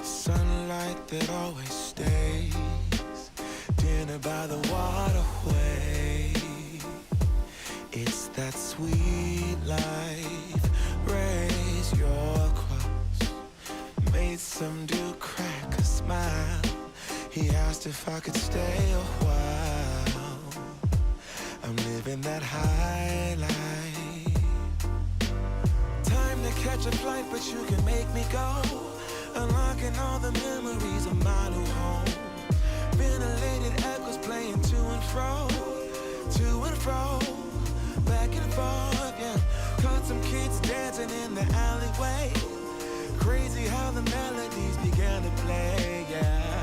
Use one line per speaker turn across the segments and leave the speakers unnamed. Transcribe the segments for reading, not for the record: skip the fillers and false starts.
Sunlight that always stays, dinner by the waterway. It's that sweet life. Raise your cross. Made some dude crack a smile. He asked if I could stay a while. I'm living that high life. Time to catch a flight, but you can make me go. Unlocking all the memories of my new home. Ventilated echoes playing to and fro, back and forth, yeah. Caught some kids dancing in the alleyway. Crazy how the melodies began to play, yeah.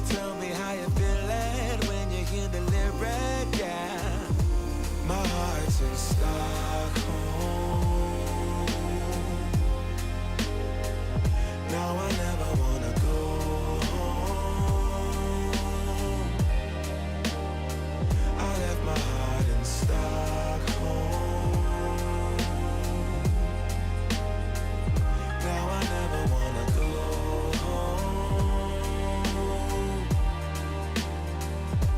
Tell me how you feel it when you hear the lyric, yeah. My heart's in Stockholm. Now I never wanna go home. I left my heart in Stockholm. Now I never wanna go home.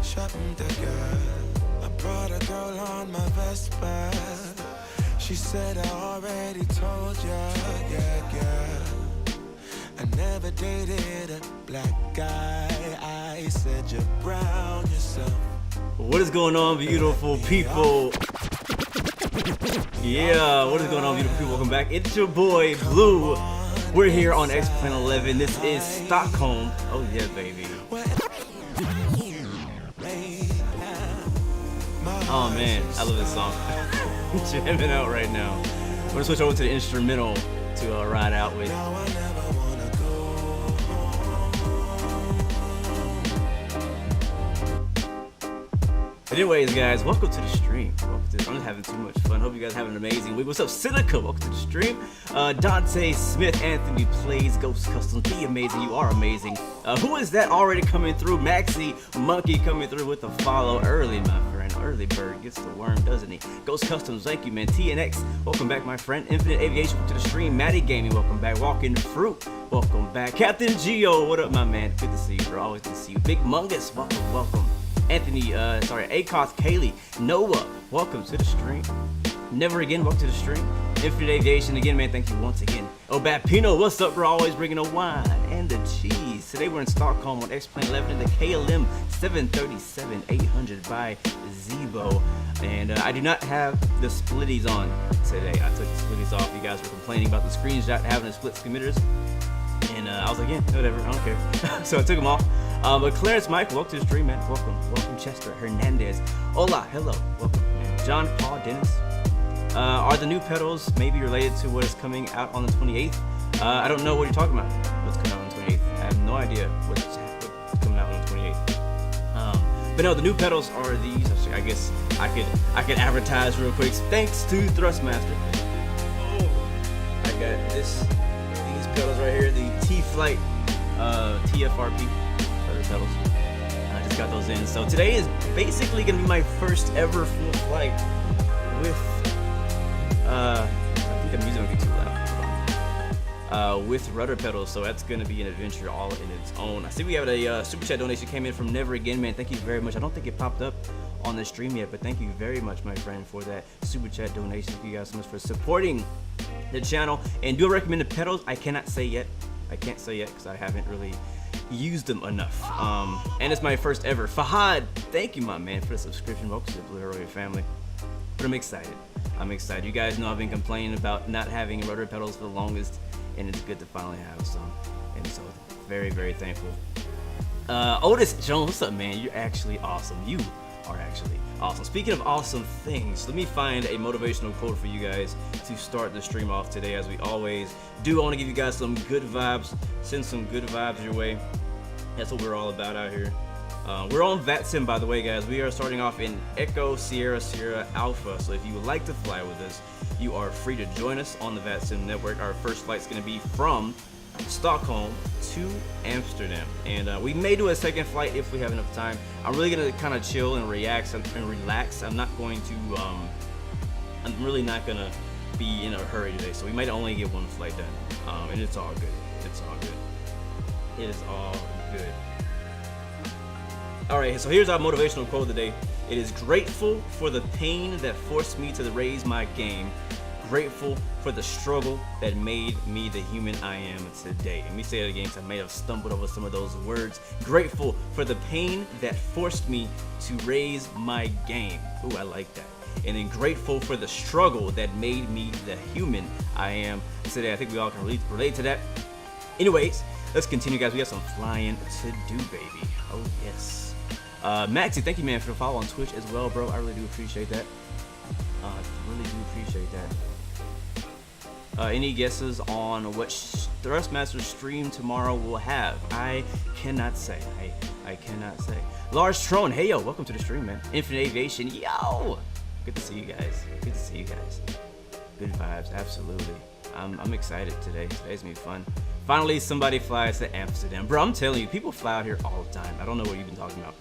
Shopping the girl, I brought a girl on my Vespa. She said I already told ya, yeah. I never dated a black guy. I said you're brown yourself.
What is going on, beautiful people? Yeah, what is going on, beautiful people? Welcome back. It's your boy Blue. We're here on X-Plane 11. This is Stockholm. Oh yeah, baby. Oh man, I love this song. I'm jamming out right now. I'm gonna switch over to the instrumental to ride out with. Anyways, guys, welcome to the stream. I'm just having too much fun. Hope you guys have an amazing week. What's up, Seneca? Welcome to the stream. Dante Smith, Anthony Plays, Ghost Custom. Be amazing. You are amazing. Who is that already coming through? Maxi Monkey coming through with a follow early, my friend. Early bird gets the worm, doesn't he? Ghost Customs, thank you, man. TNX, welcome back, my friend. Infinite Aviation, welcome to the stream. Maddie Gaming, welcome back. Walking Fruit, welcome back. Captain Geo, what up, my man? Good to see you, bro. Always good to see you. Big Mungus, welcome. Anthony, Acoth, Kaylee, Noah, welcome to the stream. Never Again, welcome to the stream. Infinite Aviation, again, man, thank you once again. Oh, Bad Pino, what's up, bro? Always bringing the wine and the cheese. Today we're in Stockholm on X-Plane 11 in the KLM 737-800 by Zibo. And I do not have the splitties on today. I took the splitties off. You guys were complaining about the screenshot having the split emitters. And I was like, yeah, whatever, I don't care. So I took them off. But Clarence Mike, welcome to the stream, man. Welcome Chester Hernandez. Hola, hello, welcome, man. John Paul Dennis. Are the new pedals maybe related to what is coming out on the 28th? I don't know what you're talking about. What's coming out on the 28th? I have no idea what's coming out on the 28th. But no, the new pedals are these. I guess I could advertise real quick. Thanks to Thrustmaster. Oh, I got these pedals right here, the T-Flight TFRP pedals. I just got those in. So today is basically gonna be my first ever full flight with I think the music might be too loud. With rudder pedals, so that's gonna be an adventure all in its own. I see we have a super chat donation came in from Never Again, man. Thank you very much. I don't think it popped up on the stream yet, but thank you very much, my friend, for that super chat donation. Thank you guys so much for supporting the channel. And do I recommend the pedals? I cannot say yet. I can't say yet because I haven't really used them enough. And it's my first ever. Fahad, thank you, my man, for the subscription. Welcome to the Blue Royal family. But I'm excited. You guys know I've been complaining about not having rudder pedals for the longest, and it's good to finally have some. And so very, very thankful. Otis Jones, what's up, man? You're actually awesome. You are actually awesome. Speaking of awesome things, let me find a motivational quote for you guys to start the stream off today, as we always do. I want to give you guys some good vibes, send some good vibes your way. That's what we're all about out here. We're on Vatsim, by the way, guys. We are starting off in Echo Sierra Sierra Alpha. So if you would like to fly with us, you are free to join us on the Vatsim network. Our first flight's going to be from Stockholm to Amsterdam, and we may do a second flight if we have enough time. I'm really going to kind of chill and relax. I'm not going to. I'm really not going to be in a hurry today, so we might only get one flight done, and it's all good. It's all good. It is all good. All right, so here's our motivational quote today. It is grateful for the pain that forced me to raise my game. Grateful for the struggle that made me the human I am today. Let me say it again because I may have stumbled over some of those words. Grateful for the pain that forced me to raise my game. Ooh, I like that. And then grateful for the struggle that made me the human I am today. I think we all can relate to that. Anyways, let's continue, guys. We got some flying to do, baby. Oh, yes. Maxie, thank you, man, for the follow on Twitch as well, bro. I really do appreciate that. Really do appreciate that. Any guesses on what Thrustmaster stream tomorrow will have? I cannot say. I cannot say. Lars Trone, hey yo, welcome to the stream, man. Infinite Aviation, yo! Good to see you guys. Good to see you guys. Good vibes, absolutely. I'm excited today. Today's gonna be fun. Finally, somebody flies to Amsterdam. Bro, I'm telling you, people fly out here all the time. I don't know what you've been talking about.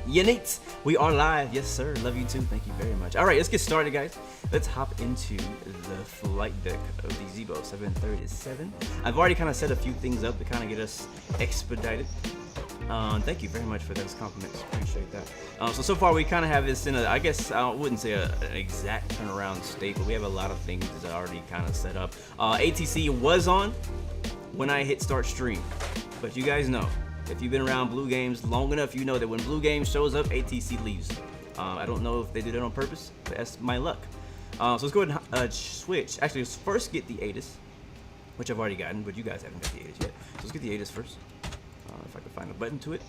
Yanit, we are live. Yes, sir. Love you too. Thank you very much. All right, let's get started, guys. Let's hop into the flight deck of the Zibo 737. I've already kind of set a few things up to kind of get us expedited. Thank you very much for those compliments. Appreciate that. So far we kind of have this in a, I guess I wouldn't say an exact turnaround state, but we have a lot of things that are already kind of set up. ATC was on when I hit start stream, but you guys know, if you've been around Blue Games long enough, you know that when Blue Games shows up, ATC leaves. I don't know if they did it on purpose, but that's my luck. So let's go ahead and switch. Actually, let's first get the ATIS, which I've already gotten, but you guys haven't got the ATIS yet. So let's get the ATIS first. If I can find a button to it.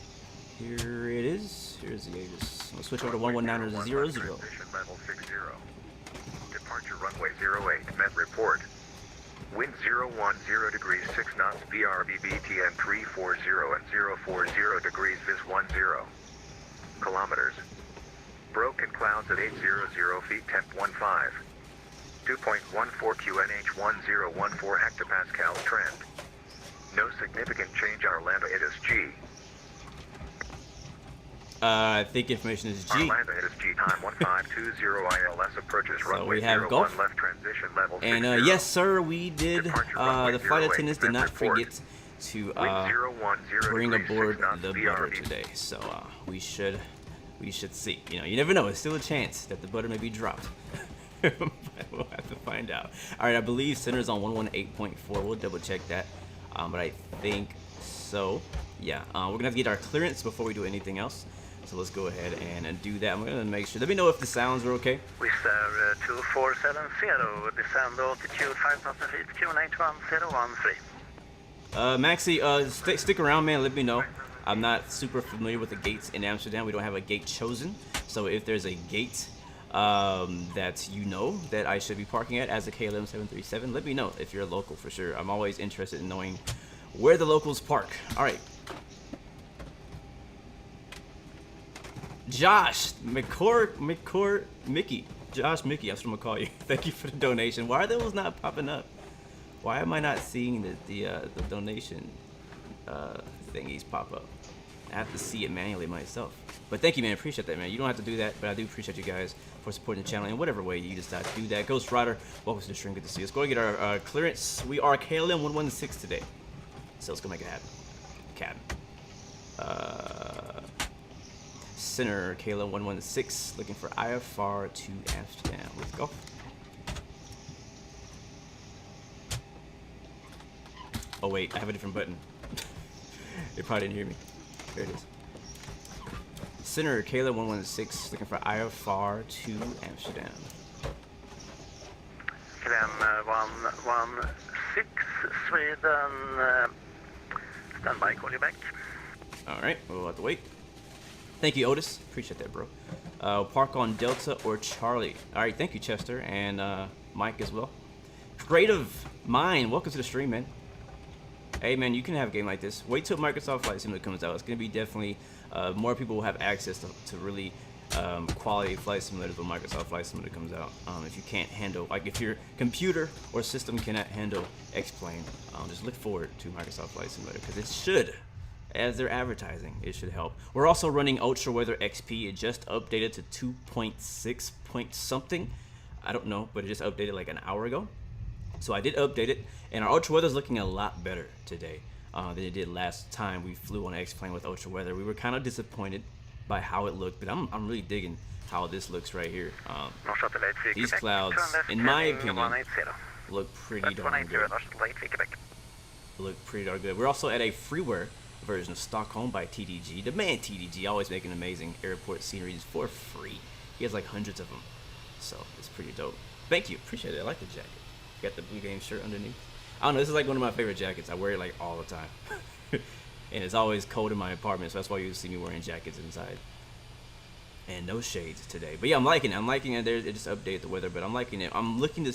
Here it is. Here's the ATIS. Let's switch over to 11900.
Level 60. Departure runway 08. Met report. Wind 010 degrees 6 knots. BRB BTN 340 and 040 degrees vis 10 kilometers. Broken clouds at 800 feet. Temp 15. 2.14 QNH 1014 hectopascal trend. No significant change. Our land ATIS G.
I think information is G.
Our land ATIS G time 1520 ILS approaches
So
runway
we have Gulf.
left transition level 60.
And yes, sir, we did. The flight attendants did not forget to bring aboard the butter today. So we should see. You know, you never know. It's still a chance that the butter may be dropped. But we'll have to find out. All right, I believe center's on 118.4. We'll double check that. But I think so. Yeah, we're gonna have to get our clearance before we do anything else. So let's go ahead and do that. I'm gonna make sure. Let me know if the sounds are okay.
Wizz Air 2470, descend altitude 5,000 feet, Q91013.
Maxie, stick around, man. Let me know. I'm not super familiar with the gates in Amsterdam. We don't have a gate chosen. So if there's a gate that you know that I should be parking at as a KLM 737, let me know if you're a local for sure. I'm always interested in knowing where the locals park. All right. Josh Mickey. Josh Mickey, that's what I'm gonna call you. Thank you for the donation. Why are those not popping up? Why am I not seeing the donation thingies pop up? I have to see it manually myself. But thank you, man. Appreciate that, man. You don't have to do that, but I do appreciate you guys for supporting the channel in whatever way you decide to do that. Ghost Rider, welcome to the stream. Good to see us. Go and get our clearance. We are KLM 116 today, so let's go make it happen. Cabin. Center KLM 116, looking for IFR to Amsterdam. Let's go. Oh wait, I have a different button. They probably didn't hear me. There it is. Center KLM 116, looking for IFR to Amsterdam.
KLM 116, Sweden, stand by, call you back.
Alright, we'll have to wait. Thank you, Otis. Appreciate that, bro. Park on Delta or Charlie. Alright, thank you, Chester, and Mike as well. Creative Mind, welcome to the stream, man. Hey man, you can have a game like this. Wait till Microsoft Flight Simulator comes out. It's going to be definitely more people will have access to really quality flight simulators when Microsoft Flight Simulator comes out. If you can't handle, like if your computer or system cannot handle X-Plane, just look forward to Microsoft Flight Simulator because it should, as they're advertising, it should help. We're also running Ultra Weather XP. It just updated to 2.6 point something. I don't know, but it just updated like an hour ago. So I did update it, and our Ultra Weather is looking a lot better today than it did last time we flew on X-Plane with Ultra Weather. We were kind of disappointed by how it looked, but I'm really digging how this looks right here. These clouds, in my opinion, look pretty darn good. Look pretty darn good. We're also at a freeware version of Stockholm by TDG. The man TDG always making amazing airport sceneries for free. He has like hundreds of them, so it's pretty dope. Thank you, appreciate it. I like the jacket. Got the Blue Game shirt underneath. I don't know, this is like one of my favorite jackets. I wear it like all the time. And it's always cold in my apartment, so that's why you see me wearing jackets inside. And no shades today. But yeah, I'm liking it. I'm liking it. It just updated the weather, but I'm liking it. I'm looking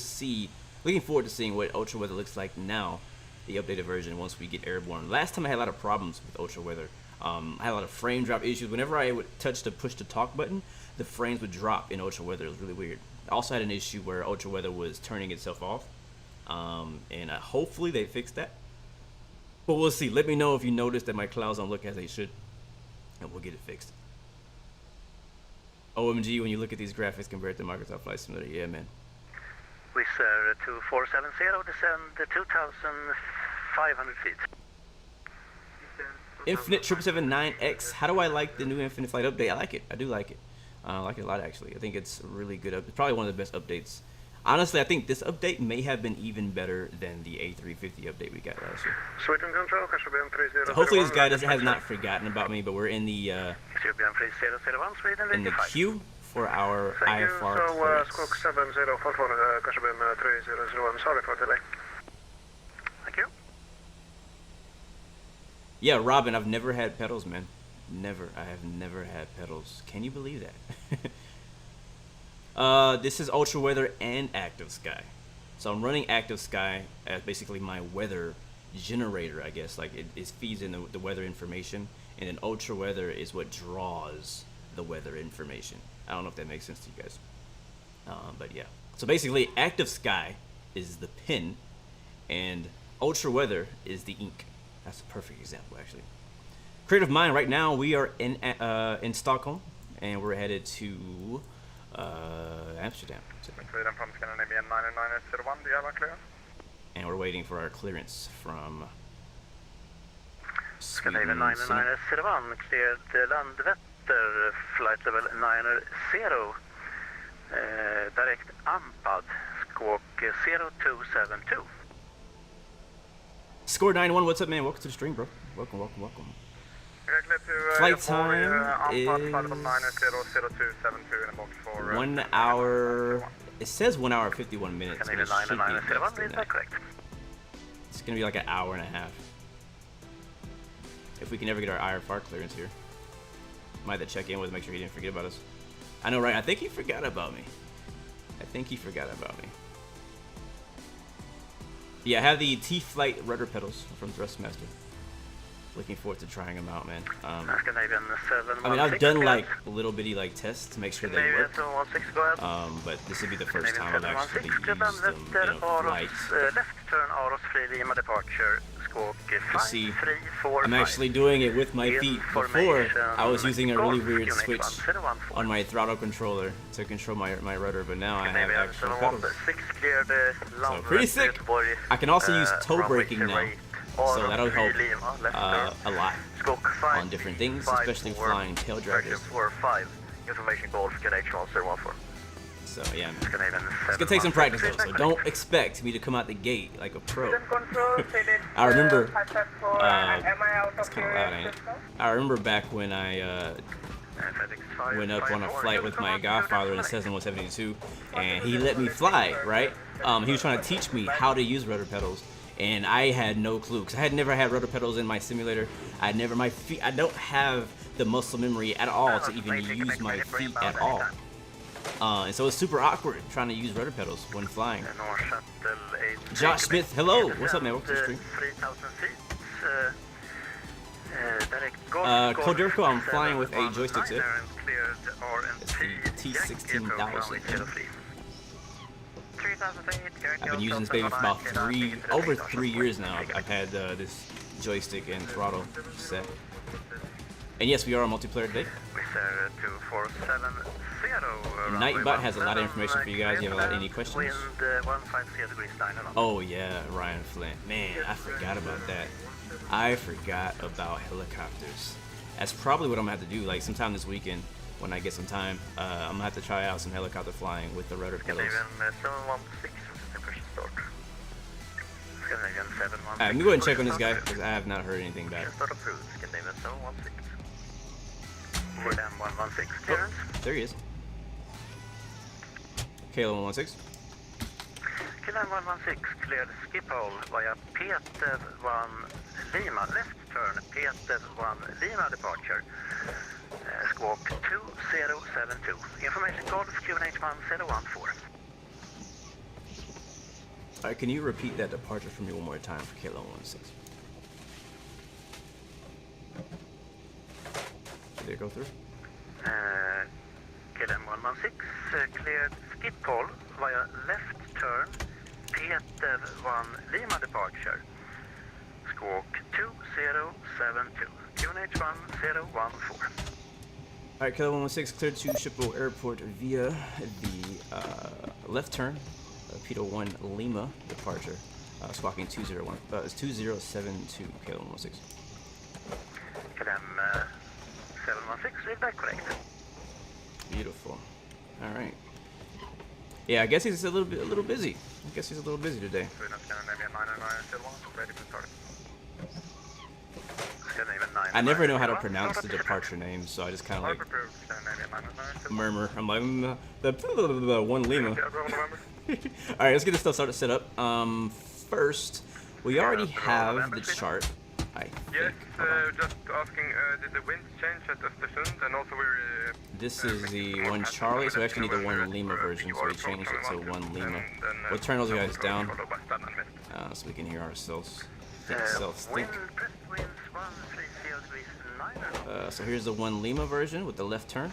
forward to seeing what Ultra Weather looks like now, the updated version, once we get airborne. Last time I had a lot of problems with Ultra Weather. I had a lot of frame drop issues. Whenever I would touch the push to talk button, the frames would drop in Ultra Weather. It was really weird. I also had an issue where Ultra Weather was turning itself off. And hopefully they fixed that. But we'll see. Let me know if you notice that my clouds don't look as they should, and we'll get it fixed. OMG, when you look at these graphics compared to Microsoft Flight Simulator, yeah, man.
Wizz Air 2470, descend 2,500 feet.
Infinite 777-9X. How do I like the new Infinite Flight update? I like it. I do like it. I like it a lot, actually. I think it's a really good update. It's probably one of the best updates. Honestly, I think this update may have been even better than the A350 update we got last year. So hopefully this guy has not forgotten about me, but we're in the queue for our IFR clearance.
Thank you.
Yeah, Robin, I've never had pedals, man. Never. I have never had pedals. Can you believe that? This is Ultra Weather and Active Sky. So I'm running Active Sky as basically my weather generator, I guess. Like it feeds in the weather information, and then Ultra Weather is what draws the weather information. I don't know if that makes sense to you guys. But yeah. So basically, Active Sky is the pen, and Ultra Weather is the ink. That's a perfect example, actually. Creative Mind, right now we are in Stockholm, and we're headed to Amsterdam. And we're waiting for our clearance from Sweden.
Cleared Landvetter, flight level 90, direct AMPAD, squawk 0272.
Score 91, what's up, man? Welcome to the stream, bro. Welcome. Flight time is 1 hour. It says 1 hour 51 minutes. But it should be less than that. It's gonna be like an hour and a half. If we can ever get our IFR clearance here, might have to check in with, make sure he didn't forget about us. I know, right? I think he forgot about me. Yeah, I have the T-Flight Rudder Pedals from Thrustmaster. Looking forward to trying them out, man. I mean, I've done like little bitty like tests to make sure they work. But this would be the first time I've actually used them in a flight. You see, I'm actually doing it with my feet. Before, I was using a really weird switch on my throttle controller to control my rudder, but now I have actual pedals. So pretty sick. I can also use toe braking now. So that'll help a lot on different things, especially flying tail draggers. So yeah, man. It's gonna take some practice though, so don't expect me to come out the gate like a pro. I remember, it's kind of loud, ain't it? I remember back when I went up on a flight with my godfather in a Cessna 172, and he let me fly, right? He was trying to teach me how to use rudder pedals. And I had no clue, because I had never had rudder pedals in my simulator. I don't have the muscle memory at all to even use my feet at all. And so it's super awkward trying to use rudder pedals when flying.
Shuttle 8.
Josh Smith, hello. What's up, man? Welcome to the stream.
3,000 feet. Direct
Cole Durko, I'm flying with a joystick set.
It's
the T16000. I've been using this baby for about over 3 years now. I've had this joystick and throttle set. And yes, we are on multiplayer today. Nightbot has a lot of information for you guys. You have any questions? Oh yeah, Ryan Flint. Man, I forgot about that. I forgot about helicopters. That's probably what I'm gonna have to do. Like sometime this weekend, when I get some time, I'm gonna have to try out some helicopter flying with the rudder pedals. Alright, let me go ahead and check on this guy because I have not heard anything back. Oh, there he is. Kilo 116.
Kilo 116 cleared skip hole via Peter 1 Lima, left turn, Peter 1 Lima departure. Squawk 2072. Information code QNH 1014.
Alright, can you repeat that departure for me one more time for Kilo 16? Did it go through?
KLM 116 cleared skip hole via left turn, Peter 1 Lima departure. Squawk 2072. QNH 1014.
Alright, Kilo 116 cleared to Schiphol Airport via the left turn, Peter 1 Lima departure, squawking 201. It's 2072, Kilo 116.
KLM 716, read that correct.
Beautiful. All right. Yeah, I guess he's a little busy. I guess he's a little busy today. I never know how to pronounce the departure names, so I just kind of like murmur. I'm like the 1 Lima. All right, let's get this stuff started set up. First, we already have the chart. I think.
Yes, just asking, did the winds change at Östersund? And also we're...
This is the 1 Charlie, so we actually need the 1 Lima version, so we changed it to 1 Lima. We'll turn those guys down, so we can hear ourselves think. So here's the 1 Lima version with the left turn.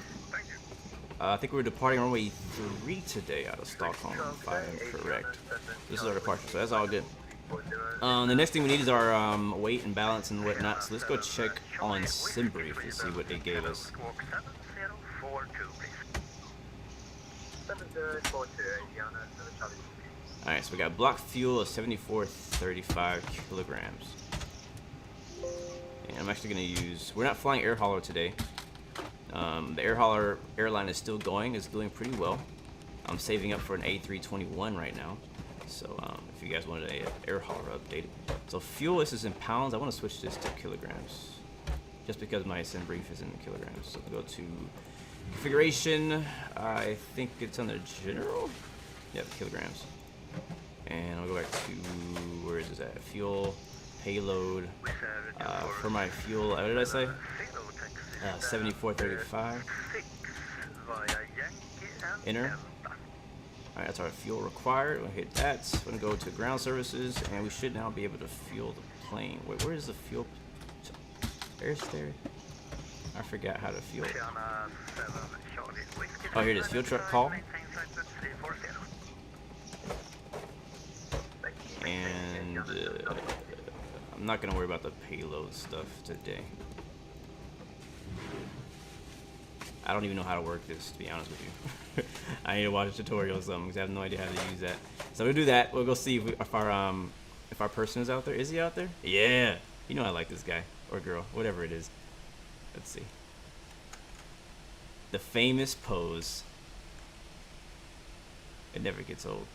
I think we're departing runway 3 today out of Stockholm, if I am correct. This is our departure, so that's all good. The next thing we need is our weight and balance and whatnot, so let's go check on SimBrief to see what they gave us. Alright, so we got block fuel of 7435 kilograms. And I'm actually going to use... We're not flying air hauler today. The air hauler airline is still going. It's doing pretty well. I'm saving up for an A321 right now. So if you guys wanted an air hauler update. So fuel, this is in pounds. I want to switch this to kilograms. Just because my SimBrief is in kilograms. So we'll go to configuration. I think it's under general. Yep, kilograms. And I'll go back to, where is this at? Fuel, payload. For my fuel, what did I say? 7435. Enter. Alright, that's our fuel required. We'll hit that. We're gonna go to ground services, and we should now be able to fuel the plane. Wait, where is the fuel? Air stair? I forgot how to fuel. Oh, here it is. Fuel truck call. And I'm not gonna worry about the payload stuff today. I don't even know how to work this, to be honest with you. I need to watch a tutorial or something because I have no idea how to use that. So we'll do that. We'll go see if our person is out there. Is he out there? Yeah. You know I like this guy or girl, whatever it is. Let's see. The famous pose. It never gets old.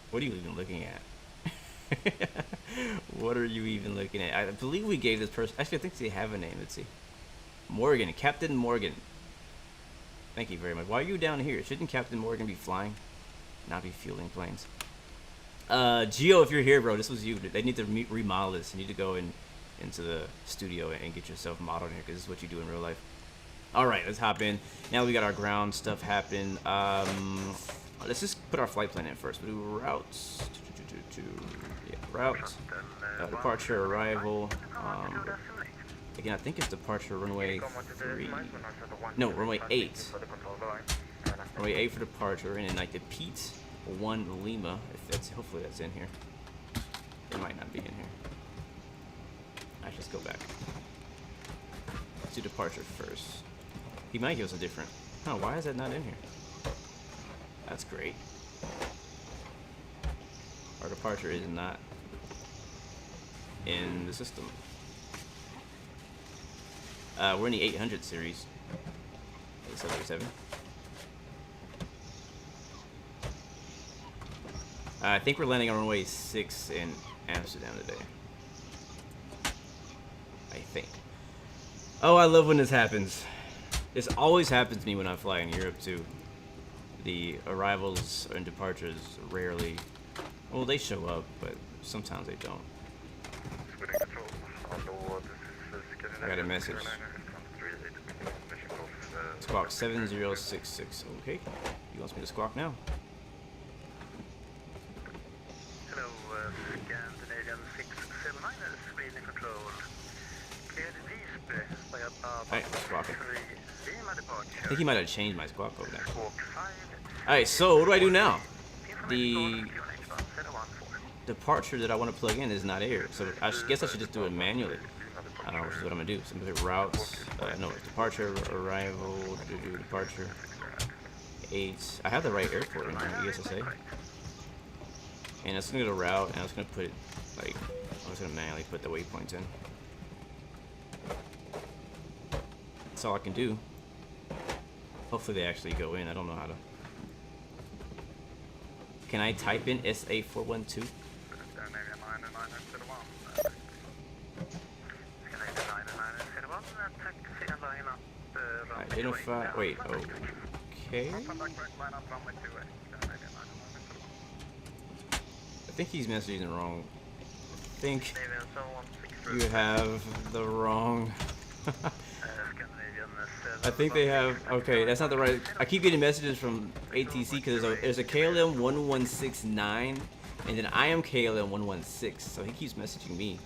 What are you even looking at? What are you even looking at? I believe we gave this person... Actually, I think they have a name. Let's see. Morgan. Captain Morgan. Thank you very much. Why are you down here? Shouldn't Captain Morgan be flying? Not be fueling planes. Geo, if you're here, bro, this was you. They need to remodel this. You need to go into the studio and get yourself modeled here because this is what you do in real life. All right, let's hop in. Now we got our ground stuff happening. Let's just put our flight plan in first. We do routes. Yeah, route. Departure, arrival. Again, I think it's departure runway 3. No, runway 8. Runway 8 for departure, and then like the Pete 1 Lima. If that's, hopefully that's in here. It might not be in here. Alright, let's go back. Let's do departure first. He might give us a different. Oh, why is that not in here? That's great. Our departure is not in the system. We're in the 800 series. 737. I think we're landing on runway 6 in Amsterdam today. I think. Oh, I love when this happens. This always happens to me when I fly in Europe too. The arrivals and departures rarely, well, they show up, but sometimes they don't. I got a message. Squawk 7066. Okay, he wants me to squawk now.
Hello, Scandinavian 679, screening control. Cleared Visby by about
Alright, squawking.
Lima departure.
I think he might have changed my squawk code now.
Squawk 5.
Alright, so what do I do now? The
The
departure that I want to plug in is not air, so I guess I should just do it manually. Which is what I'm gonna do. So I'm gonna hit routes. No, it's departure, arrival, departure. 8. I have the right airport in here, ESSA. And it's gonna go to route, and I'm just gonna put it like I'm just gonna manually put the waypoints in. That's all I can do. Hopefully they actually go in. I don't know how to. Can I type in SA412? Identify. Wait. Okay. I think he's messaging wrong. I think you have the wrong. I think they have. Okay, that's not the right. I keep getting messages from ATC because there's a KLM 1169, and then I am KLM 116. So he keeps messaging me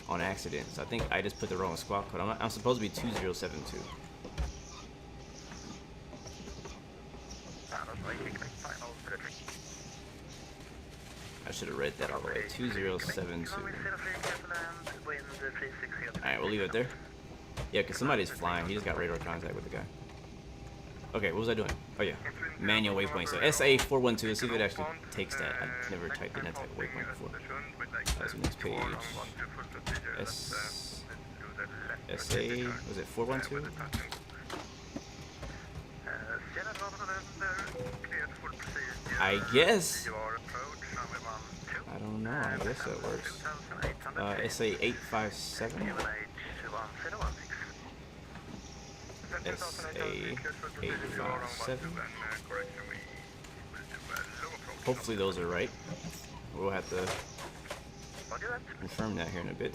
on accident. So I think I just put the wrong squawk code. I'm supposed to be 2072. I should have read that all the way. 2072. Alright, we'll leave it there. Yeah, because somebody's flying. He just got radar contact with the guy. Okay, what was I doing? Oh, yeah. Manual waypoint. So SA412. Let's see if it actually takes that. I've never typed in that type of waypoint before. That's the next page. SA. Was it 412? I guess. I don't know. I guess that works. SA 857. SA 857. Hopefully those are right. We'll have to confirm that here in a bit.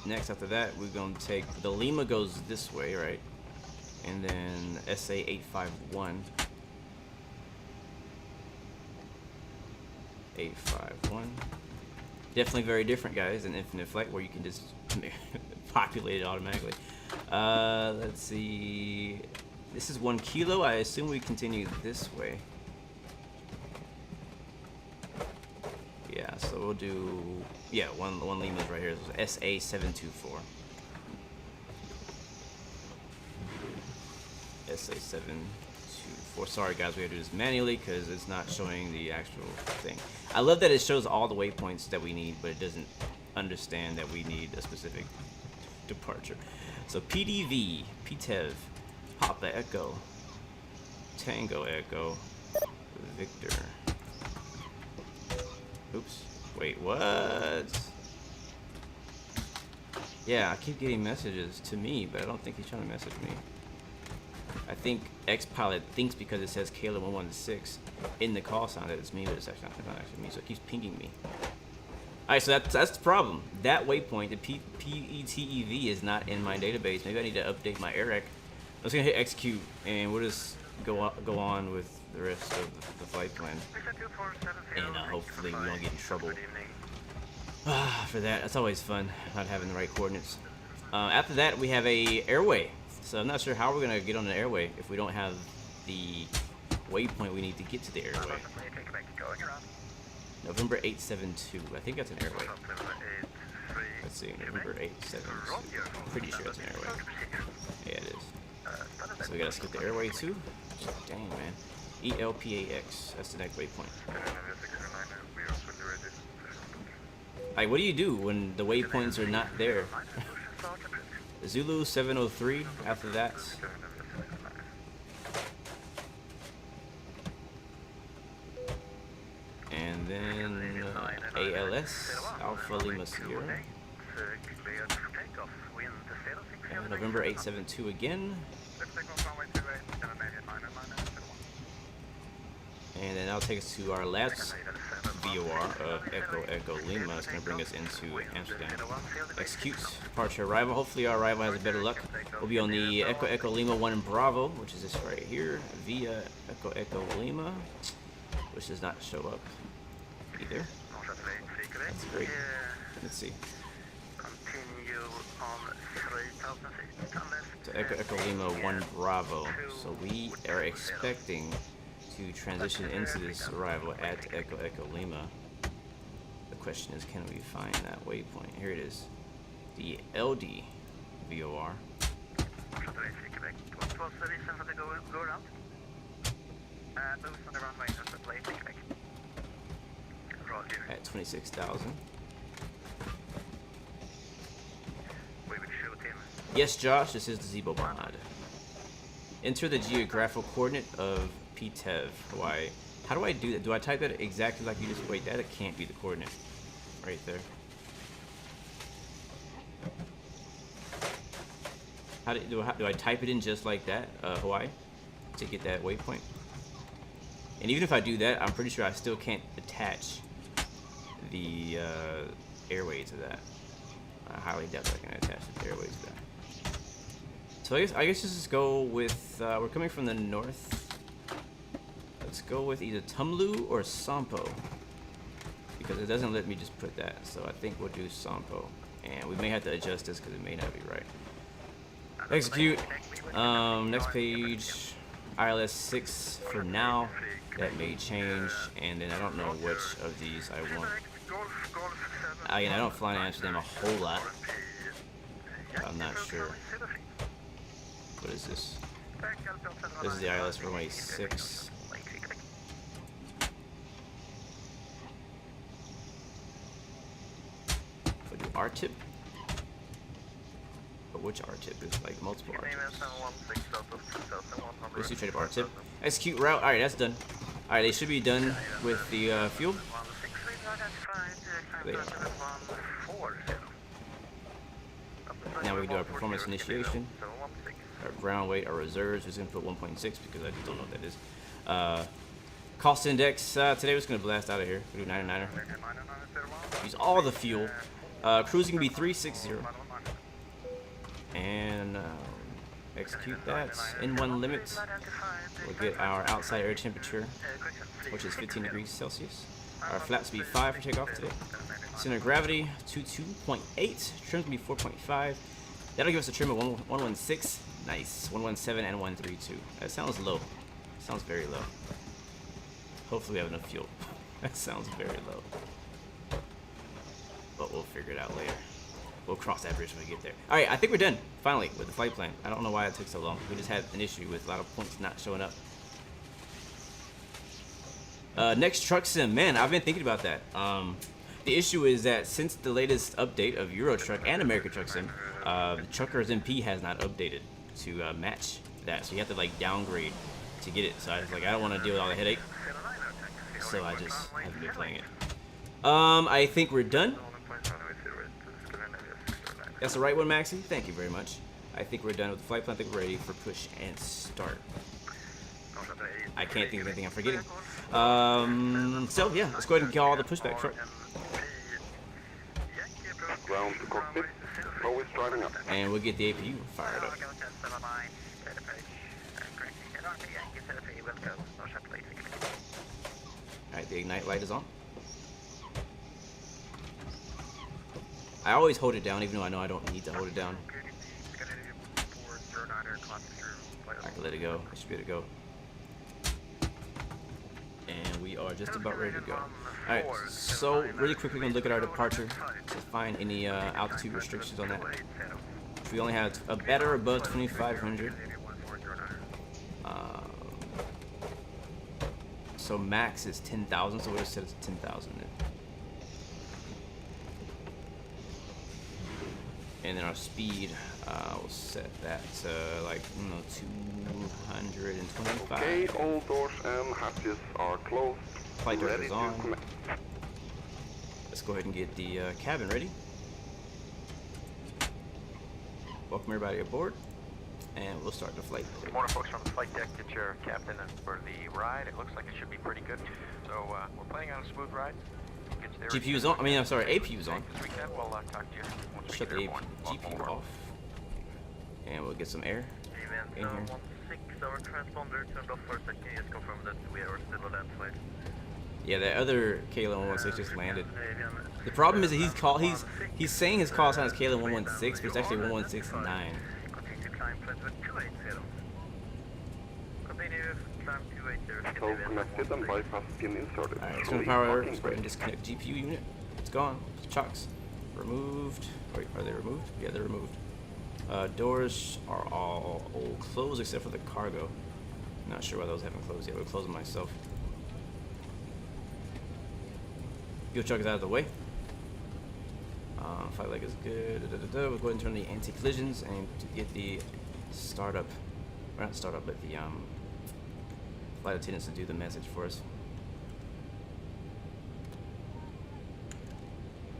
Next, after that, we're going to take the Lima goes this way, right? And then SA 851. 851. Definitely very different, guys, than Infinite Flight, where you can just populate it automatically. Let's see. This is 1 kilo. I assume we continue this way. Yeah, so we'll do. Yeah, one Lima's right here. SA 724. SA 724. Sorry, guys, we have to do this manually because it's not showing the actual thing. I love that it shows all the waypoints that we need, but it doesn't understand that we need a specific departure. So PDV, PTEV, Papa Echo, Tango Echo, Victor. Oops. Wait, what? Yeah, I keep getting messages to me, but I don't think he's trying to message me. I think X-Pilot thinks because it says KLM 116 in the call sign that it's me, but it's actually not actually me, so it keeps pinging me. Alright, so that's the problem. That waypoint, the PETEV, is not in my database. Maybe I need to update my AirEC just gonna hit execute, and we'll just go on with the rest of the flight plan, and hopefully we don't get in trouble. For that, that's always fun, not having the right coordinates. After that, we have a airway. So I'm not sure how we're gonna get on the airway if we don't have the waypoint we need to get to the airway. November 872. I think that's an airway. Let's see, November 872. Pretty sure it's an airway. Yeah, it is. So we gotta skip the airway too. Dang, man. ELPAX. That's the next waypoint. Like, what do you do when the waypoints are not there? Zulu 703 after that. And then ALS, Alpha Lima Sierra. And November 872 again. And then that'll take us to our last VOR of Echo Echo Lima. It's going to bring us into Amsterdam. Execute departure arrival. Hopefully our arrival has a better luck. We'll be on the Echo Echo Lima 1 Bravo, which is this right here, via Echo Echo Lima, which does not show up either. That's great. Let's see. So Echo Echo Lima 1 Bravo. So we are expecting to transition into this arrival at Echo Echo Lima. The question is, can we find that waypoint? Here it is. The LD VOR. At 26,000. Yes, Josh, this is the Zibo mod. Enter the geographical coordinate of PTEV, Hawaii. How do I do that? Do I type that exactly like you just... Wait, that can't be the coordinate. Right there. How do I type it in just like that, Hawaii, to get that waypoint? And even if I do that, I'm pretty sure I still can't attach the airway to that. I highly doubt that I can attach the airway to that. So I guess let's just go with, we're coming from the north. Let's go with either Tumlu or Sampo, because it doesn't let me just put that. So I think we'll do Sampo, and we may have to adjust this because it may not be right. Execute. Next page, ILS 6 for now. That may change, and then I don't know which of these I want. Again, I don't fly in Amsterdam a whole lot. I'm not sure. What is this? This is the ILS runway 6. We'll do R-tip. But which R-tip? There's like multiple R-tips. Let's do straight up R-tip. Execute route. Alright, that's done. Alright, they should be done with the fuel. They are. Now we can do our performance initiation. Our ground weight, our reserves. We're just going to put 1.6 because I just don't know what that is. Cost index. Today we're just going to blast out of here. We do 99er. Use all the fuel. Cruising can be 360. And execute that. N1 limit. We'll get our outside air temperature, which is 15 degrees Celsius. Our flap speed 5 for takeoff today. Center of gravity 22.8. Trim can be 4.5. That'll give us a trim of 116. Nice. 117 and 132. That sounds low. Sounds very low. Hopefully we have enough fuel. That sounds very low. But we'll figure it out later. We'll cross that bridge when we get there. Alright, I think we're done, finally, with the flight plan. I don't know why it took so long. We just had an issue with a lot of points not showing up. Next truck sim. Man, I've been thinking about that. The issue is that since the latest update of Euro Truck and American Truck Sim, the Truckers MP has not updated to match that. So you have to like downgrade to get it. So I was like, I don't want to deal with all the headache. So I just haven't been playing it. I think we're done. That's the right one, Maxie. Thank you very much. I think we're done with the flight plan. I think we're ready for push and start. I can't think of anything I'm forgetting. So yeah, let's go ahead and call the pushback truck.
Ground to cockpit. Pro is driving up.
And we'll get the APU fired up. Alright, the ignite light is on. I always hold it down, even though I know I don't need to hold it down. I can let it go. I should be able to go. And we are just about ready to go. Alright, so really quickly, we're going to look at our departure to find any altitude restrictions on that. If we only have a better above 2,500. So max is 10,000, so we'll just set it to 10,000. And then our speed, we'll set that to like, 225.
Okay, all doors and hatches are closed.
Flight director is on. Let's go ahead and get the cabin ready. Welcome everybody aboard, and we'll start the flight.
Good morning, folks, from the flight deck. Get your captain for the ride. It looks like it should be pretty good. So we're planning on a smooth ride.
GPU's on. I mean, I'm sorry, APU's on.
This weekend, we'll talk to you once
Shut the
we get airborne.
GPU off, and we'll get some air in here.
16, our transponder turned off for a second. Just confirm that we are still on that flight.
Yeah, that other KLM-116 just landed. The problem is that he's saying his call sign is KLM-116, but it's actually 116.9.
Continue to climb flight with 280. Continue climb 280.
So connected and bypass pin inserted.
Alright, it's gonna power. Let's go ahead and disconnect GPU unit. It's gone. Chocks. Removed. Wait, are they removed? Yeah, they're removed. Doors are all closed except for the cargo. Not sure why those haven't closed yet. We'll close them myself. Fuel truck is out of the way. Flight leg is good. We'll go ahead and turn the anti-collisions and to get the startup, or not startup, but the flight attendants to do the message for us.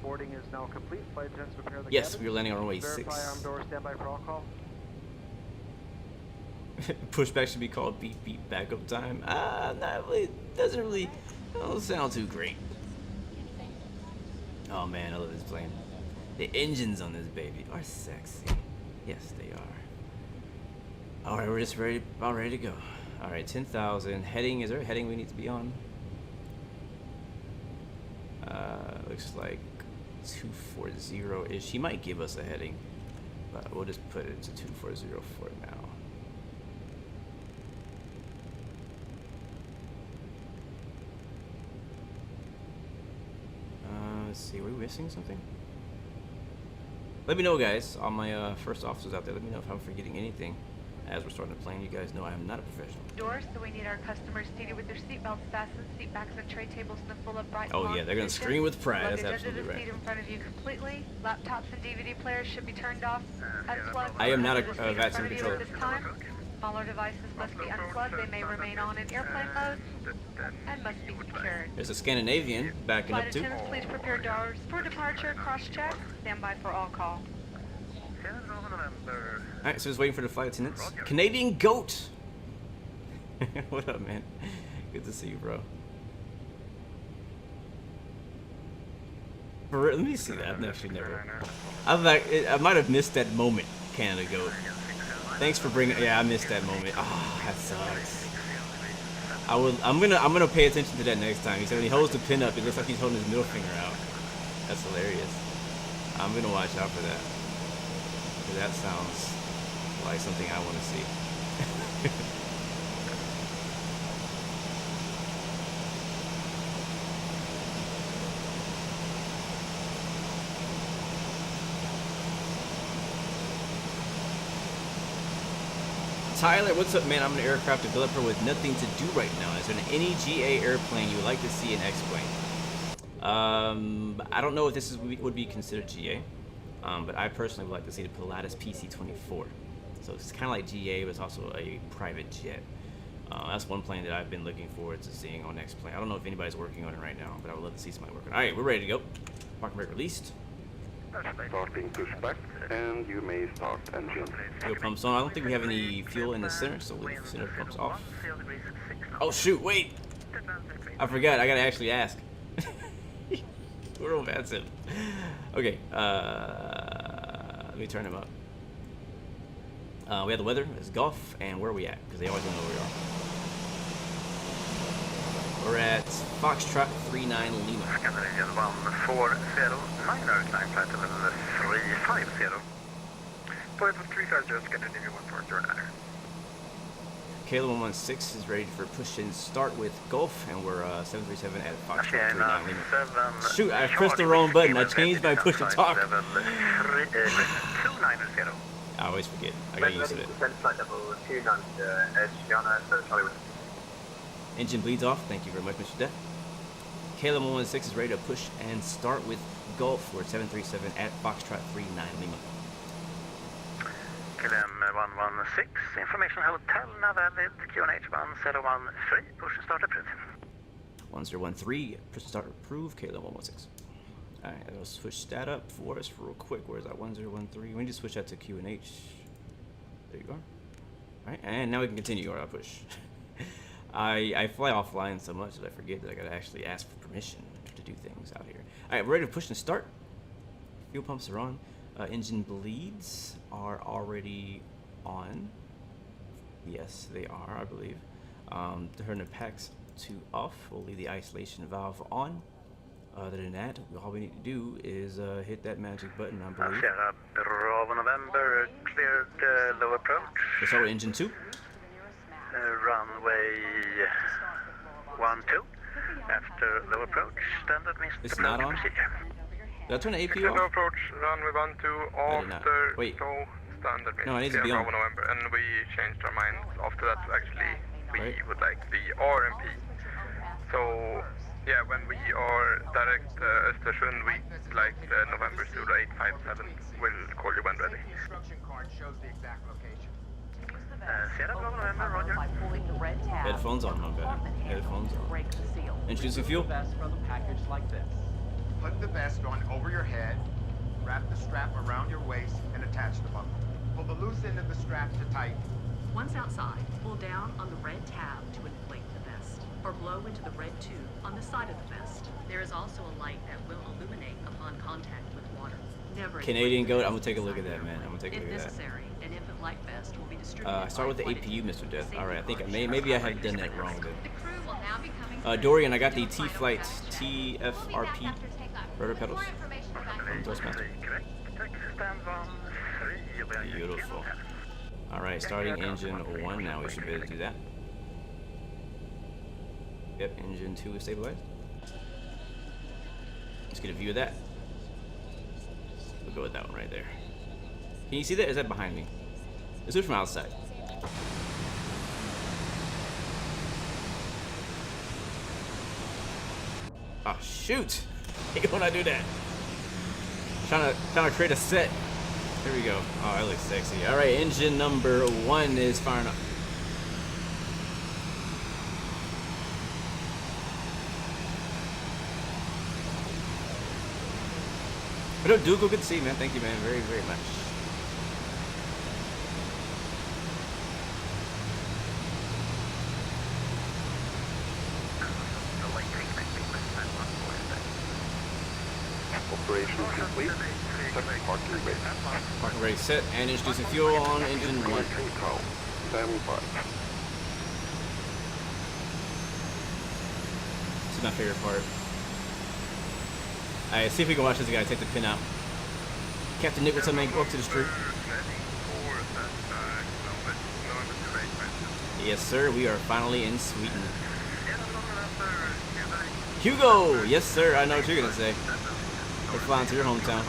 Boarding is now complete. Flight attendants prepare the
Yes,
cabin.
we are landing on runway
Verify
6.
arm door, standby for all call.
Pushback should be called beep beep backup time. Not really, don't sound too great. Oh man, I love this plane. The engines on this baby are sexy. Yes, they are. Alright, we're just about ready to go. Alright, 10,000. Heading, is there a heading we need to be on? Looks like 240-ish. He might give us a heading, but we'll just put it to 240 for now. Let's see, are we missing something? Let me know, guys, all my first officers out there. Let me know if I'm forgetting anything as we're starting the plane. You guys know I am not a professional.
Doors, so we need our customers seated with their seatbelts fastened, seat backs and tray tables in the full upright.
Oh yeah, they're gonna scream with pride. That's
Luggage
absolutely
under the
right.
seat in front of you completely. Laptops and DVD players should be turned off. Unplugged.
I am not a
Under the seat in
Vatsim
front of you
controller.
at this time. Smaller devices must be unplugged. They may remain on in airplane mode and must be secured.
There's a Scandinavian backing
Flight
up too.
attendants, please prepare doors for departure. Cross-check. Stand by for all call.
Alright, so just waiting for the flight attendants. Canadian Goat! What up, man? Good to see you, bro. For real, let me see that. I've actually never. I might have missed that moment, Canada Goat. Thanks for bringing. Yeah, I missed that moment. Oh, that sucks. I'm gonna pay attention to that next time. He said when he holds the pin up, it looks like he's holding his middle finger out. That's hilarious. I'm gonna watch out for that. That sounds like something I want to see. Tyler, what's up, man? I'm an aircraft developer with nothing to do right now. Is there any GA airplane you would like to see in X-Plane? I don't know if this would be considered GA. But I personally would like to see the Pilatus PC-24. So it's kind of like GA, but it's also a private jet. That's one plane that I've been looking forward to seeing on X-Plane. I don't know if anybody's working on it right now, but I would love to see somebody working. All right, we're ready to go. Parking brake released.
Starting pushback, and you may start engine.
Fuel pumps on. I don't think we have any fuel in the center, so we'll leave center pumps off. Oh shoot, wait! I forgot, I gotta actually ask. We're on Vatsim. Okay, Let me turn him up. We have the weather, it's Gulf, and where are we at? Because they always want to know where we are. We're at Foxtrot 39 Lima.
Scandinavian 140, climb flight level 350. Point 350, Scandinavian 140,
Kayla 116 is ready for push and start with Gulf, and we're 737 at Foxtrot 39 Lima. Shoot, I pressed the wrong button. I changed my push and talk. I always forget. I got used to it. Engine bleeds off. Thank you very much, Mr. Death. Kayla 116 is ready to push and start with Gulf. We're 737 at Foxtrot 39 Lima.
KLM 116, information hotel, now valid, QNH 1013, push and start approved.
1013, push and start approved, KLM 116. Alright, I'll switch that up for us real quick. Where's that 1013? We need to switch that to QNH. There you go. Alright, and now we can continue our push. I fly offline so much that I forget that I gotta actually ask for permission to do things out here. Alright, we're ready to push and start. Fuel pumps are on. Engine bleeds are already on. Yes, they are, I believe. Turn the packs to off. We'll leave the isolation valve on. Other than that, all we need to do is hit that magic button, I believe.
Sierra Bravo November, cleared low approach.
Let's start with engine 2.
Runway 12. After low approach, standard
It's not on?
procedure.
Did I turn the APU
Low
off?
approach, runway 12 after
Wait.
low standard
No, it needs to be on.
Bravo November, and we changed our minds after that. Actually, we
Right.
would like the RMP. So yeah, when we are direct Östersund, we like the November Zulu 857. We'll call you when ready.
Sierra Bravo November, roger.
Headphones on, my bad. Headphones on. Introducing fuel.
Put the vest on over your head, wrap the strap around your waist, and attach the buckle. Pull the loose end of the strap to tighten.
Once outside, pull down on the red tab to inflate the vest, or blow into the red tube on the side of the vest. There is also a light that will illuminate upon contact with water. Never
Canadian goat, I'm gonna take a look at that, man. I'm gonna take a
if
look at that.
necessary, an infant light vest will be distributed.
Start with the APU, Mr. Death. Alright, I think maybe I have done that wrong
The
then.
crew will now be coming
Dorian, I got the T-Flight TFRP rudder pedals. From Thrustmaster. Beautiful. Alright, starting engine 1 now. We should be able to do that. Yep, engine 2 is stabilized. Let's get a view of that. We'll go with that one right there. Can you see that? Is that behind me? Let's do it from outside. Oh shoot! I hate when I do that. Trying to create a set. There we go. Oh, that looks sexy. All right, engine number 1 is firing up. What up, Dougal? Good to see you, man. Thank you, man, very, very much.
Operation complete. Set parking ready.
Parking ready, set, and introducing fuel on engine 1.
Stand by.
This is my favorite part. Alright, see if we can watch this guy take the pin out. Captain Nick, what's up, man? Go up to the street. Yes, sir. We are finally in Sweden. Hugo! Yes, sir. I know what you're gonna say. We're flying to your hometown.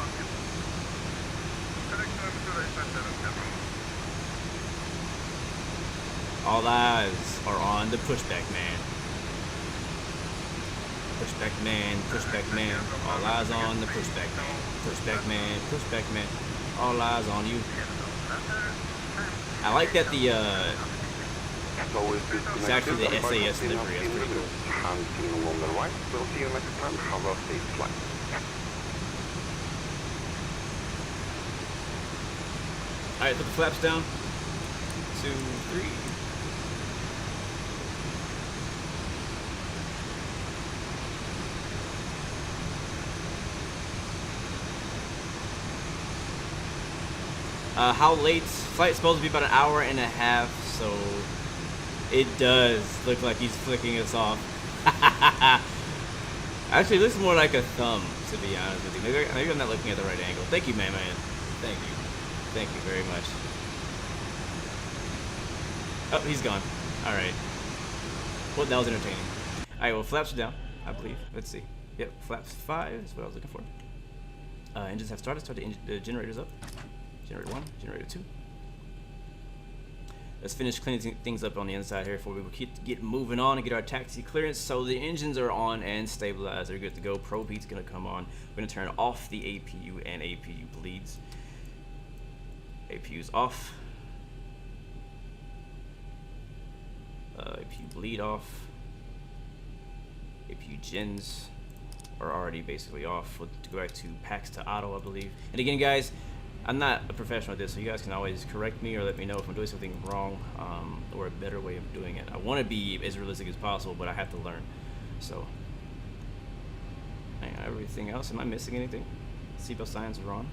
All eyes are on the Pushback man. Pushback man, Pushback man. All eyes on the Pushback man. Pushback man, Pushback man. All eyes on you. I like that the it's actually the SAS livery. That's pretty cool.
Hand signal on the right. We'll see you next time. Have a safe flight.
Alright, put the flaps down. 2, 3. How late? Flight's supposed to be about an hour and a half, so it does look like he's flicking us off. Actually, it looks more like a thumb, to be honest with you. Maybe I'm not looking at the right angle. Thank you, man. Thank you. Thank you very much. Oh, he's gone. All right. Well, that was entertaining. All right, well, flaps are down, I believe. Let's see. Yep, flaps 5 is what I was looking for. Engines have started. Start the generators up. Generator 1, generator 2. Let's finish cleaning things up on the inside here before we get moving on and get our taxi clearance. So the engines are on and stabilized. They're good to go. Probe heat's going to come on. We're going to turn off the APU and APU bleeds. APU's off. APU bleed off. APU gens are already basically off. We'll go back to packs to auto, I believe. And again, guys, I'm not a professional at this, so you guys can always correct me or let me know if I'm doing something wrong, or a better way of doing it. I want to be as realistic as possible, but I have to learn. So, everything else, am I missing anything? Seatbelt signs are on.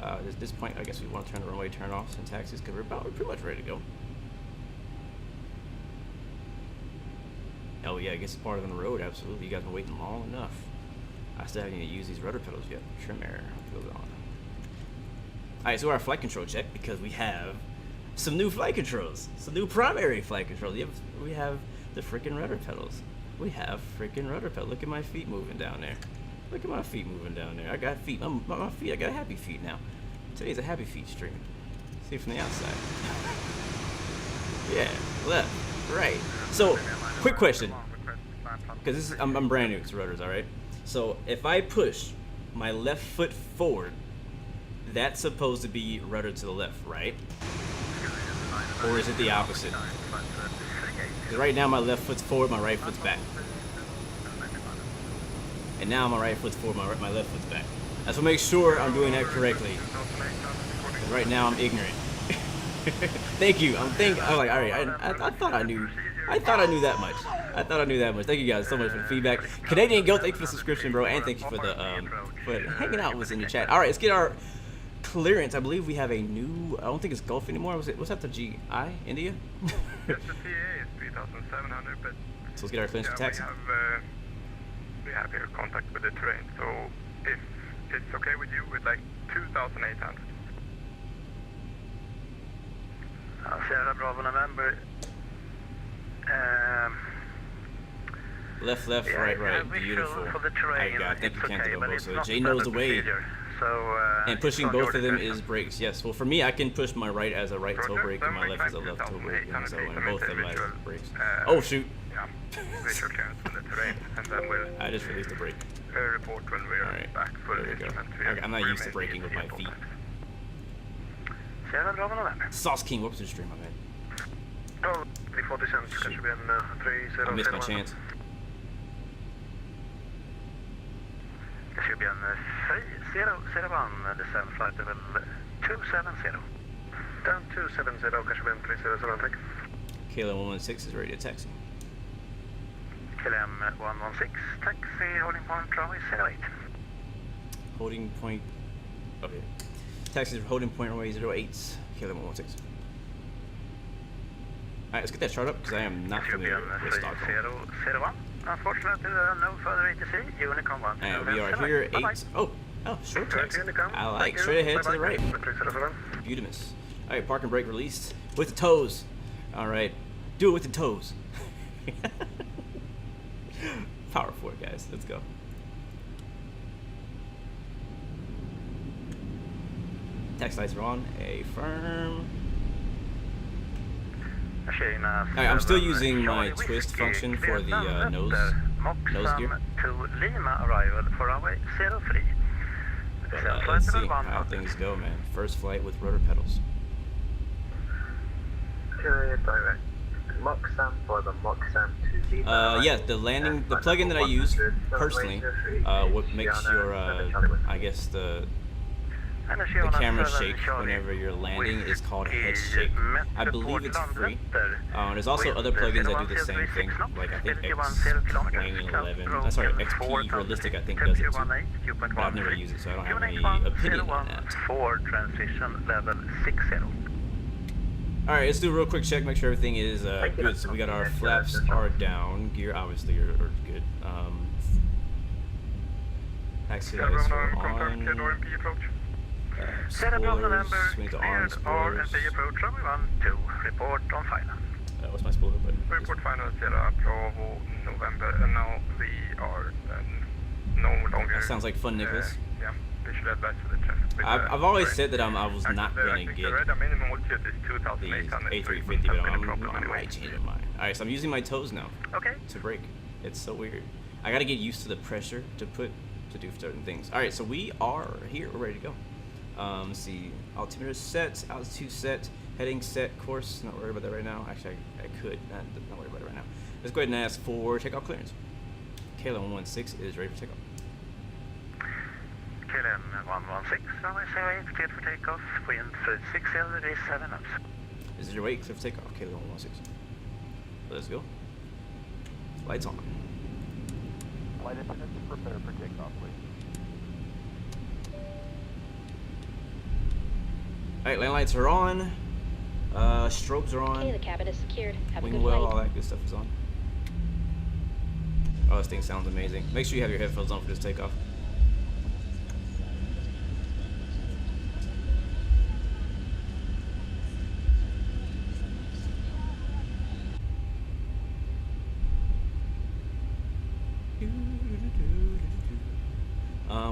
At this point, I guess we want to turn the runway turn off and taxis because we're pretty much ready to go. Oh yeah, I guess it's part of the road, absolutely. You guys have been waiting long enough. I still haven't even used these rudder pedals yet. Trim air, goes on. Alright, so our flight control check, because we have some new flight controls. Some new primary flight controls. We have the freaking rudder pedals. We have freaking rudder pedals. Look at my feet moving down there. Look at my feet moving down there. I got feet. My feet, I got happy feet now. Today's a happy feet stream. See it from the outside. Yeah, left, right. So, quick question. Because I'm brand new to rudders, alright? So, if I push my left foot forward, that's supposed to be rudder to the left, right? Or is it the opposite? Because right now my left foot's forward, my right foot's back. And now my right foot's forward, my left foot's back. I just want to make sure I'm doing that correctly. Because right now I'm ignorant. Thank you. I'm like, all right. I thought I knew. I thought I knew that much. Thank you guys so much for the feedback. Canadian Goat, thank you for the subscription, bro, and thank you for the for hanging out with us in the chat. All right, let's get our clearance. I believe we have a new. I don't think it's Gulf anymore. What's that? The GI India?
Yes, the TA is 3,700, but
so let's get our clearance for taxi.
We have here contact with the terrain. So if it's okay with you, with like 2,800.
Sierra Bravo November.
Left, right. Beautiful. I got. Thank you, Cantaloupe. So Jay knows the way. And pushing both of them is brakes. Yes. Well, for me, I can push my right as a right toe brake and my left as a left toe brake. And so, and both of them as brakes. Oh shoot!
Yeah. Visual clearance from the terrain, and then we'll.
I just released the brake.
Report when we're back for
there we go. I'm not used to braking with my feet.
Sierra Bravo November.
Sauce King, welcome to the stream, my man.
Oh, before the cents, kanske blir en 3-0.
I missed my chance.
Det ska bli en 3-0, descent flight level 270. Down 270, kanske blir en 3-0, tack.
KLM 116 is ready to taxi.
KLM 116, taxi, holding point, runway 08.
Holding point, okay. Taxi holding point, runway 08, KLM 116. Alright, let's get that chart up because I am not familiar with Stockholm.
001. Unfortunately, no further ATC. Unicom 1.
And we are here 8. Oh, short taxi. I like. Straight ahead to the right. Beautimous. Alright, park and brake released. With the toes. Alright. Do it with the toes. Power 4, guys. Let's go. Taxi lights are on. A firm. Alright, I'm still using my twist function for the nose gear. But let's see how things go, man. First flight with rudder pedals. Yeah, the landing, the plugin that I use personally, what makes your, I guess the camera shake whenever you're landing is called head shake. I believe it's free. There's also other plugins that do the same thing, like I think XP11, sorry, XP Realistic I think does it too, but I've never used it, so I don't have any opinion on that.
For transition level 60.
Alright, let's do a real quick check, make sure everything is good. So we got our flaps are down, gear obviously are good. Taxi lights are on. Spoilers, swing to arm, spoilers.
approach, everyone to report on final.
What's my spoiler button?
Report final Sierra Bravo November, and now we are no longer.
That sounds like fun, Nicholas.
Yeah, we should advise to the chest.
I've always said that I was not gonna get these A350, but I might change my mind. Alright, so I'm using my toes now.
Okay.
To brake. It's so weird. I gotta get used to the pressure to do certain things. Alright, so we are here. We're ready to go. Let's see. Altimeter set, altitude set, heading set, course. Not worried about that right now. Actually, I could. Not worried about it right now. Let's go ahead and ask for takeoff clearance. KLM 116 is ready for takeoff.
KLM 116, runway 08, cleared for takeoff. Wind 60 degrees 7 knots.
Is it your weight? Clear for takeoff. KLM 116. Let's go. Lights on.
Flight attendants, prepare for takeoff, please.
Alright, land lights are on. Strobes are on.
Okay, the cabin is secured. Have a
Wing
good
well,
flight.
all that good stuff is on. Oh, this thing sounds amazing. Make sure you have your headphones on for this takeoff.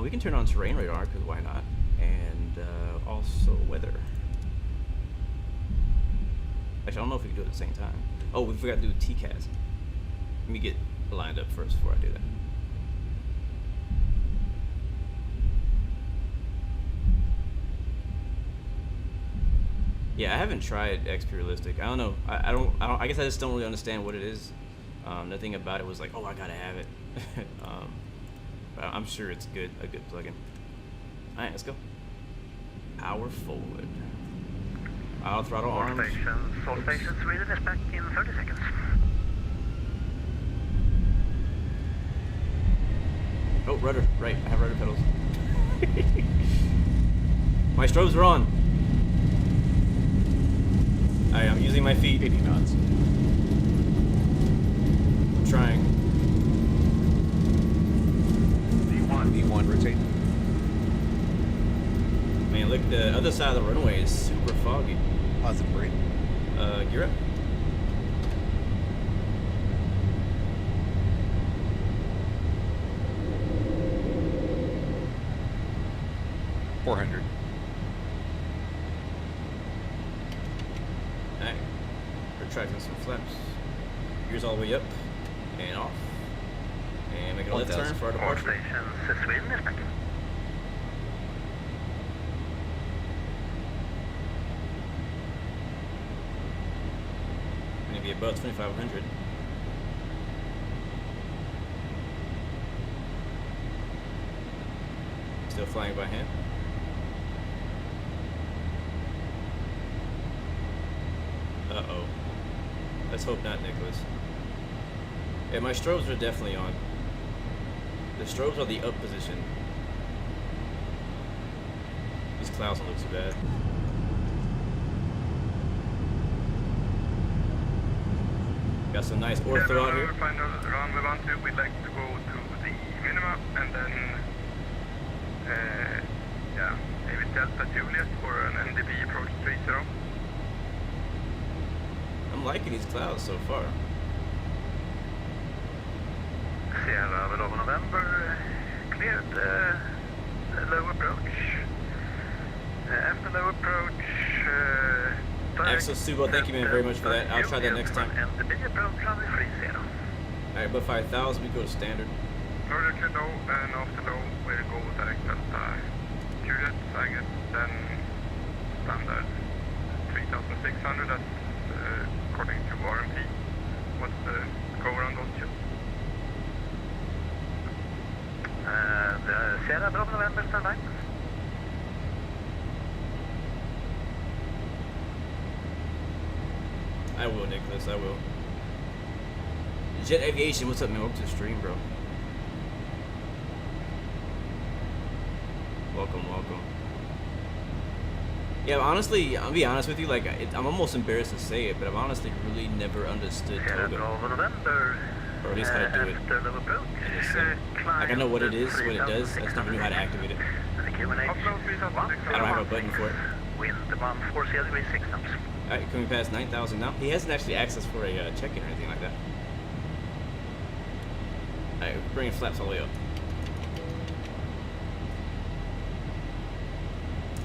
We can turn on terrain radar, because why not? And also weather. Actually, I don't know if we can do it at the same time. Oh, we forgot to do TCAS. Let me get lined up first before I do that. Yeah, I haven't tried XP Realistic. I don't know. I guess I just don't really understand what it is. Nothing about it was like, oh, I gotta have it. But I'm sure it's good, a good plugin. All right, let's go. Power forward. Auto throttle arms.
All stations, Sweden is back in 30 seconds.
Oh, rudder. Right, I have rudder pedals. My strobes are on. Alright, I'm using my feet. 80 knots. I'm trying.
V1, rotate.
Man, look, the other side of the runway is super foggy.
Positive rate.
Gear up.
$400.
Alright. Retracting some flaps. Gears all the way up and off. And make a left turn for our
All
departure.
stations, Sweden is back in.
Gonna be above 2,500. Still flying by hand. Uh-oh. Let's hope not, Nicholas. Yeah, my strobes are definitely on. The strobes are the up position. These clouds don't look too bad. Got some nice ortho out here.
Final runway 12, we'd like to go to the minima and then, yeah, maybe Delta Juliet for an NDB approach 30.
I'm liking these clouds so far.
Sierra Bravo November, cleared low approach. After low approach,
ASUS Zibo, thank you man very much for that. I'll try that next time.
NVIDIA approach runway 30.
Alright, above 5,000 we go to standard.
Vertical low and after low we'll go direct Delta Juliet, I guess, then standard 3,600, that's according to RMP. What's the go around those two?
The Sierra Bravo November standby.
I will, Nicholas. I will. Jet Aviation, what's up, man? Welcome to the stream, bro. Welcome, welcome. Yeah, honestly, I'll be honest with you. Like, I'm almost embarrassed to say it, but I've honestly really never understood Toga, or at least how to do it. Like, I know what it is, what it does. I just never knew how to activate it. I don't have a button for it. Alright, coming past 9,000 now. He hasn't actually access for a check-in or anything like that. Alright, we're bringing flaps all the way up.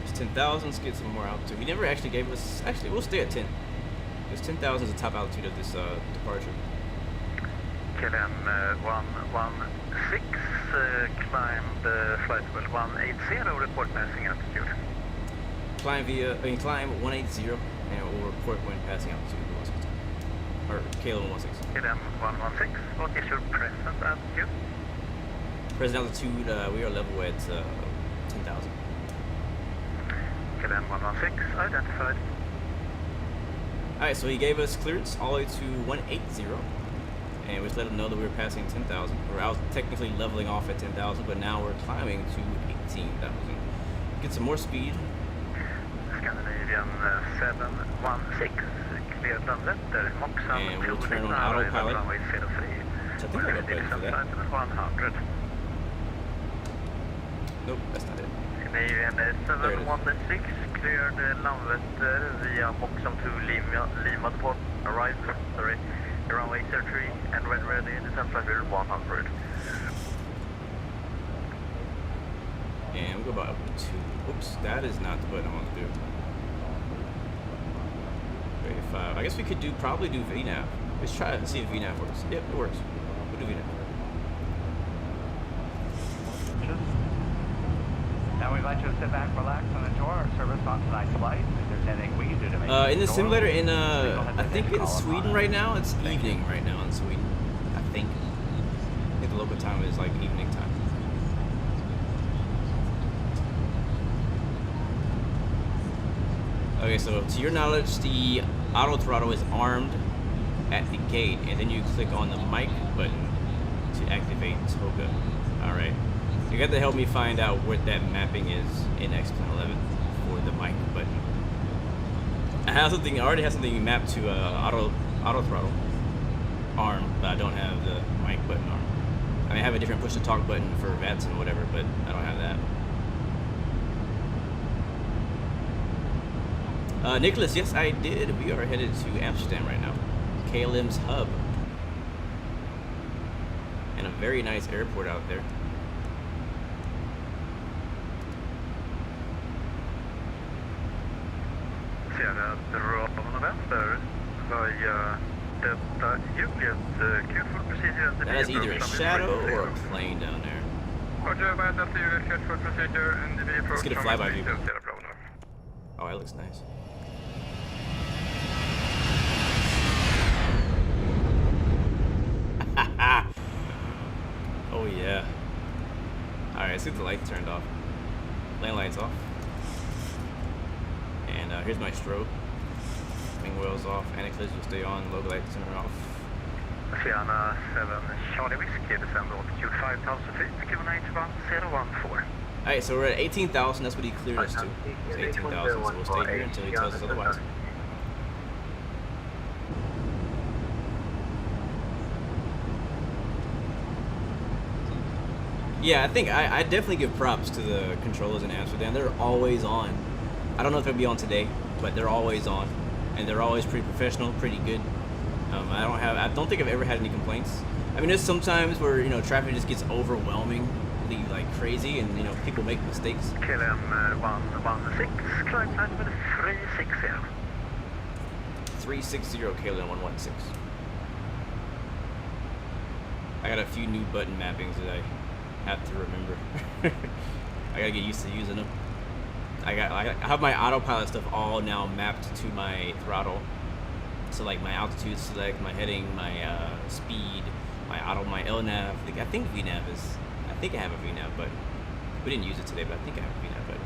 It's 10,000. Let's get some more altitude. He never actually gave us. Actually, we'll stay at 10. Because 10,000 is the top altitude of this departure.
KLM 116, climbed flight level 180, report passing altitude.
Climb 180, and we'll report when passing altitude. Or KLM 116.
KLM 116, what is your present altitude?
Present altitude, we are level at 10,000.
KLM 116, identified.
Alright, so he gave us clearance all the way to 180. And we just let him know that we were passing 10,000. We're out technically leveling off at 10,000, but now we're climbing to 18,000. Get some more speed.
Scandinavian 716, clear from letter,
and we'll turn on autopilot. So I think I got a button for that.
100.
Nope, that's not it.
Scandinavian 716, cleared Landvetter via Moxham to Lima Port, arrived, sorry. Runway 03 and when ready, descent flight level 100.
And we'll go about up to 2. Oops, that is not the button I want to do. 35. I guess we could probably do VNAV. Let's try it and see if VNAV works. Yep, it works. We'll do VNAV.
Now we invite you to sit back, relax, and enjoy our service on tonight's flight. If there's anything we can do to make
in the simulator in I think in Sweden right now, it's evening right now in Sweden. I think the local time is like evening time. Okay, so to your knowledge, the auto throttle is armed at the gate, and then you click on the mic button to activate Toga. Alright. You got to help me find out what that mapping is in X-Plane 11 for the mic button. I already have something mapped to auto throttle arm, but I don't have the mic button arm. I mean, I have a different push to talk button for Vatsim or whatever, but I don't have that. Nicholas, yes, I did. We are headed to Amsterdam right now. KLM's hub. And a very nice airport out there.
Sierra Bravo November via Delta Juliet, careful procedure.
That is either a shadow or a plane down there.
Roger, via Delta Juliet, careful procedure, NDB approach.
Let's get a flyby view.
Sierra Bravo November.
Oh, that looks nice. Oh yeah. Alright, let's get the lights turned off. Lane lights off. And here's my strobe. Wing wheels off, anti-collision will stay on, logo lights turn off.
Sierra 7 Charlie Whiskey, descend altitude 5,000 feet, Q9 1014.
Alright, so we're at 18,000, that's what he cleared us to. It's 18,000, so we'll stay here until he tells us otherwise. Yeah, I think I definitely give props to the controllers in Amsterdam. They're always on. I don't know if they'll be on today, but they're always on. And they're always pretty professional, pretty good. I don't think I've ever had any complaints. I mean, there's sometimes where, you know, traffic just gets overwhelmingly like crazy, and, you know, people make mistakes.
KLM 116, climb flight with 360.
360 KLM 116. I got a few new button mappings that I have to remember. I gotta get used to using them. I have my autopilot stuff all now mapped to my throttle. So like my altitude select, my heading, my speed, my LNAV. I think VNAV is. I think I have a VNAV button. We didn't use it today, but I think I have a VNAV button.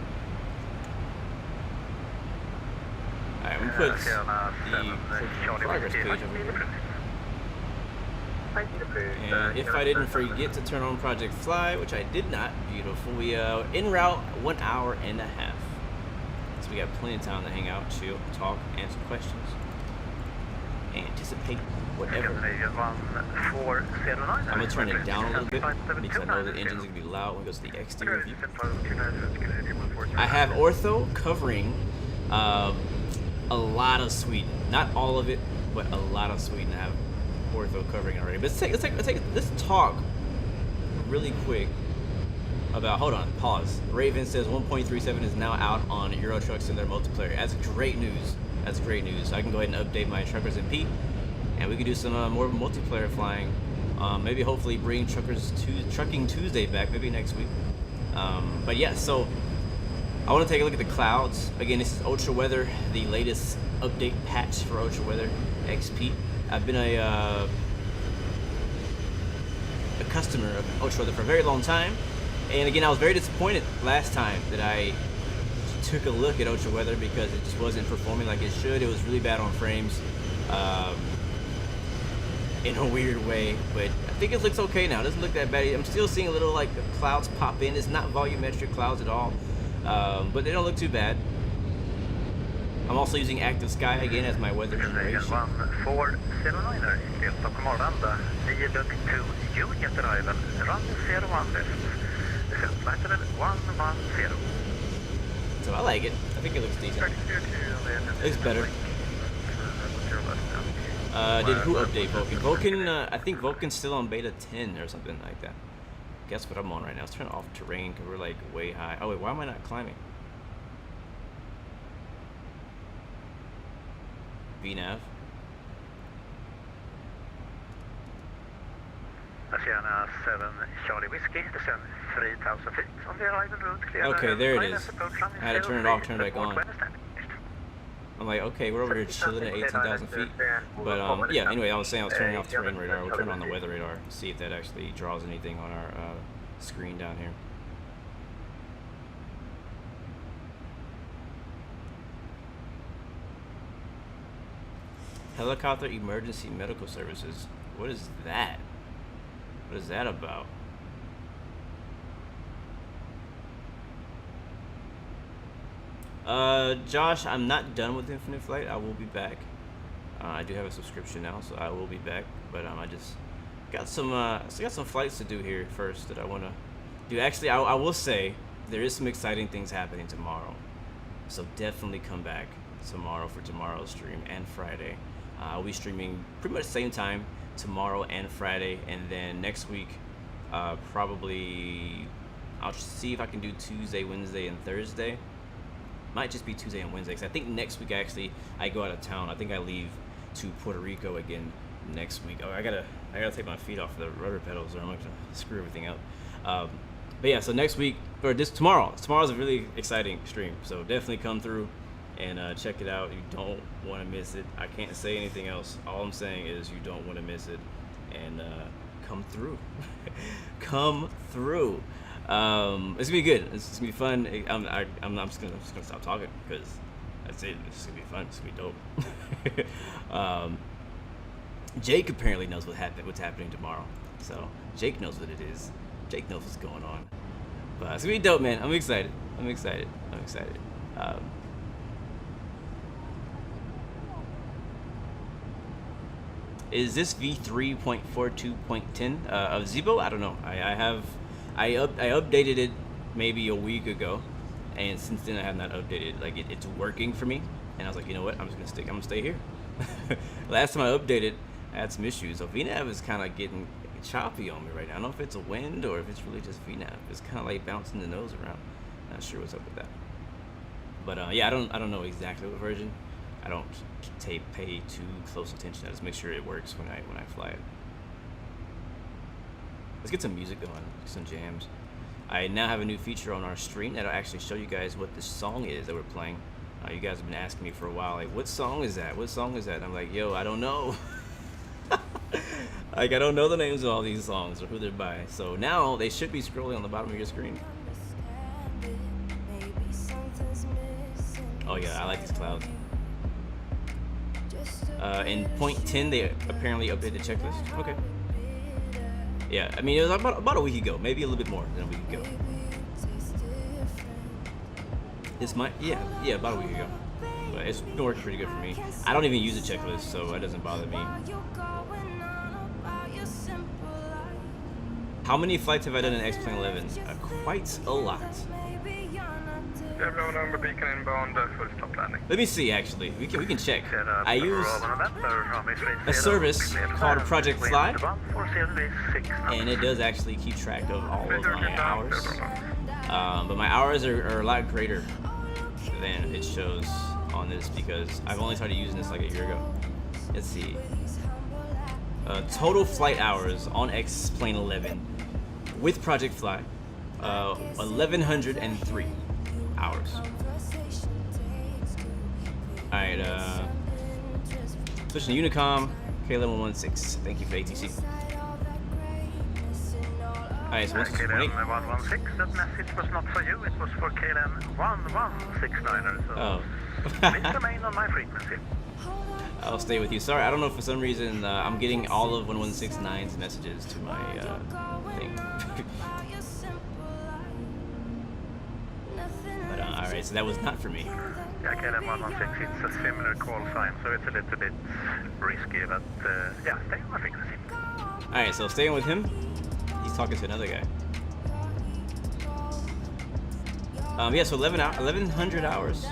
I'm gonna put the progress page over here. And if I didn't forget to turn on Project Fly, which I did not, beautiful, we en route 1 hour and a half. So we got plenty of time to hang out, chill, talk, answer questions, anticipate whatever. I'm gonna turn it down a little bit because I know the engine's gonna be loud when it goes to the exterior view. I have ortho covering a lot of Sweden, not all of it, but a lot of Sweden. I have ortho covering already. But let's talk really quick about, hold on, pause. Raven says 1.37 is now out on Euro Trucks in their multiplayer. That's great news. That's great news. I can go ahead and update my Truckers and Pete, and we can do some more multiplayer flying. Maybe hopefully bring Trucking Tuesday back, maybe next week. But yeah, so I want to take a look at the clouds. Again, this is Ultra Weather, the latest update patch for Ultra Weather XP. I've been a customer of Ultra Weather for a very long time, and again, I was very disappointed last time that I took a look at Ultra Weather because it just wasn't performing like it should. It was really bad on frames, in a weird way, but I think it looks okay now. It doesn't look that bad. I'm still seeing a little like clouds pop in. It's not volumetric clouds at all, but they don't look too bad. I'm also using Active Sky again as my weather generation. So I like it. I think it looks decent. It looks better. Did who update Vulcan? Vulcan, I think Vulcan's still on beta 10 or something like that. Guess what I'm on right now? Let's turn off terrain because we're like way high. Oh wait, why am I not climbing? VNav. Okay, there it is. I had to turn it off, turn it back on. I'm like, okay, we're over here chilling at 18,000 feet. But yeah, anyway, I was saying I was turning off terrain radar. We'll turn on the weather radar, see if that actually draws anything on our screen down here. Helicopter Emergency Medical Services. What is that? What is that about? Josh, I'm not done with Infinite Flight. I will be back. I do have a subscription now, so I will be back. But I just got some flights to do here first that I want to do. Actually, I will say there is some exciting things happening tomorrow, so definitely come back tomorrow for tomorrow's stream and Friday. I'll be streaming pretty much the same time tomorrow and Friday, and then next week probably I'll see if I can do Tuesday, Wednesday, and Thursday. Might just be Tuesday and Wednesday, because I think next week actually I go out of town. I think I leave to Puerto Rico again next week. Oh, I gotta take my feet off the rudder pedals, or I'm gonna screw everything up. But yeah, so next week, or tomorrow's a really exciting stream, so definitely come through and check it out. You don't want to miss it. I can't say anything else. All I'm saying is you don't want to miss it, and come through. Come through. It's gonna be good. It's gonna be fun. I'm just gonna stop talking because that's it. It's gonna be fun. It's gonna be dope. Jake apparently knows what's happening tomorrow, so Jake knows what it is. Jake knows what's going on. But it's gonna be dope, man. I'm excited. I'm excited. Is this v3.42.10 of Zibo? I don't know. I updated it maybe a week ago, and since then I have not updated. Like it's working for me, and I was like, you know what? I'm gonna stay here. Last time I updated, I had some issues. So VNav is kind of getting choppy on me right now. I don't know if it's a wind or if it's really just VNav. It's kind of like bouncing the nose around. Not sure what's up with that. But yeah, I don't know exactly what version. I don't pay too close attention. I just make sure it works when I fly it. Let's get some music going, some jams. I now have a new feature on our stream that'll actually show you guys what the song is that we're playing. You guys have been asking me for a while, like, what song is that? What song is that? And I'm like, yo, I don't know. Like, I don't know the names of all these songs or who they're by. So now they should be scrolling on the bottom of your screen. Oh yeah, I like these clouds. In point 10, they apparently updated the checklist. Okay. Yeah, I mean, it was about a week ago, maybe a little bit more than a week ago. This might, yeah, about a week ago. But it's been working pretty good for me. I don't even use a checklist, so it doesn't bother me. How many flights have I done in X-Plane 11? Quite a lot.
Number beacon inbound for stop landing.
Let me see, actually. We can check. I use a service called Project Fly, and it does actually keep track of all of my hours. But my hours are a lot greater than it shows on this because I've only started using this like a year ago. Let's see. Total flight hours on X-Plane 11 with Project Fly, 1,103 hours. Alright, switching to Unicom, K1116. Thank you for ATC. Alright, so 116.
116, that message was not for you, it was for KLM1169er, so please remain on my frequency.
I'll stay with you. Sorry, I don't know, for some reason I'm getting all of 1169's messages to my thing. But alright, so that was not for me.
Yeah, KLM116, it's a similar call sign, so it's a little bit risky, but yeah, stay on my frequency.
Alright, so staying with him, he's talking to another guy. Yeah, so 1,100 hours.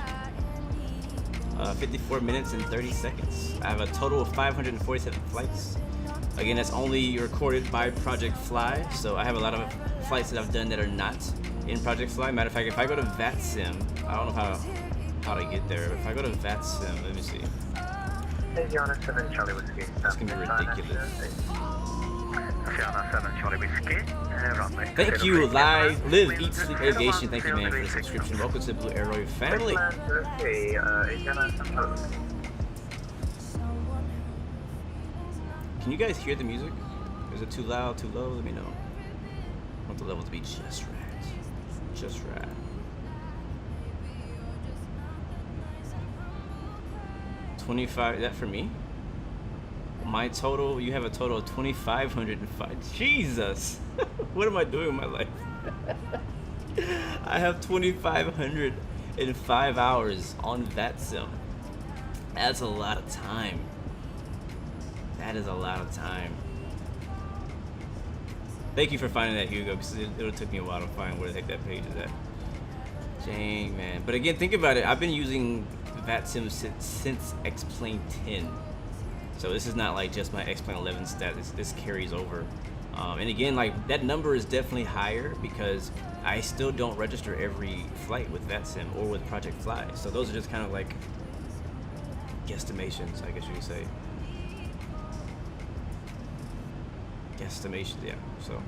54 minutes and 30 seconds. I have a total of 547 flights. Again, that's only recorded by Project Fly, so I have a lot of flights that I've done that are not in Project Fly. Matter of fact, if I go to Vatsim, I don't know how to get there. If I go to Vatsim, let me see. That's gonna be ridiculous. Thank you, Live Eat Sleep Aviation. Thank you, man, for the subscription. Welcome to the Blue Arrow family. Can you guys hear the music? Is it too loud, too low? Let me know. I want the level to be just right. Just right. $25, is that for me? My total, you have a total of 2,505. Jesus! What am I doing with my life? I have 2,505 hours on Vatsim. That's a lot of time. That is a lot of time. Thank you for finding that, Hugo, because it'll took me a while to find where the heck that page is at. Dang, man. But again, think about it. I've been using Vatsim since X-Plane 10. So this is not like just my X-Plane 11 stat. This carries over. And again, like that number is definitely higher because I still don't register every flight with Vatsim or with Project Fly. So those are just kind of like guesstimations, I guess you could say. Guesstimations, yeah. So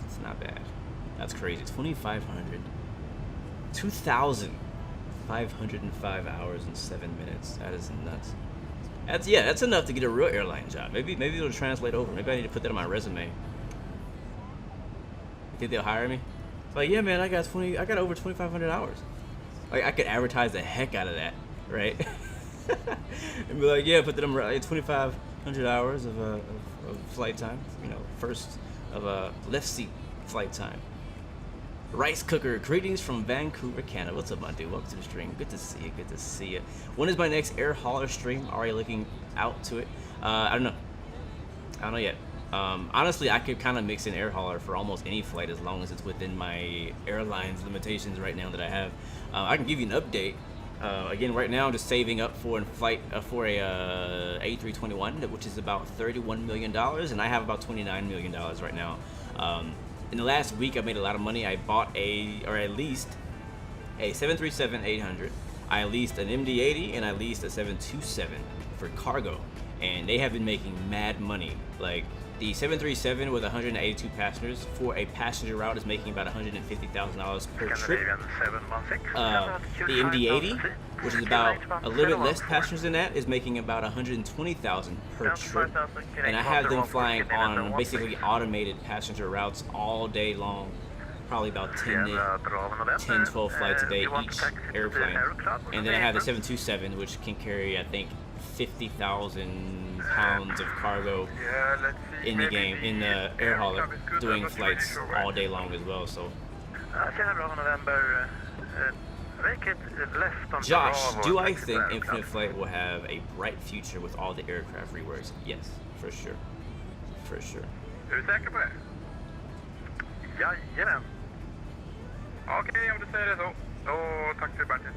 it's not bad. That's crazy. 2,500. 2,505 hours and 7 minutes. That is nuts. That's enough to get a real airline job. Maybe it'll translate over. Maybe I need to put that on my resume. You think they'll hire me? Like, yeah, man, I got over 2,500 hours. Like, I could advertise the heck out of that, right? And be like, yeah, put that on 2,500 hours of flight time. You know, first of left seat flight time. Rice Cooker, greetings from Vancouver, Canada. What's up, my dude? Welcome to the stream. Good to see you. Good to see you. When is my next air hauler stream? Already looking out to it. I don't know. I don't know yet. Honestly, I could kind of mix in air hauler for almost any flight as long as it's within my airline's limitations right now that I have. I can give you an update. Again, right now I'm just saving up for a flight for a A321, which is about $31 million, and I have about $29 million right now. In the last week, I made a lot of money. I bought I leased a 737-800. I leased an MD-80, and I leased a 727 for cargo. And they have been making mad money. Like, the 737 with 182 passengers for a passenger route is making about $150,000 per trip. The MD-80, which is about a little bit less passengers than that, is making about $120,000 per trip. And I have them flying on basically automated passenger routes all day long. probably about 10, 12 flights a day each airplane. And then I have the 727, which can carry, I think, 50,000 pounds of cargo in the game, in the air hauler, doing flights all day long as well. So, Josh, do I think Infinite Flight will have a bright future with all the aircraft reworks? Yes, for sure. For sure.
Är du säker på det?
Jajamän.
Okej, om du säger det så. Då tack till Bertil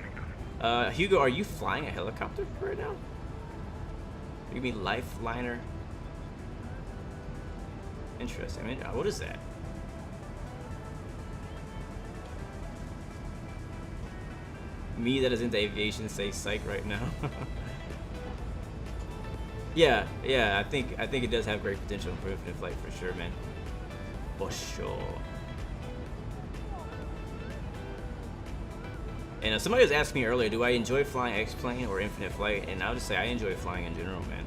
Niklas.
Hugo, are you flying a helicopter right now? You mean Lifeliner? Interesting. I mean, what is that? Me that is into aviation say psych right now. yeah, I think it does have great potential for Infinite Flight for sure, man. For sure. And somebody was asking me earlier, do I enjoy flying X-Plane or Infinite Flight? And I would just say I enjoy flying in general, man.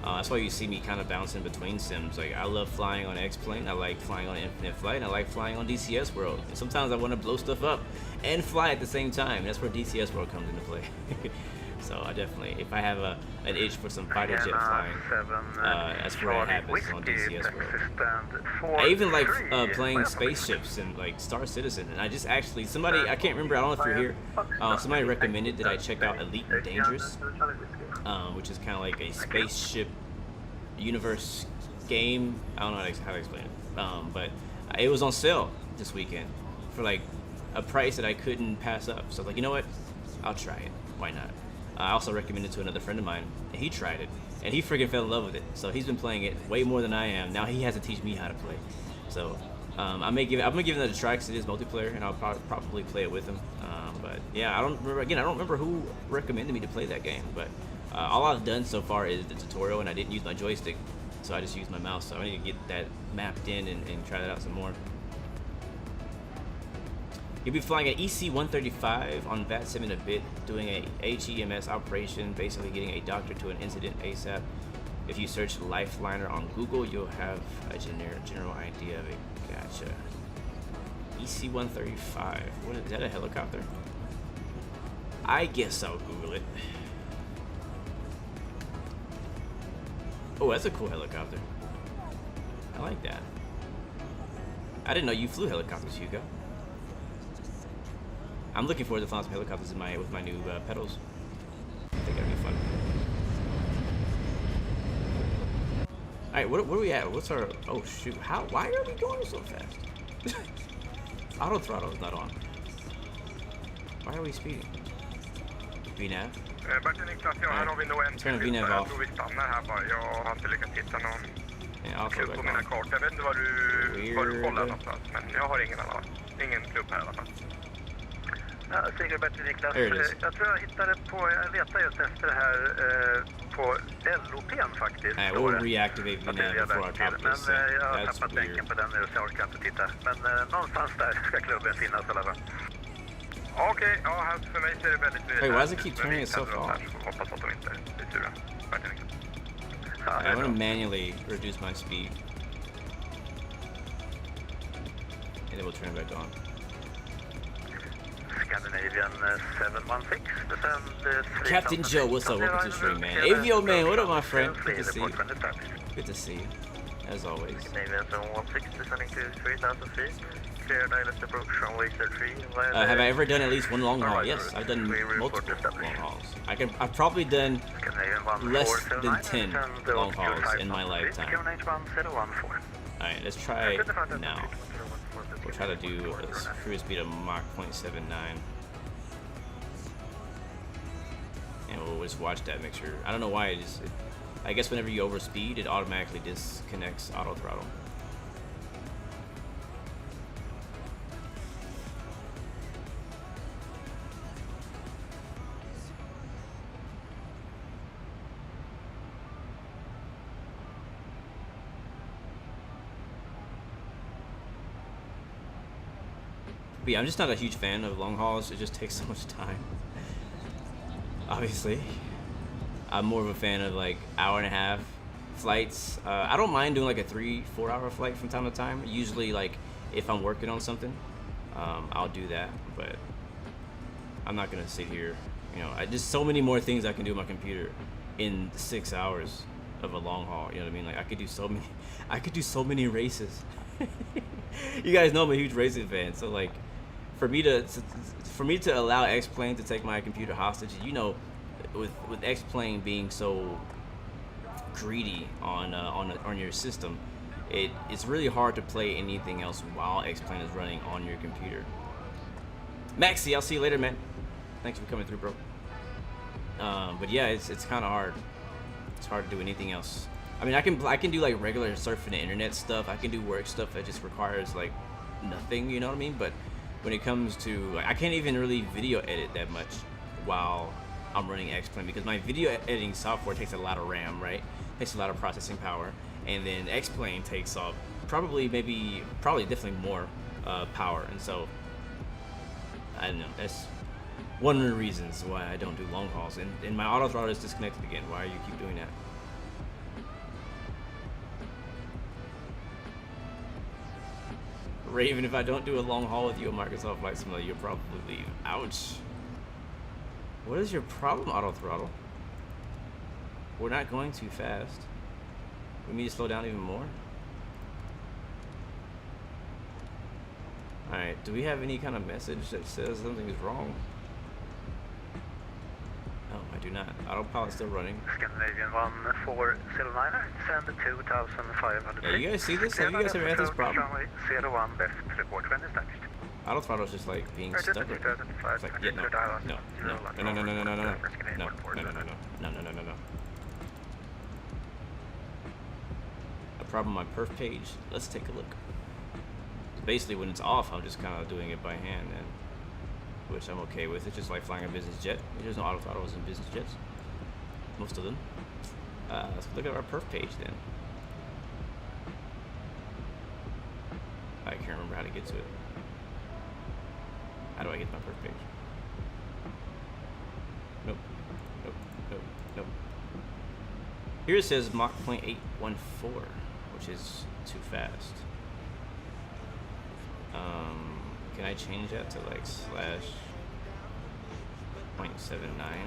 That's why you see me kind of bouncing between sims. Like, I love flying on X-Plane, I like flying on Infinite Flight, and I like flying on DCS World. And sometimes I want to blow stuff up and fly at the same time. That's where DCS World comes into play. So I definitely, if I have an itch for some fighter jet flying, that's where it happens, on DCS World. I even like playing spaceships and like Star Citizen. And I just actually, somebody, I can't remember, I don't know if you're here, somebody recommended that I check out Elite and Dangerous, which is kind of like a spaceship universe game. I don't know how to explain it, but it was on sale this weekend for like a price that I couldn't pass up. So I was like, you know what, I'll try it, why not? I also recommended it to another friend of mine, and he tried it, and he freaking fell in love with it. So he's been playing it way more than I am. Now he has to teach me how to play. So I'm gonna give it a try because it is multiplayer, and I'll probably play it with him. But yeah, I don't remember who recommended me to play that game. But all I've done so far is the tutorial, and I didn't use my joystick, so I just used my mouse. So I need to get that mapped in and try that out some more. You'll be flying an EC-135 on Vatsim in a bit, doing a HEMS operation, basically getting a doctor to an incident ASAP. If you search Lifeliner on Google, you'll have a general idea of it. Gotcha. EC-135. What is that, a helicopter? I guess I'll Google it. Oh, that's a cool helicopter. I like that. I didn't know you flew helicopters, Hugo. I'm looking forward to flying some helicopters with my new pedals. I think that'd be fun. All right, what are we at? What's our? Oh shoot! Why are we going so fast? Auto throttle is not on. Why are we speeding? VNAV.
Bertil Niklas, ja, här har vi nog en
Turn VNAV off.
Jag tror vi stannar här bara. Jag har inte lyckats hitta någon klubb på mina kartor. Jag vet inte var du kollar någonstans, men jag har ingen klubb här i alla fall.
Ja, Sigurd, Bertil Niklas. Jag tror jag hittade jag letar just efter det här på LOP:n faktiskt.
I will reactivate VNAV before I copy this.
Men jag har tappat länken på den nu så jag orkar inte titta. Men någonstans där ska klubben finnas i alla fall.
Okej, ja, här för mig ser det väldigt lydigt.
Wait, why does it keep turning itself off?
Hoppas att de inte blir sura. Bertil Niklas.
I'm going to manually reduce my speed. And it will turn back on.
Scandinavian 716,
Captain Joe, what's up? Welcome to the stream, man. Avio, man, what up, my friend? Good to see you. Good to see you, as always.
Scandinavian 716, descending to 3,000 feet. Clear direct approach from Waster 3.
Have I ever done at least one long haul? Yes, I've done multiple long hauls. I've probably done less than 10 long hauls in my lifetime. Alright, let's try now. We'll try to do a cruise speed of Mach 0.79. And we'll just watch that, make sure. I don't know why I guess whenever you overspeed, it automatically disconnects auto throttle. But yeah, I'm just not a huge fan of long hauls. It just takes so much time. Obviously, I'm more of a fan of like hour-and-a-half flights. I don't mind doing like a 3-4 hour flight from time to time. Usually like if I'm working on something, I'll do that. But I'm not gonna sit here, you know. Just so many more things I can do on my computer in 6 hours of a long haul. You know what I mean? Like I could do so many races. You guys know I'm a huge racing fan, so like for me to allow X-Plane to take my computer hostage, you know, with X-Plane being so greedy on your system, it's really hard to play anything else while X-Plane is running on your computer. Maxi, I'll see you later, man. Thanks for coming through, bro. But yeah, it's kind of hard. It's hard to do anything else. I mean, I can do like regular surfing the internet stuff. I can do work stuff that just requires like nothing, you know what I mean? But when it comes to, I can't even really video edit that much while I'm running X-Plane, because my video editing software takes a lot of RAM, right? Takes a lot of processing power, and then X-Plane takes off probably definitely more power, and so I don't know. That's one of the reasons why I don't do long hauls. And my auto throttle is disconnected again. Why do you keep doing that? Raven, if I don't do a long haul with you on Microsoft Flight Simulator, you'll probably leave. Ouch. What is your problem, auto throttle? We're not going too fast. We need to slow down even more. Alright, do we have any kind of message that says something is wrong? No, I do not. Autopilot's still running.
Scandinavian 1409er, send 2,500
Yeah, you guys see this? Have you guys ever had this problem?
01 left, report when established.
Auto throttle's just like being stuck. It's like, yeah, no. A problem on my perf page. Let's take a look. Basically, when it's off, I'm just kind of doing it by hand, and which I'm okay with. It's just like flying a business jet. There's no auto throttles in business jets, most of them. Let's look at our perf page then. I can't remember how to get to it. How do I get to my perf page? Nope. Here it says Mach 0.814, which is too fast. Can I change that to like /0.79?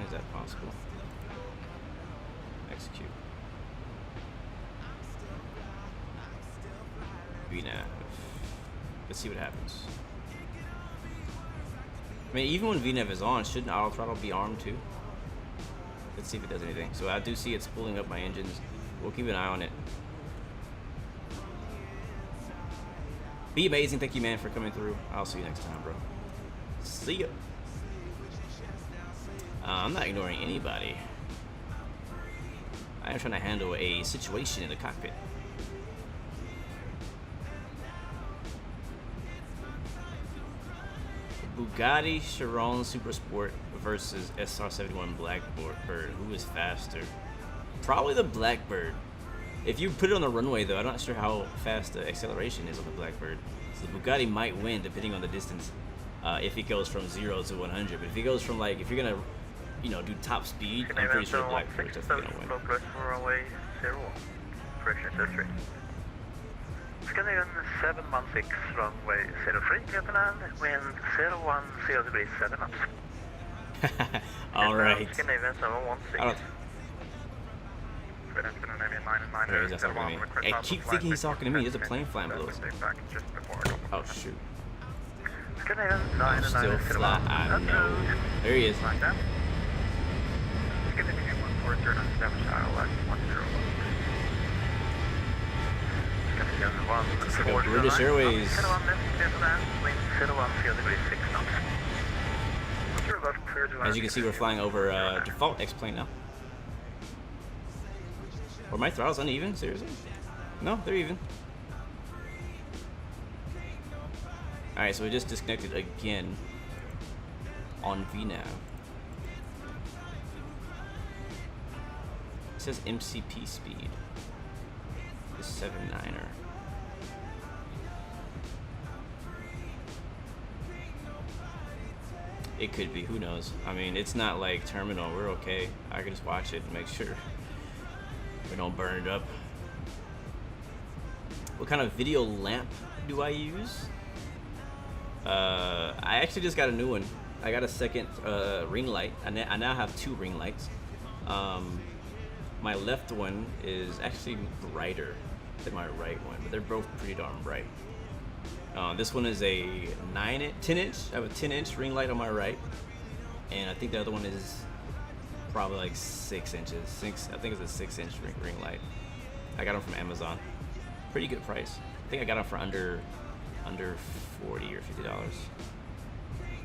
Is that possible? Execute. VNav. Let's see what happens. I mean, even when VNav is on, shouldn't auto throttle be armed too? Let's see if it does anything. So I do see it's pulling up my engines. We'll keep an eye on it. Be amazing. Thank you, man, for coming through. I'll see you next time, bro. See ya. I'm not ignoring anybody. I am trying to handle a situation in the cockpit. Bugatti Chiron Super Sport versus SR-71 Blackbird. Who is faster? Probably the Blackbird. If you put it on the runway, though, I'm not sure how fast the acceleration is on the Blackbird. So the Bugatti might win depending on the distance. If it goes from 0 to 100, but if it goes from like, if you're gonna, you know, do top speed, I'm pretty sure Blackbird's definitely gonna win.
Runway 01, correction 03. Scandinavian 716, runway 03, Catalan, wind 010 degrees 7 knots.
All right.
Scandinavian 716.
I keep thinking he's talking to me. There's a plane flying below us. Oh shoot. I'm still fly. I don't know. There he is. It's like a British Airways. As you can see, we're flying over default X-plane now. Or my throttle's uneven? Seriously? No, they're even. Alright, so we just disconnected again on VNav. It says MCP speed. The 7.9er. It could be, who knows? I mean, it's not like terminal, we're okay. I can just watch it and make sure we don't burn it up. what kind of video lamp do I use? I actually just got a new one. I got a second ring light. I now have 2 ring lights. My left one is actually brighter than my right one, but they're both pretty darn bright. This one is a 10 inch. I have a 10-inch ring light on my right, and I think the other one is probably like 6 inches. I think it's a 6-inch ring light. I got them from Amazon. Pretty good price. I think I got them for under $40 or $50.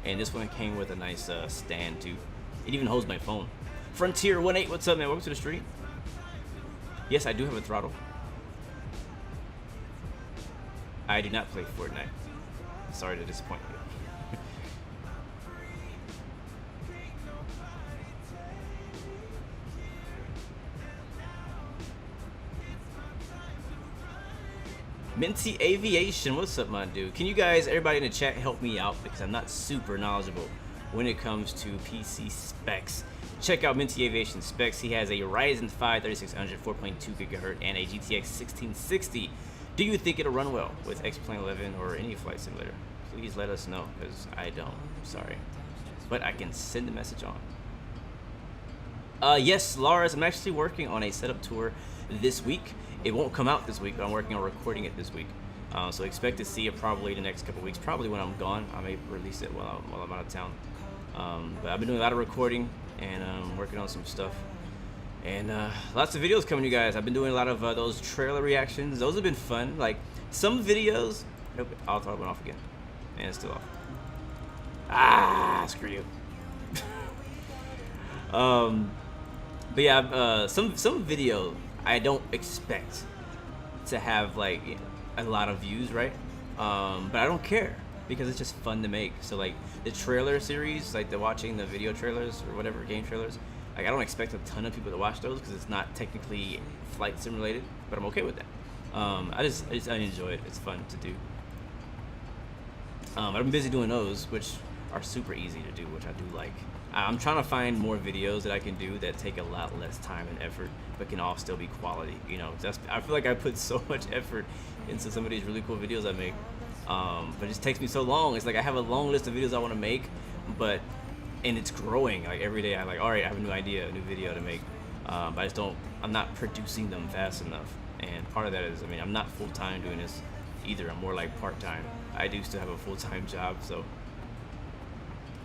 And this one came with a nice stand too. It even holds my phone. Frontier18, what's up, man? Welcome to the stream. Yes, I do have a throttle. I do not play Fortnite. Sorry to disappoint you. Minty Aviation, what's up, my dude? Can you guys, everybody in the chat, help me out because I'm not super knowledgeable when it comes to PC specs. Check out Minty Aviation specs. He has a Ryzen 5 3600 4.2 GHz and a GTX 1660. Do you think it'll run well with X-Plane 11 or any flight simulator? Please let us know because I don't. Sorry, but I can send a message on. Yes, Lars, I'm actually working on a setup tour this week. It won't come out this week, but I'm working on recording it this week. So expect to see it probably the next couple weeks. Probably when I'm gone, I may release it while I'm out of town. But I've been doing a lot of recording and working on some stuff. And lots of videos coming, you guys. I've been doing a lot of those trailer reactions. Those have been fun. Like some videos. Nope, I'll throw it off again. And it's still off. Ah, screw you. But yeah, some video I don't expect to have like a lot of views, right? But I don't care because it's just fun to make. So like the trailer series, like watching the video trailers or whatever, game trailers, like I don't expect a ton of people to watch those because it's not technically flight simulated, but I'm okay with that. I enjoy it. It's fun to do. I've been busy doing those, which are super easy to do, which I do like. I'm trying to find more videos that I can do that take a lot less time and effort, but can all still be quality. You know, I feel like I put so much effort into some of these really cool videos I make, but it just takes me so long. It's like I have a long list of videos I want to make, and it's growing. Like every day, I'm like, all right, I have a new idea, a new video to make, but I'm not producing them fast enough. And part of that is, I mean, I'm not full time doing this either. I'm more like part time. I do still have a full time job, so.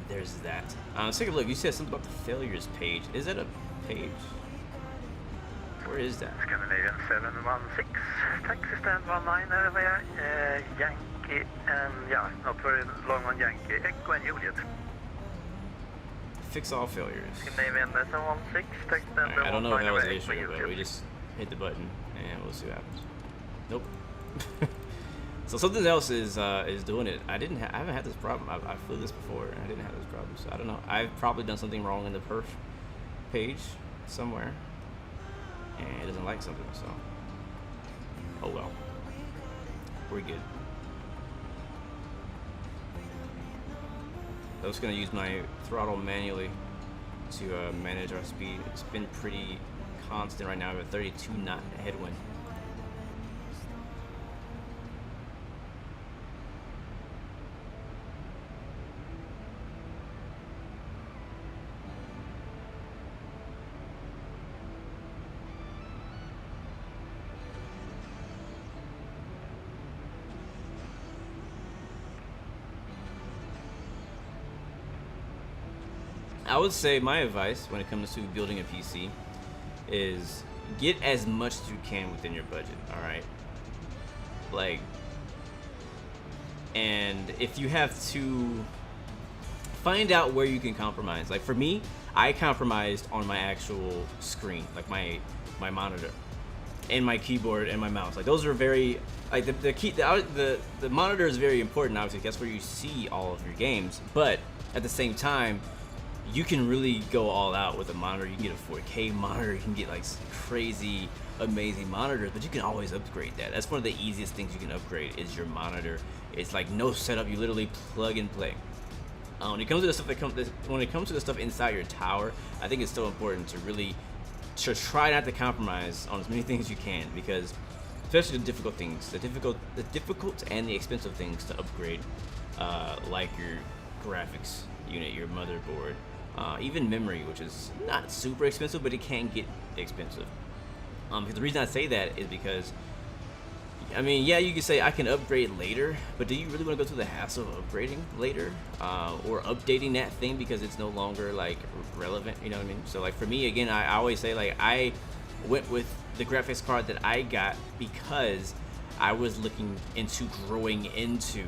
There's that. Let's take a look. You said something about the failures page. Is that a page? Where is that?
Scandinavian 716, taxi stand 19 over Yankee, yeah, not very long on Yankee, Echo and Juliet.
Fix all failures.
Scandinavian 716, taxi stand 19 over Echo.
I don't know if that was an issue, but we just hit the button and we'll see what happens. Nope. So something else is doing it. I haven't had this problem. I flew this before and I didn't have this problem. So I don't know. I've probably done something wrong in the perf page somewhere, and it doesn't like something. So oh well, we're good. I'm just gonna use my throttle manually to manage our speed. It's been pretty constant right now. We have a 32 knot headwind. I would say my advice when it comes to building a PC is get as much as you can within your budget, all right? Like, and if you have to find out where you can compromise. Like for me, I compromised on my actual screen, like my monitor and my keyboard and my mouse. Like those are very, like the monitor is very important, obviously. That's where you see all of your games, but at the same time, you can really go all out with a monitor. You can get a 4K monitor, you can get like crazy, amazing monitors, but you can always upgrade that. That's one of the easiest things you can upgrade is your monitor. It's like no setup, you literally plug and play. When it comes to the stuff inside your tower, I think it's still important to really try not to compromise on as many things you can, because especially the difficult things, the difficult and the expensive things to upgrade, like your graphics unit, your motherboard, even memory, which is not super expensive, but it can get expensive. The reason I say that is because, I mean, yeah, you can say I can upgrade later, but do you really want to go through the hassle of upgrading later, or updating that thing because it's no longer like relevant? You know what I mean? So like for me, again, I always say like I went with the graphics card that I got because I was looking into growing into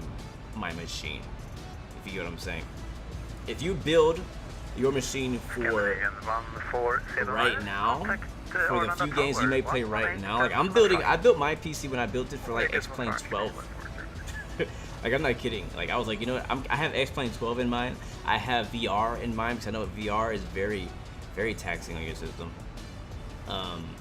my machine. If you get what I'm saying. If you build your machine for right now, for the few games you may play right now, like I built my PC when I built it for like X-Plane 12. Like I'm not kidding. Like I was like, you know what, I have X-Plane 12 in mind. I have VR in mind because I know VR is very, very taxing on your system.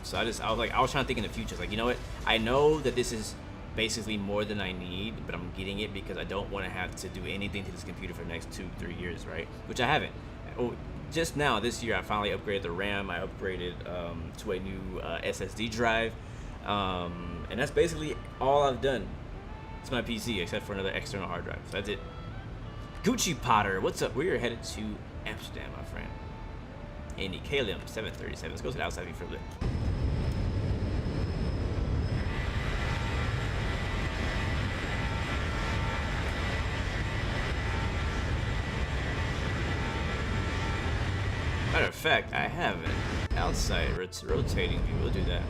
So I was trying to think in the future. Like, you know what, I know that this is basically more than I need, but I'm getting it because I don't want to have to do anything to this computer for the next 2-3 years, right? Which I haven't. Oh, just now this year I finally upgraded the RAM. I upgraded to a new SSD drive, and that's basically all I've done to my PC except for another external hard drive. So that's it. Gucci Potter, what's up? We are headed to Amsterdam, my friend. Andy Kalim 737. Let's go to the outside for a bit. Matter of fact, I have an outside rotating view. We'll do that.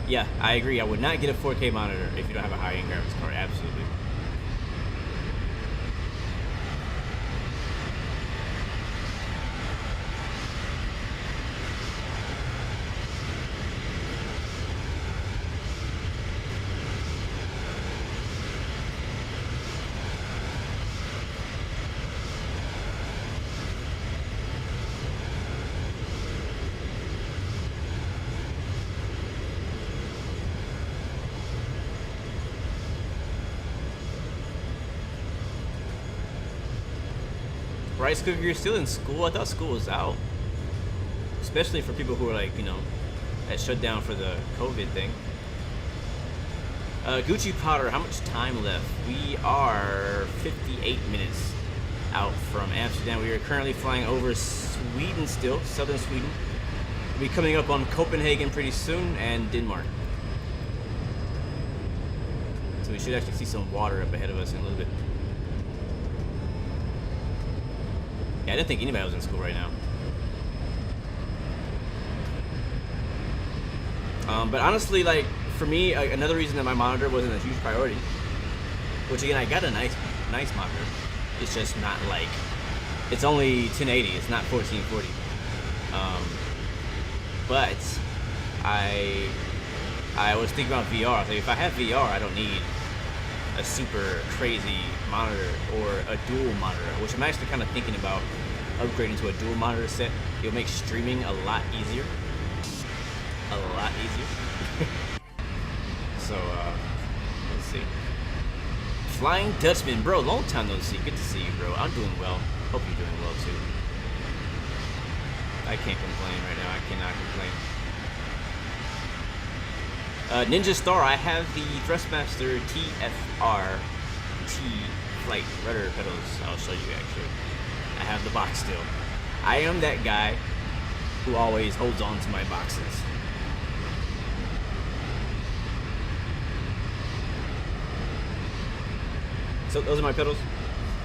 Yeah, I agree. I would not get a 4K monitor if you don't have a high-end graphics card. Absolutely. Rice Cooker, you're still in school? I thought school was out. Especially for people who are like, you know, that shut down for the COVID thing. Gucci Potter, how much time left? We are 58 minutes out from Amsterdam. We are currently flying over Sweden still, southern Sweden. We'll be coming up on Copenhagen pretty soon, and Denmark. So we should actually see some water up ahead of us in a little bit. Yeah, I didn't think anybody was in school right now. But honestly, like, for me, another reason that my monitor wasn't a huge priority, which again, I got a nice monitor. It's just not like, it's only 1080, it's not 1440. But I was thinking about VR. I was like, if I have VR, I don't need a super crazy monitor or a dual monitor, which I'm actually kind of thinking about upgrading to a dual monitor set. It'll make streaming a lot easier. So let's see. Flying Dutchman, bro, long time no see. Good to see you, bro. I'm doing well. Hope you're doing well too. I can't complain right now. I cannot complain. Ninja Star, I have the Thrustmaster TFR-T Flight Rudder Pedals. I'll show you actually. I have the box still. I am that guy who always holds on to my boxes. So those are my pedals.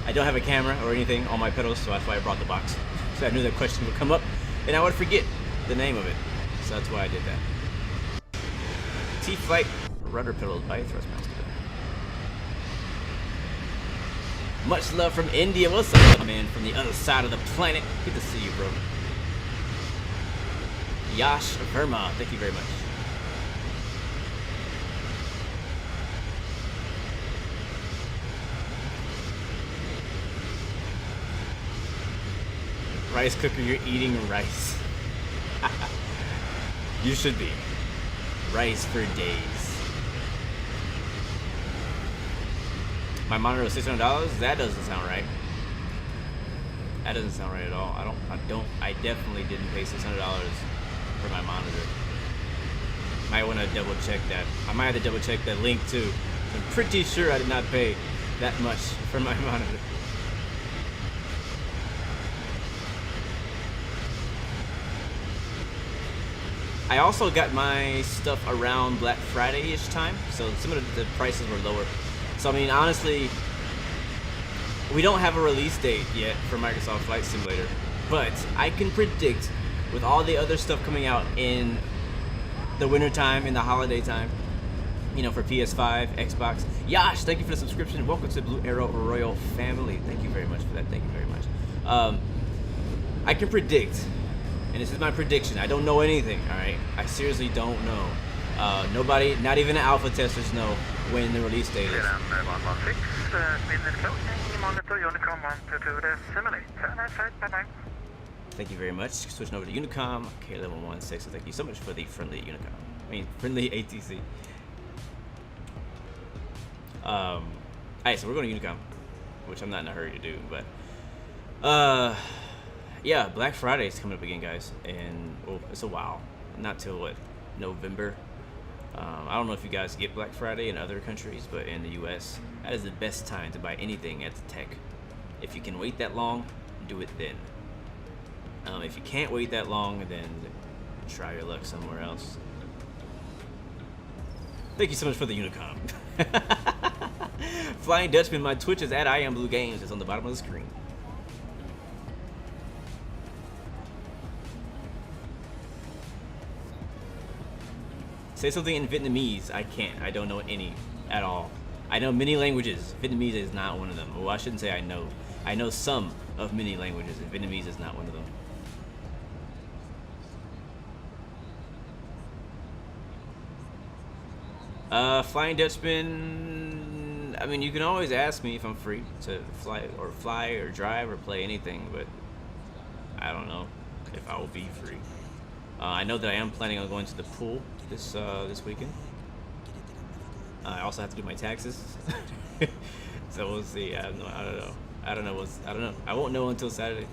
I don't have a camera or anything on my pedals, so that's why I brought the box. So I knew that question would come up, and I would forget the name of it. So that's why I did that. T-Flight Rudder Pedals by Thrustmaster. Much love from India. What's up, man? From the other side of the planet. Good to see you, bro. Yash Verma, thank you very much. Rice Cooker, you're eating rice. You should be. Rice for days. My monitor was $600? That doesn't sound right. That doesn't sound right at all. I definitely didn't pay $600 for my monitor. Might want to double check that. I might have to double check that link too. I'm pretty sure I did not pay that much for my monitor. I also got my stuff around Black Friday-ish time, so some of the prices were lower. So I mean, honestly, we don't have a release date yet for Microsoft Flight Simulator, but I can predict with all the other stuff coming out in the winter time, in the holiday time, you know, for PS5, Xbox. Yash, thank you for the subscription. Welcome to the Blue Arrow Royal family. Thank you very much for that. Thank you very much. I can predict, and this is my prediction. I don't know anything, all right? I seriously don't know. Nobody, not even the alpha testers, know when the release date is. Thank you very much. Switching over to Unicom, K1116. So thank you so much for the friendly Unicom. I mean, friendly ATC. Alright, so we're going to Unicom, which I'm not in a hurry to do, but yeah, Black Friday is coming up again, guys, and oh, it's a while. Not till what, November. I don't know if you guys get Black Friday in other countries, but in the US, that is the best time to buy anything at the tech. If you can wait that long, do it then. If you can't wait that long, then try your luck somewhere else. Thank you so much for the Unicom. Flying Dutchman, my Twitch is at IamBlueGames. It's on the bottom of the screen. Say something in Vietnamese. I can't. I don't know any at all. I know many languages. Vietnamese is not one of them. Well, I shouldn't say I know. I know some of many languages, and Vietnamese is not one of them. Flying Dutchman, I mean, you can always ask me if I'm free to fly or drive or play anything, but I don't know if I will be free. I know that I am planning on going to the pool this weekend. I also have to do my taxes, so we'll see. I don't know. I won't know until Saturday.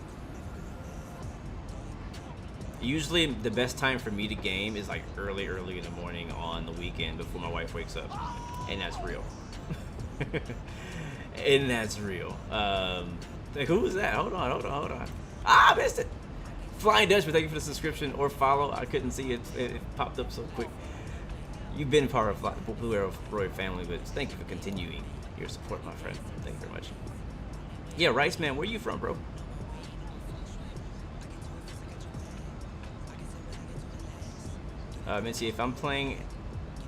Usually the best time for me to game is like early in the morning on the weekend before my wife wakes up, and that's real. And that's real. Like, who was that? Hold on. Ah, I missed it. Flying Dutchman, thank you for the subscription or follow. I couldn't see it. It popped up so quick. You've been part of the Blue Arrow Roy family, but thank you for continuing your support, my friend. Thank you very much. Yeah, Rice Man, where you from, bro? Minty, if I'm playing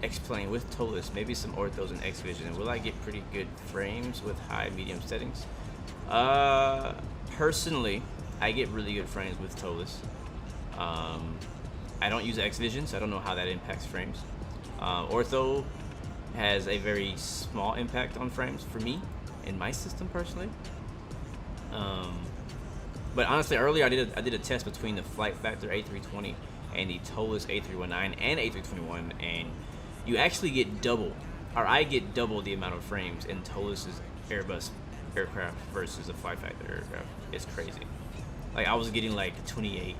X-Plane with Tolus, maybe some orthos and X-Vision, will I get pretty good frames with high medium settings? Personally, I get really good frames with Tolus. I don't use X-Vision, so I don't know how that impacts frames. Ortho has a very small impact on frames for me in my system personally. But honestly, earlier I did a test between the Flight Factor A320 and the Tolus A319 and A321, and you actually get double, or I get double the amount of frames in Tolus's Airbus aircraft versus a Flight Factor aircraft. It's crazy. Like, I was getting like 28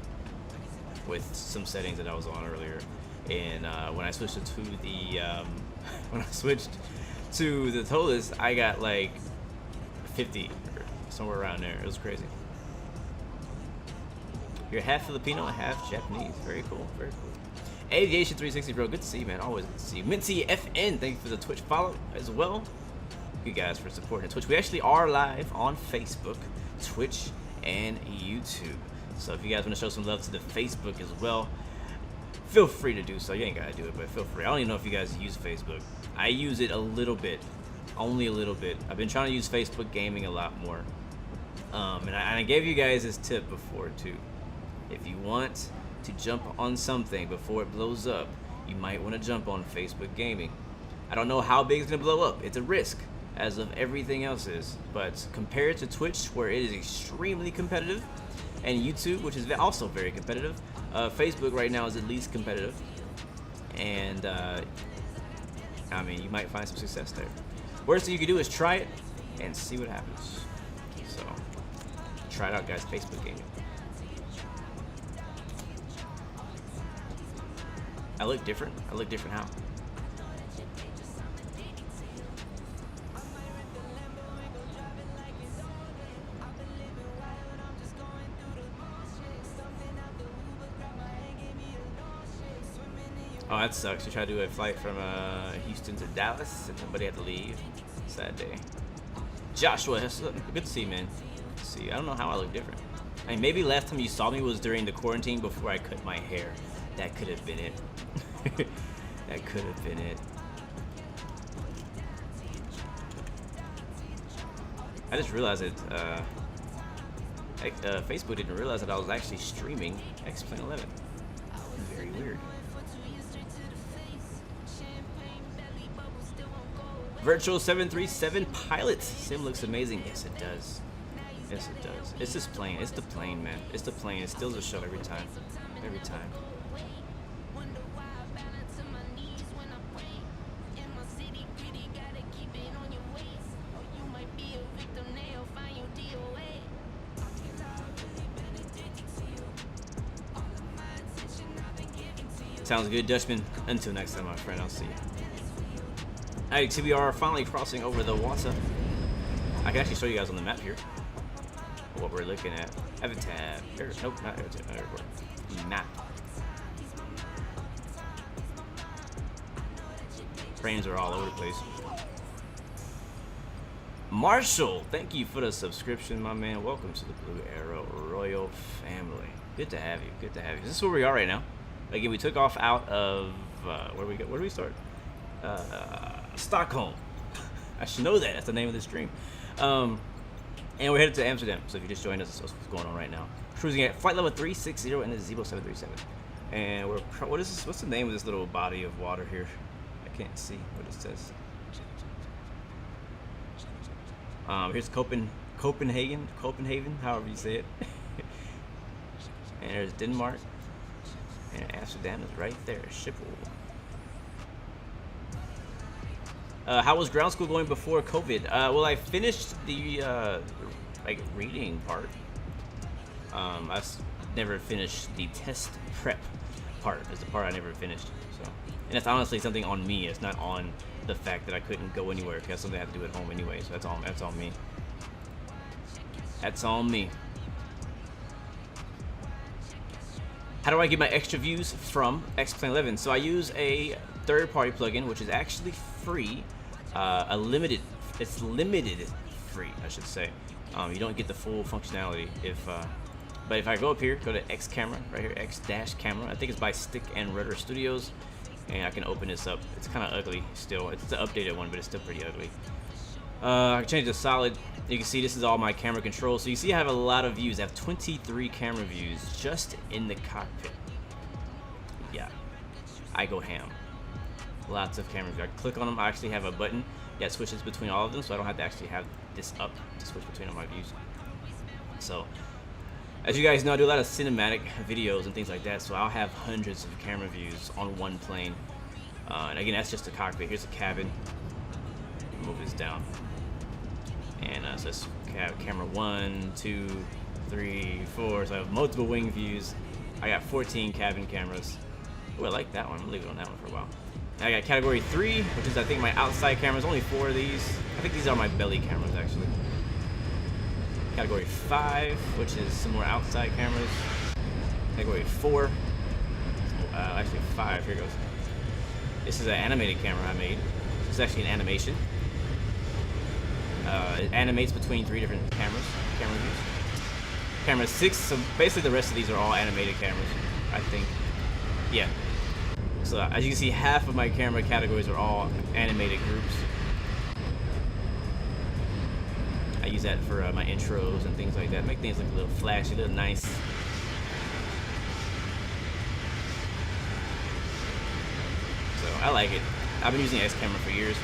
with some settings that I was on earlier, and when I switched to the Tolus, I got like 50 or somewhere around there. It was crazy. You're half Filipino and half Japanese. Very cool, very cool. Aviation 360, bro. Good to see you, man. Always good to see you. Minty FN, thank you for the Twitch follow as well. You guys for supporting Twitch. We actually are live on Facebook, Twitch, and YouTube. So if you guys want to show some love to the Facebook as well, feel free to do so. You ain't gotta do it, but feel free. I don't even know if you guys use Facebook. I use it a little bit, only a little bit. I've been trying to use Facebook gaming a lot more. And I gave you guys this tip before too. If you want to jump on something before it blows up, you might want to jump on Facebook gaming. I don't know how big it's going to blow up. It's a risk, as of everything else is. But compared to Twitch, where it is extremely competitive, and YouTube, which is also very competitive, Facebook right now is at least competitive. And, I mean, you might find some success there. Worst thing you can do is try it and see what happens. So, try it out, guys. Facebook gaming. I look different. I look different how? Oh, that sucks. We tried to do a flight from Houston to Dallas, and somebody had to leave. Sad day. Joshua, good to see you, man. Good to see you. I don't know how I look different. I mean, maybe last time you saw me was during the quarantine before I cut my hair. That could have been it. That could have been it. I just realized that Facebook didn't realize that I was actually streaming X-Plane 11. Very weird. Virtual 737 pilot sim looks amazing. Yes, it does. Yes, it does. It's this plane. It's the plane, man. It's the plane. It steals the show every time. Every time. Sounds good, Dutchman. Until next time, my friend. I'll see you. Alright, so we are finally crossing over the Vatsim. I can actually show you guys on the map here what we're looking at. I have a tab. Nope, not airport. Map. Frames are all over the place. Marshall, thank you for the subscription, my man. Welcome to the Blue Arrow Royal family. Good to have you. Good to have you. This is where we are right now. Again, we took off out of where we go. Where do we start? Stockholm. I should know that. That's the name of the stream. And we're headed to Amsterdam. So if you just joined us, that's what's going on right now. Cruising at flight level 360 in the Zibo 737. And we're what is this? What's the name of this little body of water here? I can't see what it says. Here's Copenhagen, however you say it. And there's Denmark. And Amsterdam is right there. Schiphol. How was ground school going before COVID? Well, I finished the like reading part. I never finished the test prep part. Is the part I never finished. So, and it's honestly something on me. It's not on the fact that I couldn't go anywhere because that's something I had to do at home anyway. So that's on me. That's on me. How do I get my extra views from X-Plane 11? So I use a third-party plugin, which is actually free. It's limited free, I should say. You don't get the full functionality but if I go up here, go to X camera, right here, X-Camera. I think it's by Stick and Rudder Studios, and I can open this up. It's kind of ugly still. It's the updated one, but it's still pretty ugly. I can change to solid. You can see this is all my camera controls. So you see I have a lot of views. I have 23 camera views just in the cockpit. Yeah, I go ham. Lots of camera views. I click on them. I actually have a button that switches between all of them, so I don't have to actually have this up to switch between all my views. So, as you guys know, I do a lot of cinematic videos and things like that, so I'll have hundreds of camera views on one plane. And again, that's just the cockpit. Here's the cabin. Move this down. And so that's camera 1, 2, 3, 4. So I have multiple wing views. I got 14 cabin cameras. Oh, I like that one. I'm leaving it on that one for a while. I got category 3, which is I think my outside cameras. Only 4 of these. I think these are my belly cameras actually. Category 5, which is some more outside cameras. Category 4. Actually 5. Here goes. This is an animated camera I made. This is actually an animation. It animates between 3 different camera views. Camera 6, so basically the rest of these are all animated cameras, I think. Yeah. So as you can see, half of my camera categories are all animated groups. I use that for my intros and things like that. Make things look a little flashy, a little nice. So I like it. I've been using X camera for years.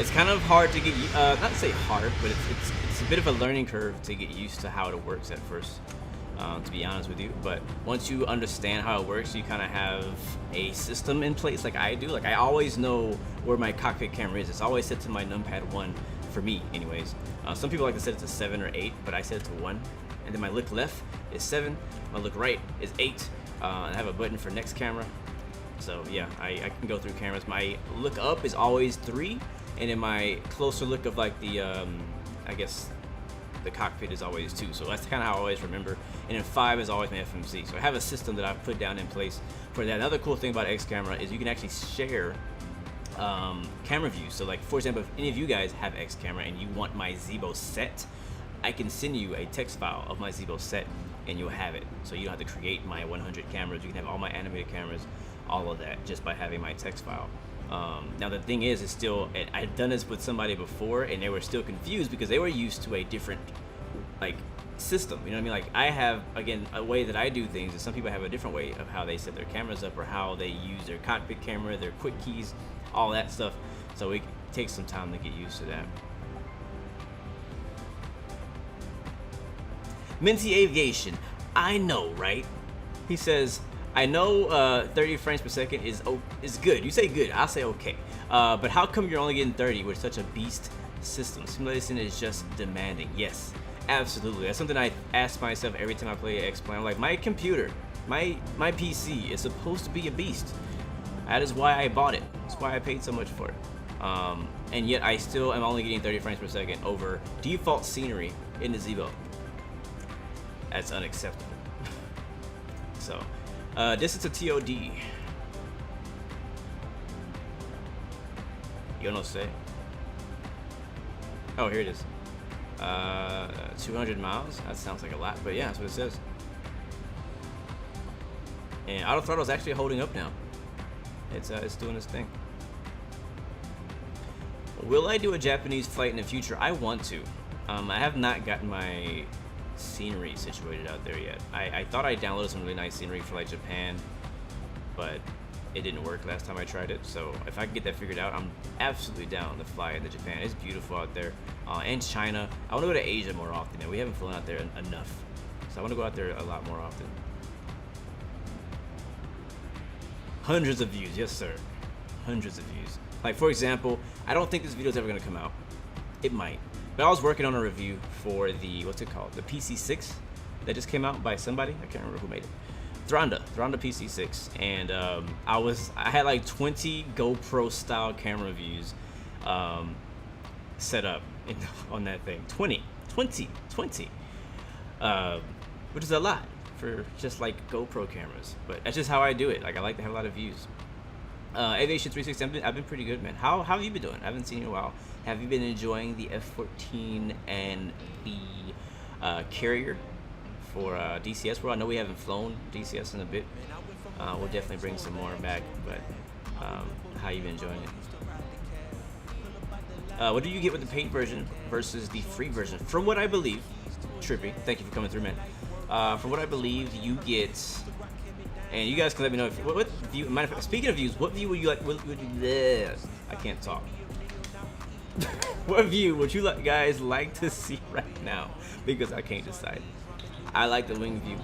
It's kind of hard to get, not to say hard, but it's a bit of a learning curve to get used to how it works at first, to be honest with you. But once you understand how it works, you kind of have a system in place like I do. Like I always know where my cockpit camera is. It's always set to my numpad 1 for me anyways. Some people like to set it to 7 or 8, but I set it to 1. and then my look left is 7, my look right is 8. I have a button for next camera. So yeah, I can go through cameras. My look up is always 3, and then my closer look of like the I guess the cockpit is always 2. So that's kind of how I always remember. And then 5 is always my FMC. So I have a system that I've put down in place for that. Another cool thing about X camera is you can actually share camera views. So like, for example, if any of you guys have X camera and you want my Zibo set, I can send you a text file of my Zibo set and you'll have it. So you don't have to create my 100 cameras. You can have all my animated cameras, all of that, just by having my text file. Now the thing is, it's still, I've done this with somebody before and they were still confused because they were used to a different like system, you know what I mean? Like I have, again, a way that I do things, and some people have a different way of how they set their cameras up or how they use their cockpit camera, their quick keys, all that stuff. So it takes some time to get used to that. Minty Aviation, I know, right? He says, I know 30 frames per second is good. You say good, I'll say okay. But how come you're only getting 30 with such a beast system? Simulation is just demanding. Yes, absolutely. That's something I ask myself every time I play X-Plane. I'm like, my computer, my PC is supposed to be a beast. That is why I bought it. That's why I paid so much for it. And yet I still am only getting 30 frames per second over default scenery in the Zibo. That's unacceptable. So, this is a TOD. You don't say. Oh, here it is. 200 miles. That sounds like a lot, but yeah, that's what it says. And auto throttle is actually holding up now. It's doing its thing. Will I do a Japanese flight in the future? I want to. I have not gotten my scenery situated out there yet. I thought I downloaded some really nice scenery for like Japan, but it didn't work last time I tried it. So if I can get that figured out, I'm absolutely down to fly into Japan. It's beautiful out there. And China. I want to go to Asia more often, and we haven't flown out there enough. So I want to go out there a lot more often. Hundreds of views, yes sir. Hundreds of views. Like for example, I don't think this video is ever gonna come out. It might. But I was working on a review for the, what's it called? The PC6 that just came out by somebody. I can't remember who made it. Thronda PC6. And I had like 20 GoPro style camera views set up on that thing. 20. Which is a lot for just like GoPro cameras. But that's just how I do it. Like I like to have a lot of views. Aviation 360, I've been pretty good, man. How have you been doing? I haven't seen you in a while. Have you been enjoying the F-14 and the carrier for DCS World? I know we haven't flown DCS in a bit. We'll definitely bring some more back, but how you been enjoying it? What do you get with the paid version versus the free version? From what I believe, Trippy, thank you for coming through, man. From what I believe, you get, and you guys can let me know if, what view. Speaking of views, what view would you like? I can't talk. What view would you guys like to see right now? Because I can't decide. I like the wing view.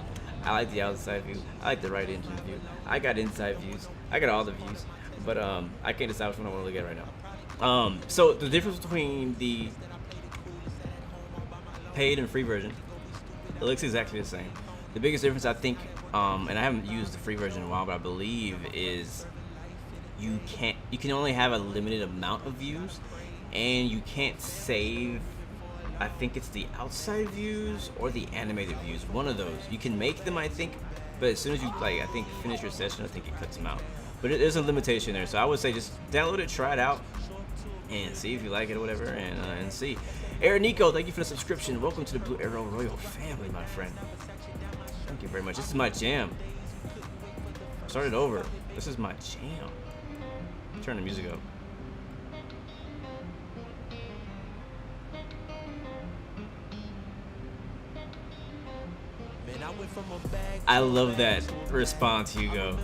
I like the outside view. I like the right engine view. I got inside views. I got all the views. But I can't decide which one I want to look at right now. So the difference between the paid and free version, it looks exactly the same. The biggest difference, I think, and I haven't used the free version in a while, but I believe is you can only have a limited amount of views, and you can't save, I think it's the outside views or the animated views, one of those. You can make them, I think, but as soon as you, like, I think finish your session, I think it cuts them out. But there's a limitation there, so I would say just download it, try it out, and see if you like it or whatever, and see. Aaron Nico, thank you for the subscription. Welcome to the Blue Arrow Royal family, my friend. Thank you very much. This is my jam. Start it over. This is my jam. Turn the music up. I love that response, Hugo.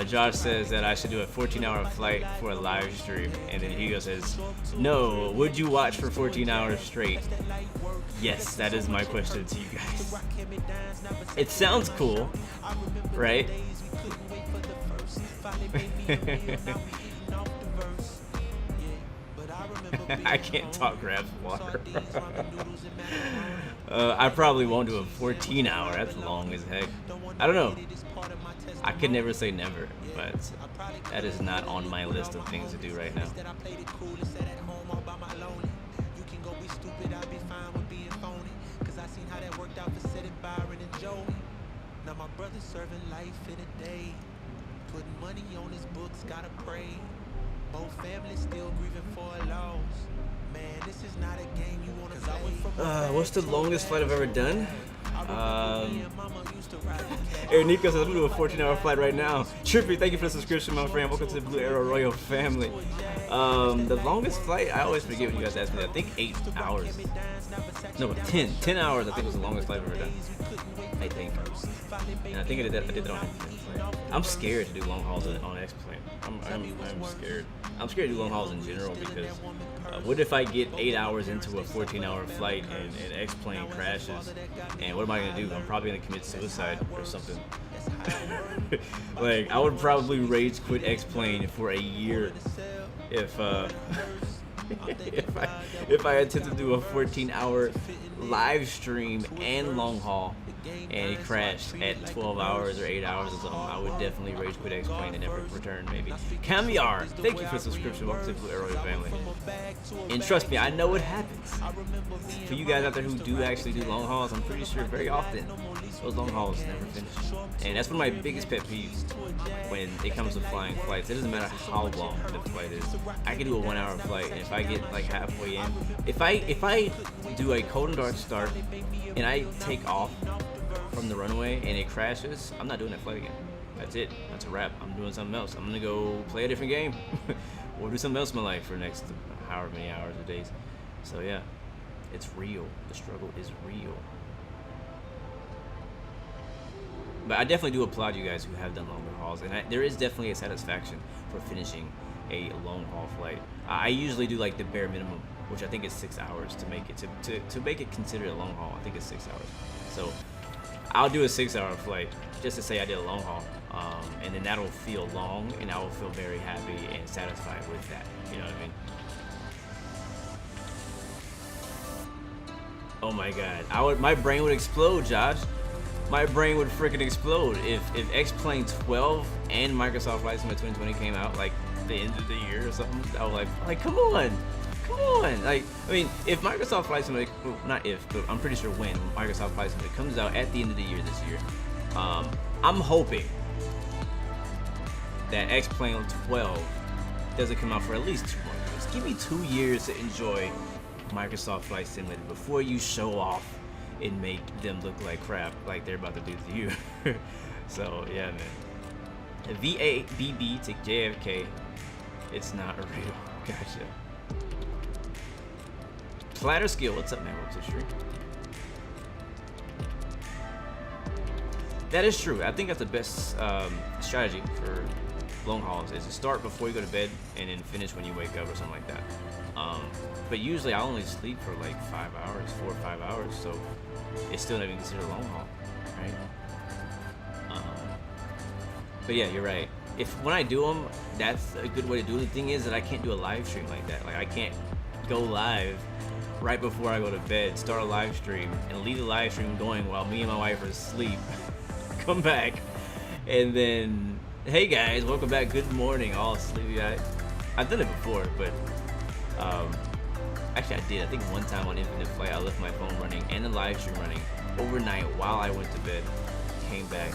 Josh says that I should do a 14-hour flight for a live stream, and then Hugo says, no, would you watch for 14 hours straight? Yes, that is my question to you guys. It sounds cool, right? I can't talk, grab water. I probably won't do a 14-hour. That's long as heck. I don't know. I could never say never, but that is not on my list of things to do right now.
Now my brother's serving life in a day, putting money on his books, gotta pray. Both families still grieving for a loss. Man, this is not a game you wanna play.
What's the longest flight I've ever done? Eric Nico says I'm gonna do a 14-hour flight right now. Trippy, thank you for the subscription, my friend. Welcome to the Blue Arrow Royal family. The longest flight, I always forget when you guys ask me that. I think 8 hours. No, 10 hours I think was the longest flight I've ever done. I think. And I think I did that on X-Plane. I'm scared to do long hauls on X-Plane. I'm scared. I'm scared to do long hauls in general because what if I get 8 hours into a 14-hour flight and X-Plane crashes? And what am I gonna do? I'm probably gonna commit suicide or something. Like I would probably rage quit X-Plane for a year if if I attempt to do a 14-hour live stream and long haul and it crashed at 12 hours or 8 hours or something, I would definitely rage quit X-Plane and never return maybe. Camiar, thank you for the subscription. Welcome to the Blue Arrow family. And trust me, I know it happens. For you guys out there who do actually do long hauls, I'm pretty sure very often those long hauls never finish. And that's one of my biggest pet peeves when it comes to flying flights. It doesn't matter how long the flight is. I can do a 1-hour flight, and if I get like halfway in, if I do a cold and dark start and I take off from the runway and it crashes, I'm not doing that flight again. That's it. That's a wrap. I'm doing something else. I'm gonna go play a different game or do something else in my life for the next however many hours or days. So yeah, it's real. The struggle is real. But I definitely do applaud you guys who have done longer hauls, and there is definitely a satisfaction for finishing a long haul flight. I usually do like the bare minimum, which I think is 6 hours to make it to make it considered a long haul. I think it's 6 hours. So I'll do a 6-hour flight just to say I did a long haul, and then that'll feel long, and I will feel very happy and satisfied with that. You know what I mean? Oh my God, my brain would explode, Josh. My brain would freaking explode if X-Plane 12 and Microsoft Flight Simulator 2020 came out like the end of the year or something. I was like, come on. Like, I mean, if Microsoft Flight Simulator, well, not if, but I'm pretty sure when Microsoft Flight Simulator comes out at the end of the year this year, I'm hoping that X-Plane 12 doesn't come out for at least 2 more years. Give me 2 years to enjoy Microsoft Flight Simulator before you show off and make them look like crap like they're about to do to you. So yeah, man. VABB to JFK, it's not real. Gotcha. Platter Skill, what's up, man? Welcome to the stream. That is true. I think that's the best strategy for long hauls is to start before you go to bed and then finish when you wake up or something like that. But usually I only sleep for like 5 hours, 4 or 5 hours, so it's still not even considered a long haul, right? But yeah, you're right. When I do them, that's a good way to do it. The thing is that I can't do a live stream like that. Like I can't go live right before I go to bed, start a live stream, and leave the live stream going while me and my wife are asleep. Come back, and then, hey guys, welcome back. Good morning, all sleepy. I've done it before, but actually I did. I think one time on Infinite Flight, I left my phone running and the live stream running overnight while I went to bed, came back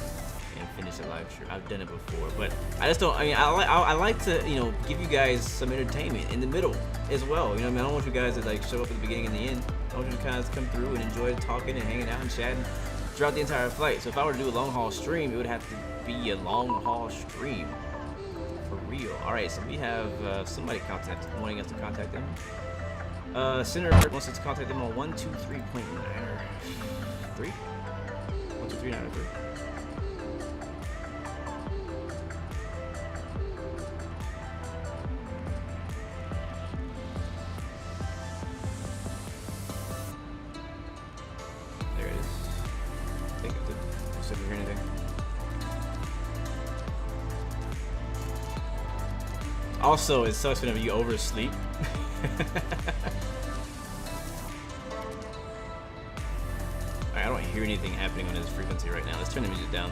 and finished the live stream. I've done it before, but I just don't. I mean, I like to, you know, give you guys some entertainment in the middle as well. You know what I mean? I don't want you guys to like show up at the beginning and the end. I want you to kind of come through and enjoy talking and hanging out and chatting throughout the entire flight. So if I were to do a long haul stream, it would have to be a long haul stream for real. All right, so we have somebody wanting us to contact them. Senator wants us to contact them on 123.903. 123.903. There it is. I think it did. So if you hear anything. Also, it sucks whenever you oversleep. I don't hear anything happening on this frequency right now. Let's turn the music down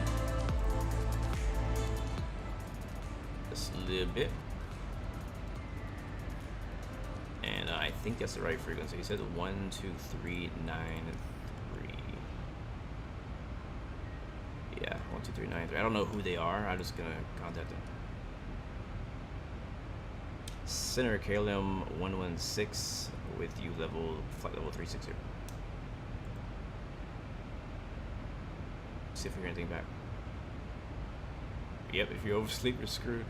just a little bit. And I think that's the right frequency. It says 12393. Yeah, 12393. I don't know who they are. I'm just gonna contact them. Center KLM 116 with you, flight level 360. See if we hear anything back. Yep, if you oversleep, you're screwed.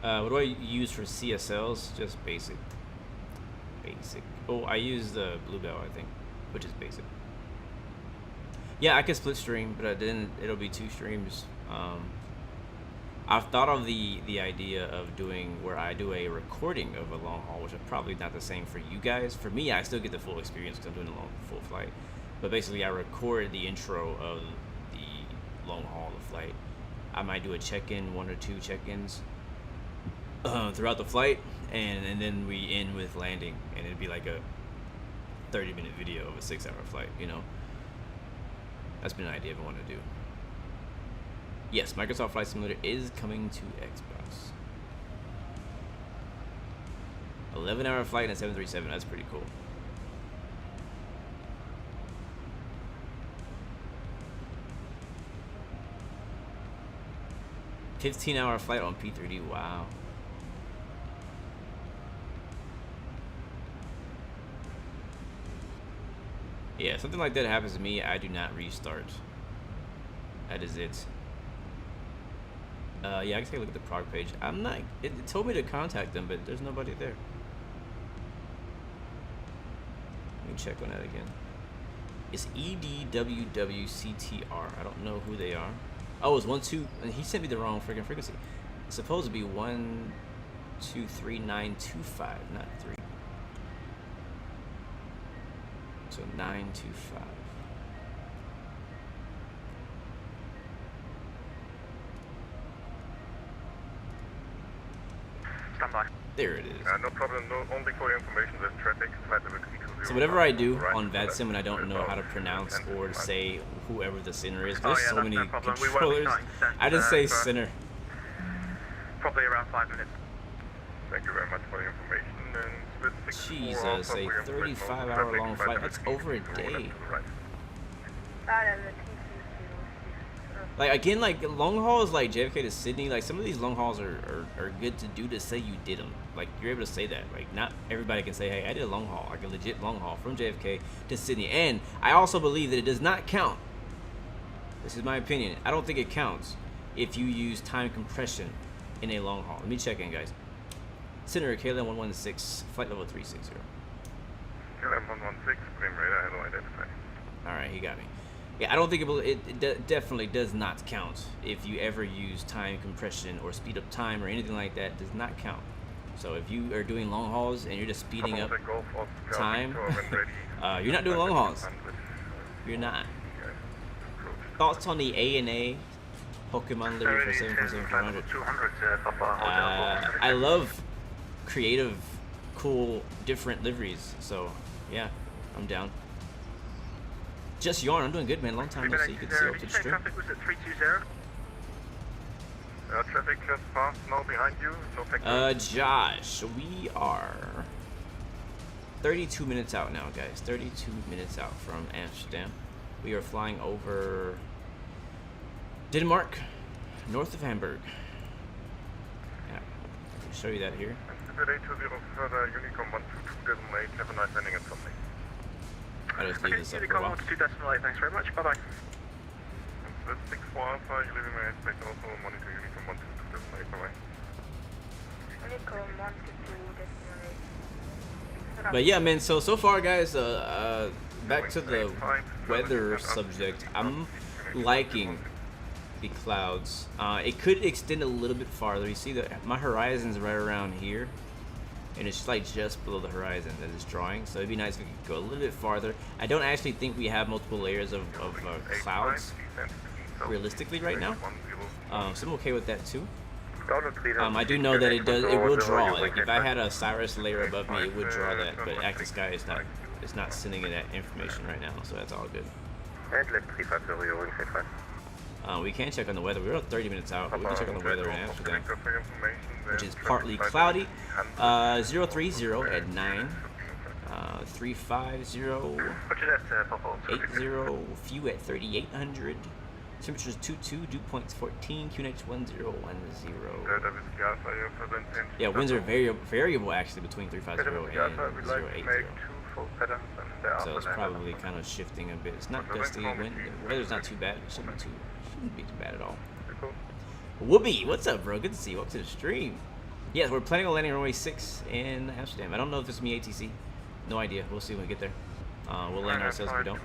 What do I use for CSLs? Just basic. Basic. Oh, I use the Bluebell, I think, which is basic. Yeah, I could split stream, but then it'll be 2 streams. I've thought of the idea of doing where I do a recording of a long haul, which is probably not the same for you guys. For me, I still get the full experience because I'm doing a full flight. But basically, I record the intro of the long haul of the flight. I might do a check-in, 1 or 2 check-ins throughout the flight, and then we end with landing, and it'd be like a 30-minute video of a 6-hour flight, you know. That's been an idea I want to do. Yes, Microsoft Flight Simulator is coming to Xbox. 11-hour flight and a 737. That's pretty cool. A 15-hour flight on P3D. Wow. Yeah, something like that happens to me, I do not restart. That is it. Yeah, I can take a look at the prog page. I'm not. It told me to contact them, but there's nobody there. Let me check on that again. It's EDWWCTR. I don't know who they are. Oh, it's 12. And he sent me the wrong freaking frequency. It's supposed to be 123925, not 3. So 925.
Stand by.
There it is.
No problem. No, only for your information, there's traffic.
So whatever I do on Vatsim when I don't know how to pronounce or say whoever the center is, there's so many controllers. I just say center.
Probably around 5 minutes. Thank you very much for your information.
Jesus, a 35-hour long flight. That's over a day. Like again, like long hauls like JFK to Sydney, like some of these long hauls are good to do to say you did them. Like you're able to say that. Like not everybody can say, hey, I did a long haul, like a legit long haul from JFK to Sydney. And I also believe that it does not count. This is my opinion. I don't think it counts if you use time compression in a long haul. Let me check in, guys. Center KLM 116, flight level 360.
KLM 116, frame radar, hello, identify.
Alright, he got me. Yeah, I don't think it definitely does not count if you ever use time compression or speed up time or anything like that. It does not count. So if you are doing long hauls and you're just speeding up time, you're not doing long hauls. You're not. Thoughts on the ANA Pokemon livery for 747-400? I love creative, cool, different liveries. So yeah, I'm down. Just Yarn, I'm doing good, man. Long time no see. Good to see you up to the stream.
Traffic was at 320. Traffic just passed now behind you. So
Josh, we are 32 minutes out now, guys. 32 minutes out from Amsterdam. We are flying over Denmark, north of Hamburg. Yeah, I can show you that here.
Further Unicom 122.8, have a nice landing at Sunday.
I'll just leave this up for a while.
Thanks very much, bye-bye. That's 64 Alpha, you live in my airspace, also monitor Unicom 122.8, bye-bye. Unicom 122.8.
But yeah, man, so far, guys, back to the weather subject. I'm liking the clouds. It could extend a little bit farther. You see that my horizon's right around here, and it's like just below the horizon that it's drawing. So it'd be nice if we could go a little bit farther. I don't actually think we have multiple layers of clouds realistically right now, so I'm okay with that too. I do know that it will draw. Like if I had a Cyrus layer above me, it would draw that. But Active Sky is not sending me that information right now, so that's all good. We can check on the weather. We're 30 minutes out, but we can check on the weather in Amsterdam, which is partly cloudy. 030 at 9. 350 80, few at 3800. Temperatures 22, dew points 14, QNH 1010. Yeah, winds are variable actually between 350 and 080. So it's probably kind of shifting a bit. It's not gusty. The weather's not too bad. It shouldn't be too bad at all. Whoopi, what's up, bro? Good to see you. Welcome to the stream. Yeah, we're planning on landing runway 6 in Amsterdam. I don't know if this is me ATC. No idea. We'll see when we get there. We'll land ourselves if we don't.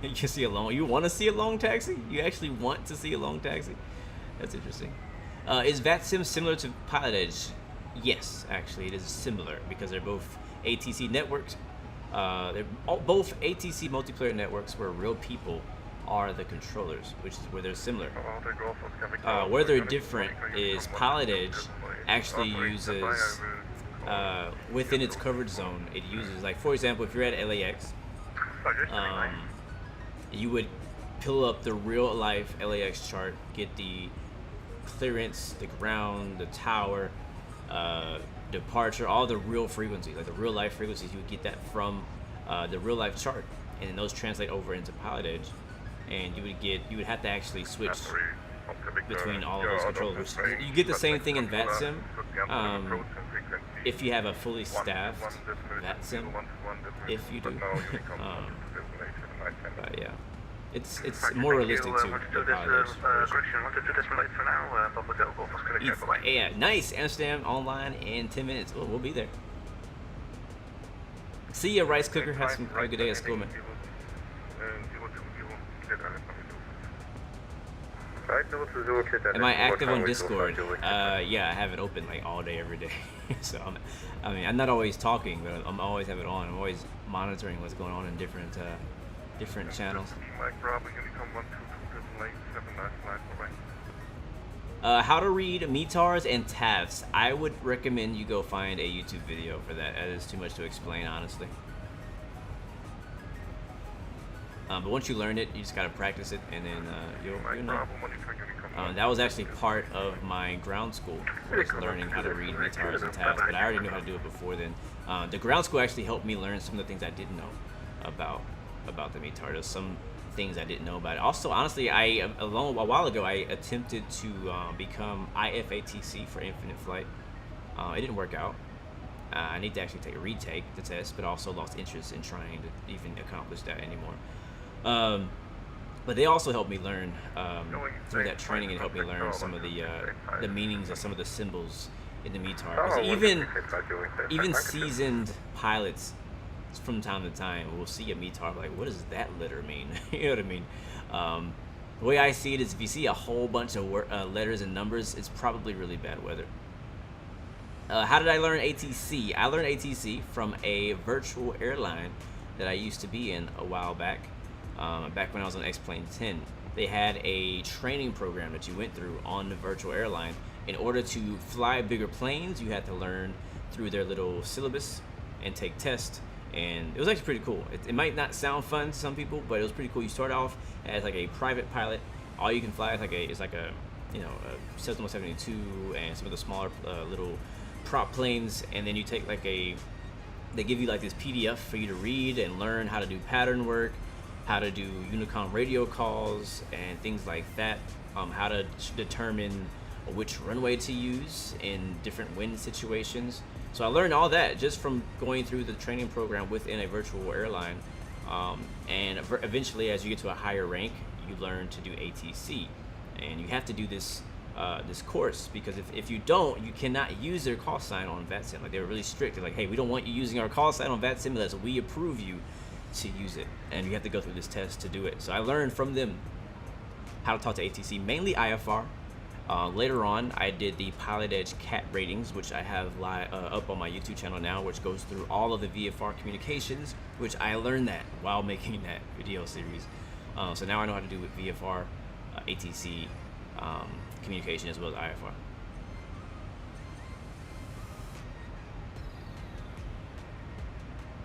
You can see a long. You want to see a long taxi? You actually want to see a long taxi? That's interesting. Is Vatsim similar to Pilot Edge? Yes, actually, it is similar because they're both ATC networks. They're both ATC multiplayer networks where real people are the controllers, which is where they're similar. Where they're different is Pilot Edge actually uses within its coverage zone. It uses, like, for example, if you're at LAX, you would pull up the real life LAX chart, get the clearance, the ground, the tower, departure, all the real frequencies, like the real life frequencies. You would get that from the real life chart, and then those translate over into Pilot Edge, and you would have to actually switch between all of those controllers. You get the same thing in Vatsim if you have a fully staffed Vatsim, if you do. But yeah, it's more realistic to the Pilot Edge. Yeah, nice. Amsterdam online in 10 minutes. Oh, we'll be there. See ya, rice cooker. Have a good day at school, man. Am I active on Discord? Yeah, I have it open like all day, every day. So I'm not always talking, but I'm always have it on. I'm always monitoring what's going on in different channels. How to read METARs and TAFs. I would recommend you go find a YouTube video for that. That is too much to explain, honestly. But once you learn it, you just gotta practice it, and then you'll know. That was actually part of my ground school, was learning how to read METARs and TAFs, but I already knew how to do it before then. The ground school actually helped me learn some of the things I didn't know about the METAR. There's some things I didn't know about it. Also, honestly, a while ago, I attempted to become IFATC for Infinite Flight. It didn't work out. I need to actually retake the test, but also lost interest in trying to even accomplish that anymore. But they also helped me learn through that training. It helped me learn some of the meanings of some of the symbols in the METAR. Even seasoned pilots, from time to time, we'll see a METAR like, what does that letter mean? You know what I mean? The way I see it is, if you see a whole bunch of letters and numbers, it's probably really bad weather. How did I learn ATC? I learned ATC from a virtual airline that I used to be in a while back. Back when I was on X-Plane 10, they had a training program that you went through on the virtual airline. In order to fly bigger planes, you had to learn through their little syllabus and take tests. And it was actually pretty cool. It might not sound fun to some people, but it was pretty cool. You start off as like a private pilot. All you can fly is like a Cessna 172 and some of the smaller little prop planes, and then you take they give you like this PDF for you to read and learn how to do pattern work, how to do Unicom radio calls and things like that, how to determine which runway to use in different wind situations. So I learned all that just from going through the training program within a virtual airline, and eventually, as you get to a higher rank, you learn to do ATC, and you have to do this course, because if you don't, you cannot use their call sign on Vatsim. Like, they were really strict. They're like, hey, we don't want you using our call sign on Vatsim unless we approve you to use it, and you have to go through this test to do it. So I learned from them how to talk to ATC, mainly IFR. Later on, I did the Pilot Edge CAT ratings, which I have up on my YouTube channel now, which goes through all of the VFR communications, which I learned that while making that video series. So now I know how to do with VFR ATC communication as well as IFR.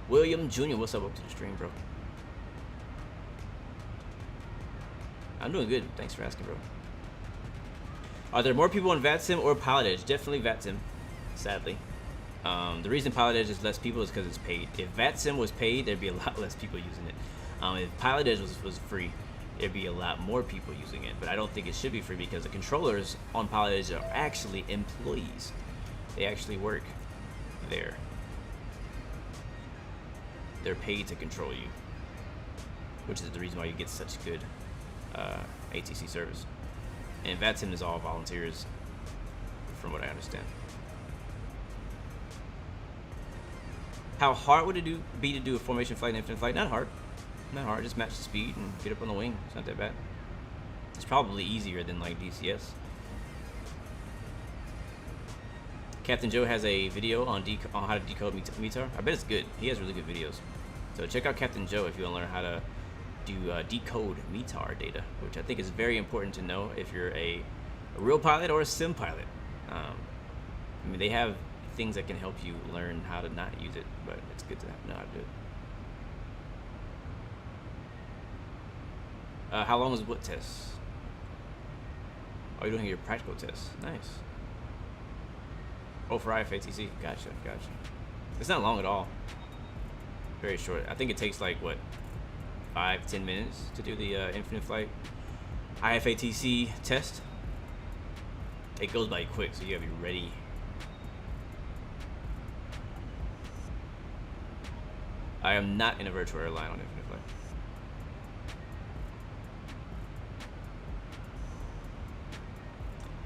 William Jr., what's up? Welcome to the stream, bro. I'm doing good. Thanks for asking, bro. Are there more people on Vatsim or Pilot Edge? Definitely Vatsim, sadly. The reason Pilot Edge is less people is because it's paid. If Vatsim was paid, there'd be a lot less people using it. If Pilot Edge was free, there'd be a lot more people using it. But I don't think it should be free because the controllers on Pilot Edge are actually employees. They actually work there. They're paid to control you, which is the reason why you get such good ATC service. And Vatsim is all volunteers, from what I understand. How hard would it be to do a formation flight and infinite flight? Not hard. Not hard. Just match the speed and get up on the wing. It's not that bad. It's probably easier than like DCS. Captain Joe has a video on how to decode METAR. I bet it's good. He has really good videos. So check out Captain Joe if you want to learn how to do decode METAR data, which I think is very important to know if you're a real pilot or a sim pilot. I mean, they have things that can help you learn how to not use it, but it's good to know how to do it. How long is what test? Oh, you're doing your practical test. Nice. Oh, for IFATC. Gotcha, gotcha. It's not long at all. Very short. I think it takes like, what, 5-10 minutes to do the infinite flight IFATC test. It goes by quick, so you gotta be ready. I am not in a virtual airline on infinite flight.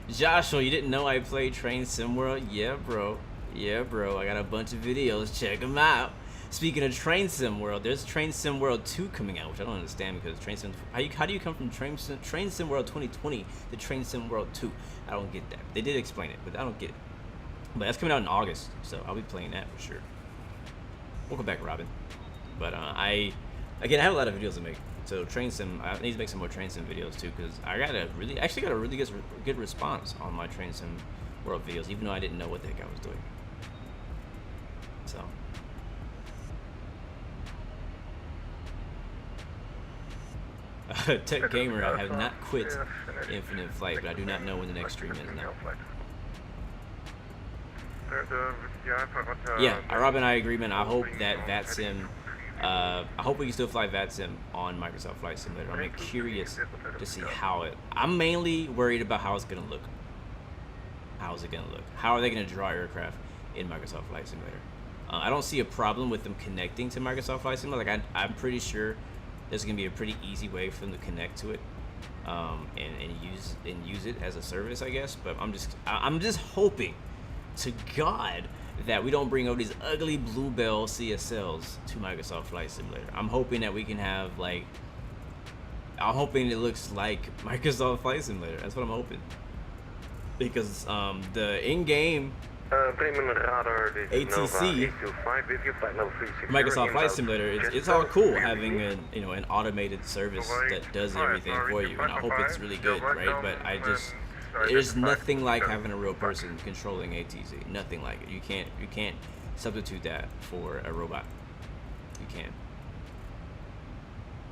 Joshua, you didn't know I played Train Sim World? Yeah, bro. Yeah, bro. I got a bunch of videos. Check them out. Speaking of Train Sim World, there's Train Sim World 2 coming out, which I don't understand because Train Sim. How do you come from Train Sim World 2020 to Train Sim World 2? I don't get that. They did explain it, but I don't get it. But that's coming out in August, so I'll be playing that for sure. Welcome back, Robin. But I have a lot of videos to make. So Train Sim, I need to make some more Train Sim videos too, because I got a really good response on my Train Sim World videos, even though I didn't know what the heck I was doing. So. Tech Gamer, I have not quit Infinite Flight, but I do not know when the next stream is now. Yeah, Robin, I agree, man. I hope that Vatsim, I hope we can still fly Vatsim on Microsoft Flight Simulator. I'm curious to see how it. I'm mainly worried about how it's gonna look. How is it gonna look? How are they gonna draw aircraft in Microsoft Flight Simulator? I don't see a problem with them connecting to Microsoft Flight Simulator. Like I'm pretty sure there's gonna be a pretty easy way for them to connect to it, and use it as a service, I guess. But I'm just hoping to God that we don't bring over these ugly Bluebell CSLs to Microsoft Flight Simulator. I'm hoping that we can have like, I'm hoping it looks like Microsoft Flight Simulator. That's what I'm hoping, because the in-game ATC Microsoft Flight Simulator, it's all cool having an an automated service that does everything for you, and I hope it's really good, right? But there's nothing like having a real person controlling ATC. Nothing like it. You can't substitute that for a robot. You can't.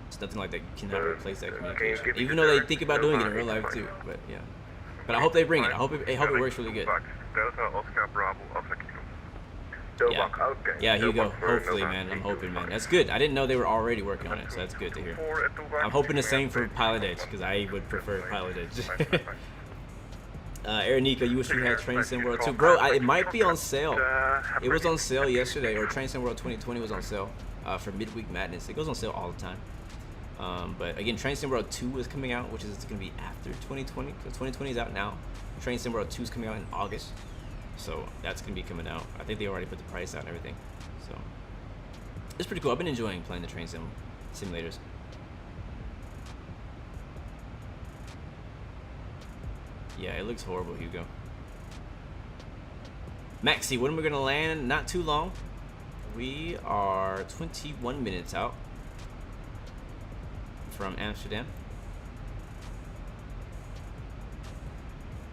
It's nothing like that. You cannot replace that communication. Even though they think about doing it in real life too. But yeah. But I hope they bring it. I hope it works really good. Yeah, Hugo. Hopefully, man. I'm hoping, man. That's good. I didn't know they were already working on it, so that's good to hear. I'm hoping the same for Pilot Edge, because I would prefer Pilot Edge. Aaronika, you wish you had Train Sim World 2. Bro, it might be on sale. It was on sale yesterday, or Train Sim World 2020 was on sale for Midweek Madness. It goes on sale all the time. But again, Train Sim World 2 is coming out, which is going to be after 2020. So 2020 is out now. Train Sim World 2 is coming out in August. So that's going to be coming out. I think they already put the price out and everything. So it's pretty cool. I've been enjoying playing the Train Sim simulators. Yeah, it looks horrible, Hugo. Maxi, when are we going to land? Not too long. We are 21 minutes out from Amsterdam.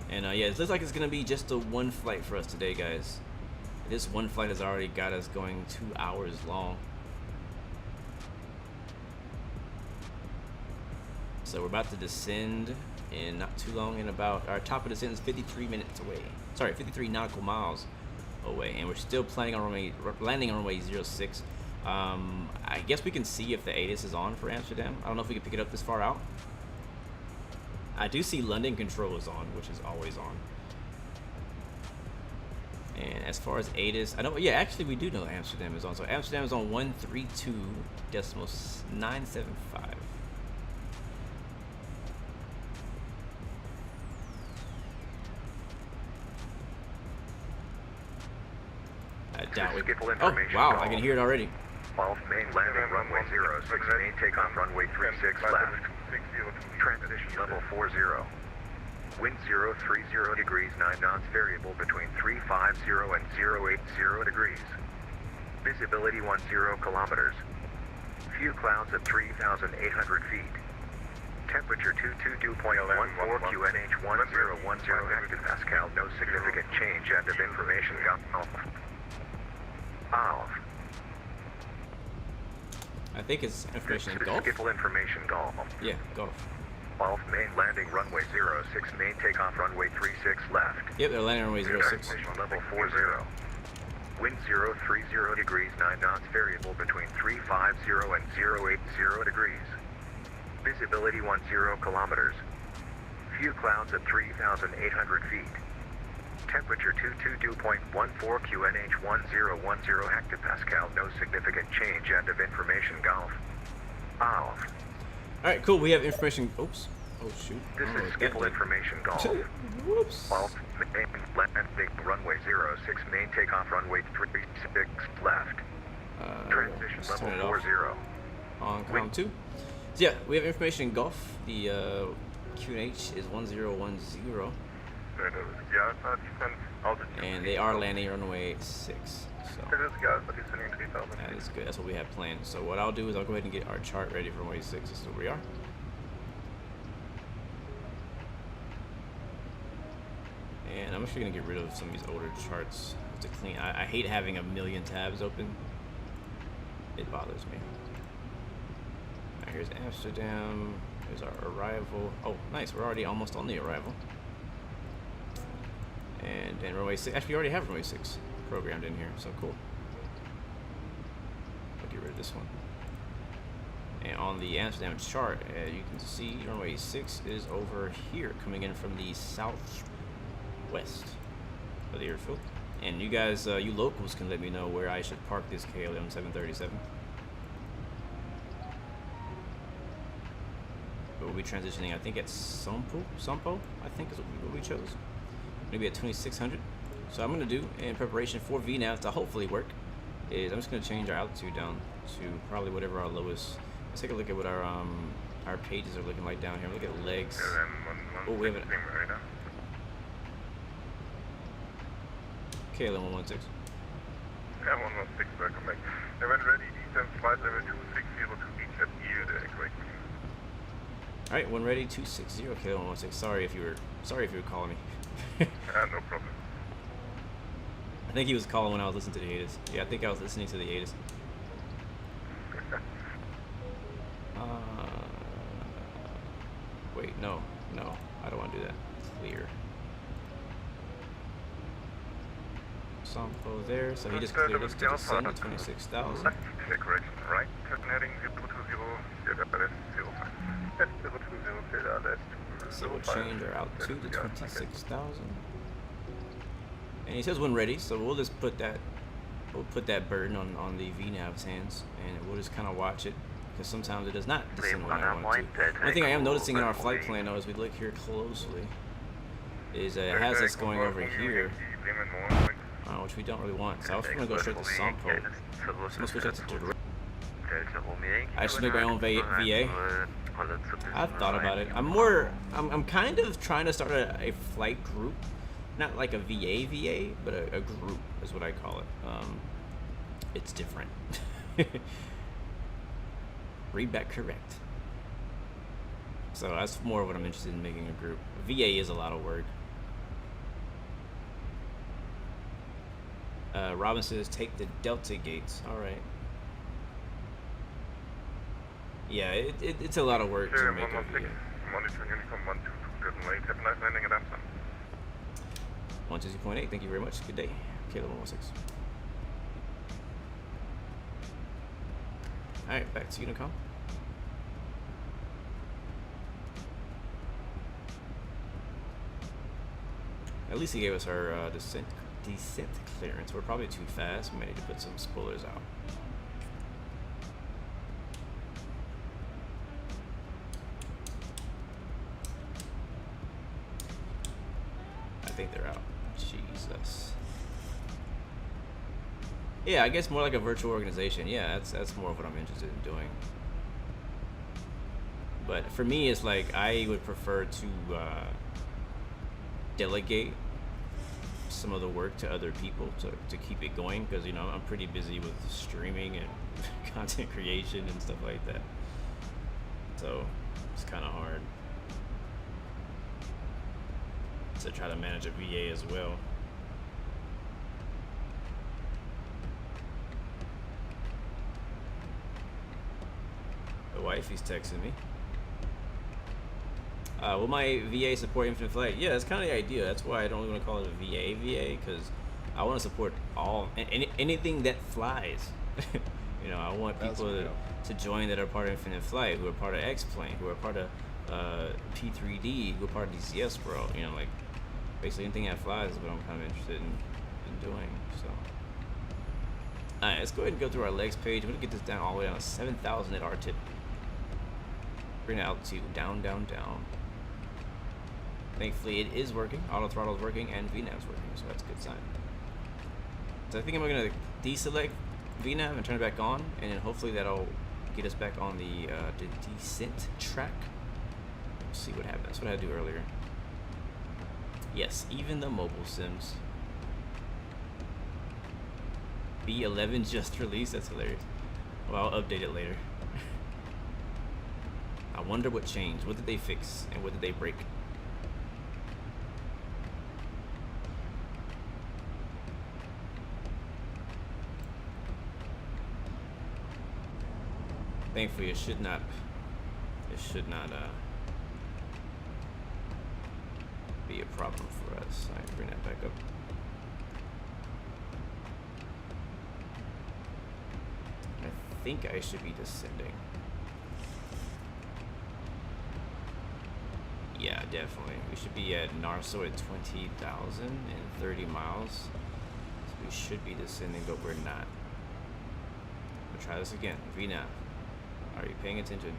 And yeah, it looks like it's gonna be just a one flight for us today, guys. This one flight has already got us going 2 hours long. So we're about to descend in not too long. In about our top of descent is 53 minutes away. Sorry, 53 nautical miles away, and we're still planning on landing on runway 06. I guess we can see if the ATIS is on for Amsterdam. I don't know if we can pick it up this far out. I do see London control is on, which is always on. And as far as ATIS, I know, yeah, actually we do know Amsterdam is on. So Amsterdam is on 132.975. I doubt we. Oh wow, I can hear it already.
Off main landing runway 06, main takeoff runway 36 left. Transition level 40. Wind 030 degrees 9 knots, variable between 350 and 080 degrees. Visibility 10 kilometers. Few clouds at 3,800 feet. Temperature 222.14 QNH 1010 hectopascal. No significant change. End of information. Off.
I think it's information in Gulf.
Skiffle information Gulf.
Yeah, Gulf.
Off main landing runway 06, main takeoff runway 36 left.
Yep, they're landing on runway 06.
Transmission level 40. Wind 030 degrees 9 knots, variable between 350 and 080 degrees. Visibility 10 kilometers. Few clouds at 3,800 feet. Temperature 222.14 QNH 1010 hectopascal. No significant change. End of information Gulf. Off.
Alright, cool. We have information. Oops. Oh, shoot.
This is Skiffle information Gulf.
Whoops.
Off main landing runway 06, main takeoff runway 36 left. Transition level 40.
On column 2. So yeah, we have information in Gulf. The QNH is 1010. And they are landing runway 6. So that is good. That's what we have planned. So what I'll do is I'll go ahead and get our chart ready for runway 6. This is where we are. And I'm actually gonna get rid of some of these older charts to clean. I hate having a million tabs open. It bothers me. Alright, here's Amsterdam. Here's our arrival. Oh, nice. We're already almost on the arrival. And then runway 6. Actually, we already have runway 6 programmed in here, so cool. I'll get rid of this one. And on the Amsterdam chart, you can see runway 6 is over here, coming in from the southwest of the airfield. And you guys, you locals, can let me know where I should park this KLM 737. But we'll be transitioning, I think, at Sampo, I think is what we chose. Maybe at 2600. So I'm gonna do in preparation for VNAV to hopefully work is I'm just gonna change our altitude down to probably whatever our lowest. Let's take a look at what our pages are looking like down here. Look at legs. Oh, we have it. KLM 116.
Yeah, 116, welcome back. Event ready, descent flight level 260 to beach at yield correct.
Alright, when ready, 260 KLM 116. Sorry if you were calling me.
No problem.
I think he was calling when I was listening to the ATIS. Yeah, I think I was listening to the ATIS. Wait, no, I don't want to do that. Clear. Sampo there, so he just cleared us to descend to 26,000.
Correction, right, heading 020,
So we'll change our altitude to 26,000. And he says when ready, so we'll just put that burden on the VNAV's hands, and we'll just kind of watch it, because sometimes it does not descend when I want it to. One thing I am noticing in our flight plan, though, as we look here closely, is it has us going over here, which we don't really want. So I was going to go straight to Sampo. So I'm going to switch that to direct. I should make my own VA. I've thought about it. I'm kind of trying to start a flight group. Not like a VA, but a group is what I call it. It's different. Read back correct. So that's more of what I'm interested in, making a group. VA is a lot of work. Robin says take the Delta gates. All right. Yeah, it's a lot of work to make a video.
Monitoring Unicom 122, good and late. Have a nice landing at Amsterdam.
122.8, thank you very much. Good day. Caleb 116. Alright, back to Unicom. At least he gave us our descent clearance. We're probably too fast. We might need to put some spoilers out. I think they're out. Jesus. Yeah, I guess more like a virtual organization. Yeah, that's more of what I'm interested in doing. But for me, it's like I would prefer to delegate some of the work to other people to keep it going, because you know I'm pretty busy with streaming and content creation and stuff like that. So it's kind of hard to try to manage a VA as well. The wifey's texting me. Will my VA support infinite flight? Yeah, that's kind of the idea. That's why I don't really want to call it a VA, because I want to support anything that flies. You know, I want people to join that are part of infinite flight, who are part of X-Plane, who are part of P3D, who are part of DCS World. You know, like basically anything that flies is what I'm kind of interested in doing. So, all right, let's go ahead and go through our legs page. I'm gonna get this down all the way down to 7,000 at R-tip. Bring the altitude down, down, down. Thankfully, it is working. Auto throttle is working, and VNAV's working, so that's a good sign. So I think I'm going to deselect VNAV and turn it back on, and then hopefully that'll get us back on the descent track. Let's see what happens. That's what I had to do earlier. Yes, even the mobile sims. B11 just released. That's hilarious. Well, I'll update it later. I wonder what changed. What did they fix, and what did they break? Thankfully, it should not be a problem for us. I bring that back up. I think I should be descending. Yeah, definitely. We should be at Narso at 20,000 and 30 miles. So we should be descending, but we're not. We'll try this again. VNAV. Are you paying attention?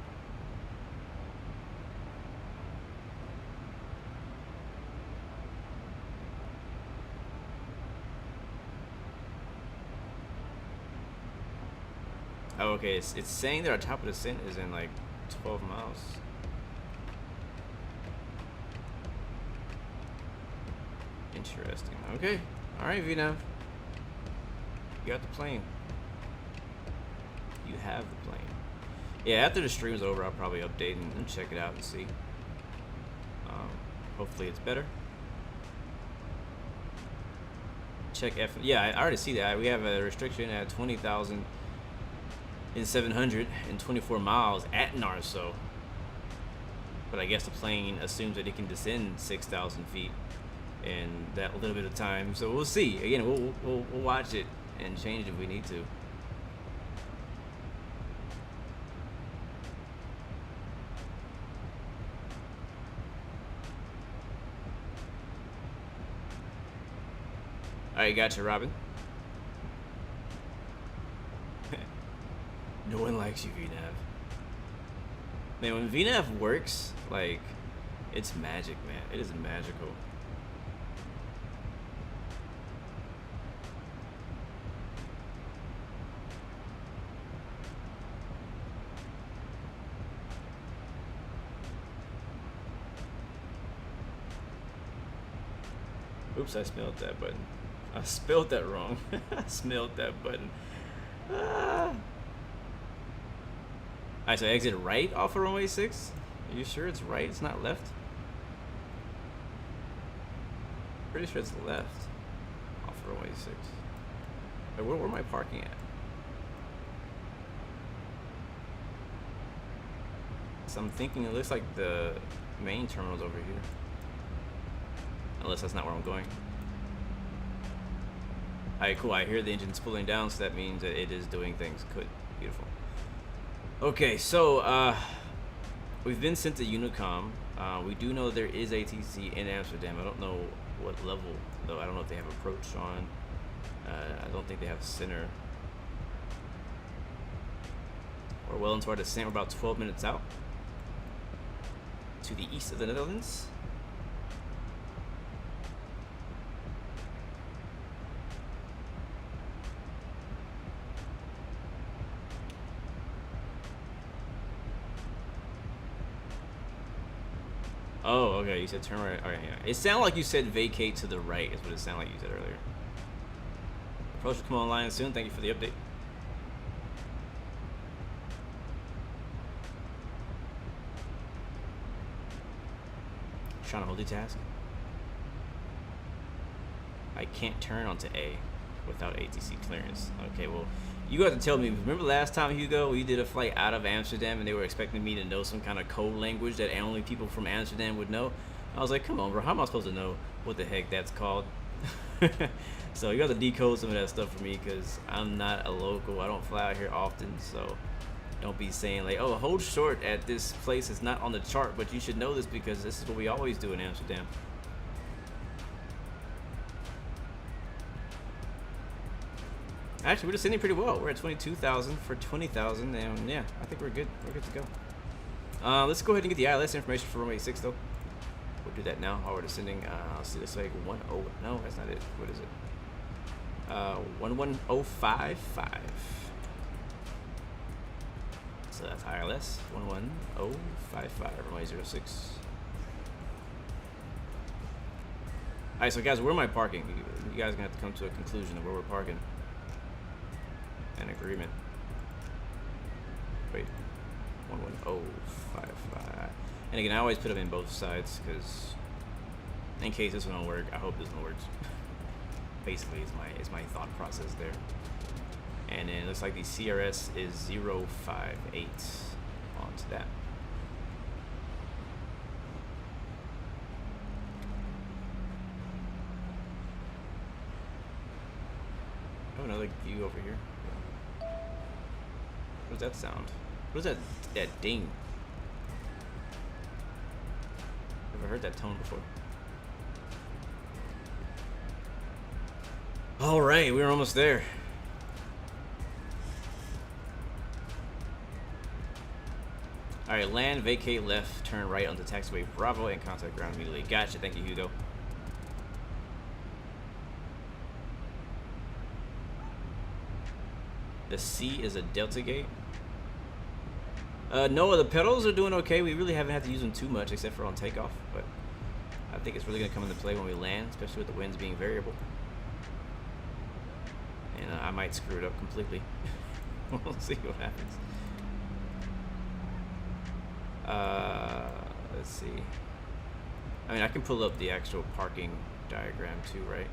Oh, okay. It's saying that our top of descent is in like 12 miles. Interesting. Okay. All right, VNAV. You got the plane. You have the plane. Yeah, after the stream's over, I'll probably update and check it out and see. Hopefully it's better. Check F. Yeah, I already see that. We have a restriction at 20,000 in 724 miles at Narso. But I guess the plane assumes that it can descend 6,000 feet in that little bit of time. So we'll see. Again, we'll watch it and change if we need to. Alright, gotcha, Robin. No one likes you, VNAV. Man, when VNAV works, like, it's magic, man. It is magical. Oops, I smelled that button. I spelled that wrong. I smelled that button. Ah. Alright, so exit right off of runway 6? Are you sure it's right? It's not left? Pretty sure it's left off of runway 6. Wait, where am I parking at? So I'm thinking it looks like the main terminal's over here. Unless that's not where I'm going. Alright, cool. I hear the engine's pulling down, so that means that it is doing things. Good. Beautiful. Okay, so we've been sent to Unicom. We do know there is ATC in Amsterdam. I don't know what level, though. I don't know if they have approach on. I don't think they have center. We're well into our descent. We're about 12 minutes out to the east of the Netherlands. Oh, okay, you said turn right. Alright, yeah. It sounded like you said vacate to the right, is what it sounded like you said earlier. Approach will come online soon. Thank you for the update. Trying to multitask. I can't turn onto A without ATC clearance. Okay, well, you got to tell me. Remember last time, Hugo, we did a flight out of Amsterdam and they were expecting me to know some kind of code language that only people from Amsterdam would know? I was like, come on, bro, how am I supposed to know what the heck that's called? So you got to decode some of that stuff for me because I'm not a local. I don't fly out here often, so don't be saying like, oh, hold short at this place is not on the chart, but you should know this because this is what we always do in Amsterdam. Actually, we're descending pretty well. We're at 22,000 for 20,000, and yeah, I think we're good. We're good to go. Let's go ahead and get the ILS information for runway 6, though. We'll do that now while we're descending. Let's see, this like 10. No, that's not it. What is it? 11055. So that's ILS 11055, runway 06. Alright, so guys, where am I parking? You guys are gonna have to come to a conclusion of where we're parking. An agreement. Wait, 11055. And again, I always put them in both sides because in case this one don't work, I hope this one works. Basically, is my thought process there. And then it looks like the CRS is 058 onto that. Oh, another view over here. What does that sound? What is that ding? Never heard that tone before. All right, we're almost there. All right, land, vacate left, turn right onto taxiway Bravo, and contact ground immediately. Gotcha. Thank you, Hugo. The C is a Delta gate. No, the pedals are doing okay. We really haven't had to use them too much except for on takeoff, but I think it's really going to come into play when we land, especially with the winds being variable. And I might screw it up completely. We'll see what happens. Let's see. I mean, I can pull up the actual parking diagram too, right?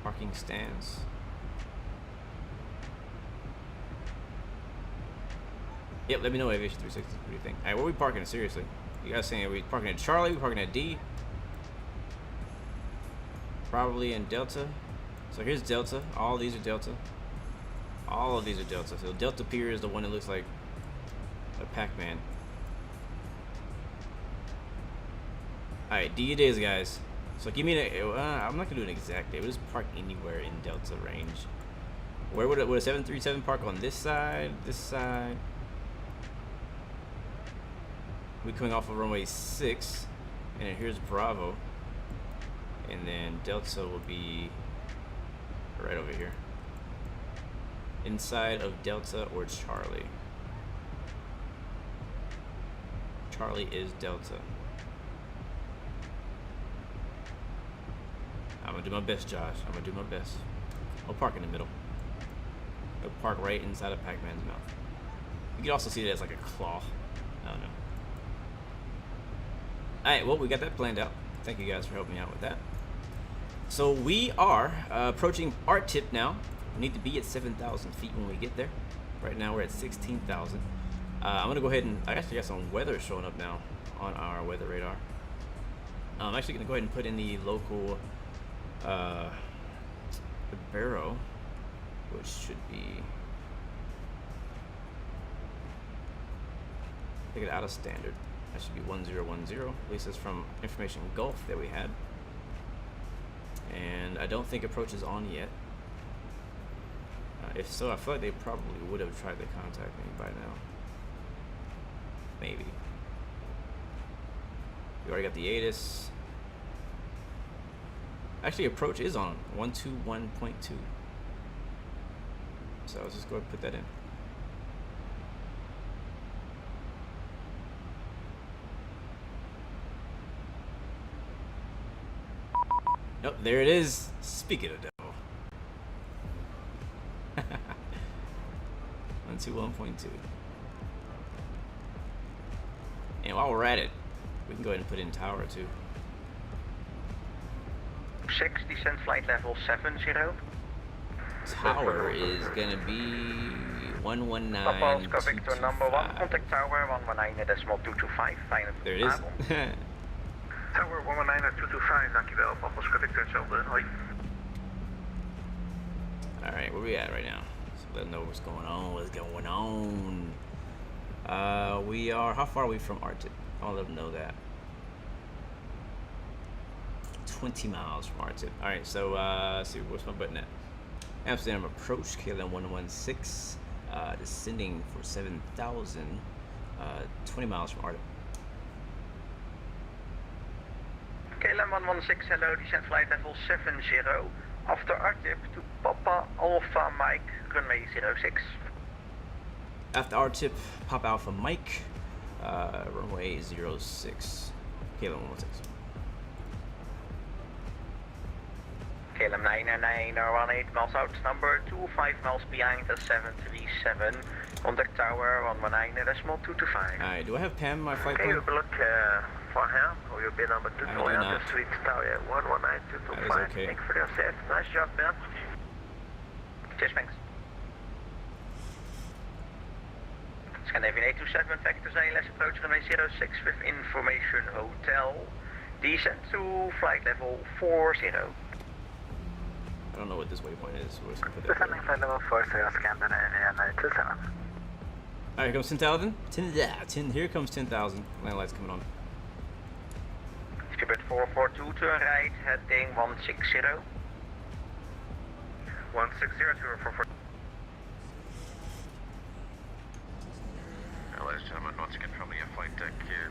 Parking stands. Yep, let me know, Aviation 360. What do you think? Alright, where are we parking? Seriously. You guys saying, are we parking at Charlie? Are we parking at D? Probably in Delta. So here's Delta. All these are Delta. All of these are Delta. So Delta Pier is the one that looks like a Pac-Man. Alright, D it is, guys. So give me an... I'm not going to do an exact day. We'll just park anywhere in Delta range. Where would a 737 park? On this side? This side? We're coming off of runway 6. And then here's Bravo. And then Delta will be right over here. Inside of Delta or Charlie. Charlie is Delta. I'm gonna do my best, Josh. I'm gonna do my best. I'll park in the middle. I'll park right inside of Pac-Man's mouth. You can also see it as like a claw. I don't know. Alright, well, we got that planned out. Thank you guys for helping me out with that. So we are approaching our tip now. We need to be at 7,000 feet when we get there. Right now we're at 16,000. I'm gonna go ahead and I actually got some weather showing up now on our weather radar. I'm actually gonna go ahead and put in the local the barrow, which should be take it out of standard. That should be 1010. At least that's from information Gulf that we had. And I don't think approach is on yet. If so, I feel like they probably would have tried to contact me by now. Maybe. We already got the ASUS. Actually, approach is on 121.2. So let's just go ahead and put that in. Nope, there it is. Speaking of devil. 121.2. And while we're at it, we can go ahead and put in tower too.
6, descent flight level 70.
Tower is gonna be 119.
Papa Oscar Victor number 1, contact tower 119.225.
There it is.
Tower 119.225, dankjewel. Papa Oscar Victor, hetzelfde. Hoi.
Alright, where we at right now? So let them know what's going on. What's going on? We are, how far are we from our tip? I'll let them know that. 20 miles from our tip. Alright, so let's see, where's my button at? Amsterdam approach, KLM 116, descending for 7,000, 20 miles from our tip.
KLM 116, hello, descent flight level 70. After our tip to Papa Alpha Mike, runway 06.
After our tip, Papa Alpha Mike, runway 06, KLM 116.
KLM 909 miles out, number 25 miles behind the 737. Contact tower 119.225.
Alright, do I have Pam in my flight
Okay,
plan?
you will look for him, or you'll be number 2
I
to
do
land
not.
the street tower 119.225.
That is okay.
Thank you for your set. Nice job, man.
Cheers, thanks. Scandinavian 827, vector ALS approach runway 06 with information hotel. Descent to flight level 40.
I don't know what this waypoint is. We're just gonna put that
Descending
there.
flight level 40, Scandinavian 827.
Alright, here comes 10,000. Here comes 10,000. Land lights coming on.
Skipper 442, turn right, heading 160.
160 to 442.
Ladies and gentlemen, once again from the flight deck here,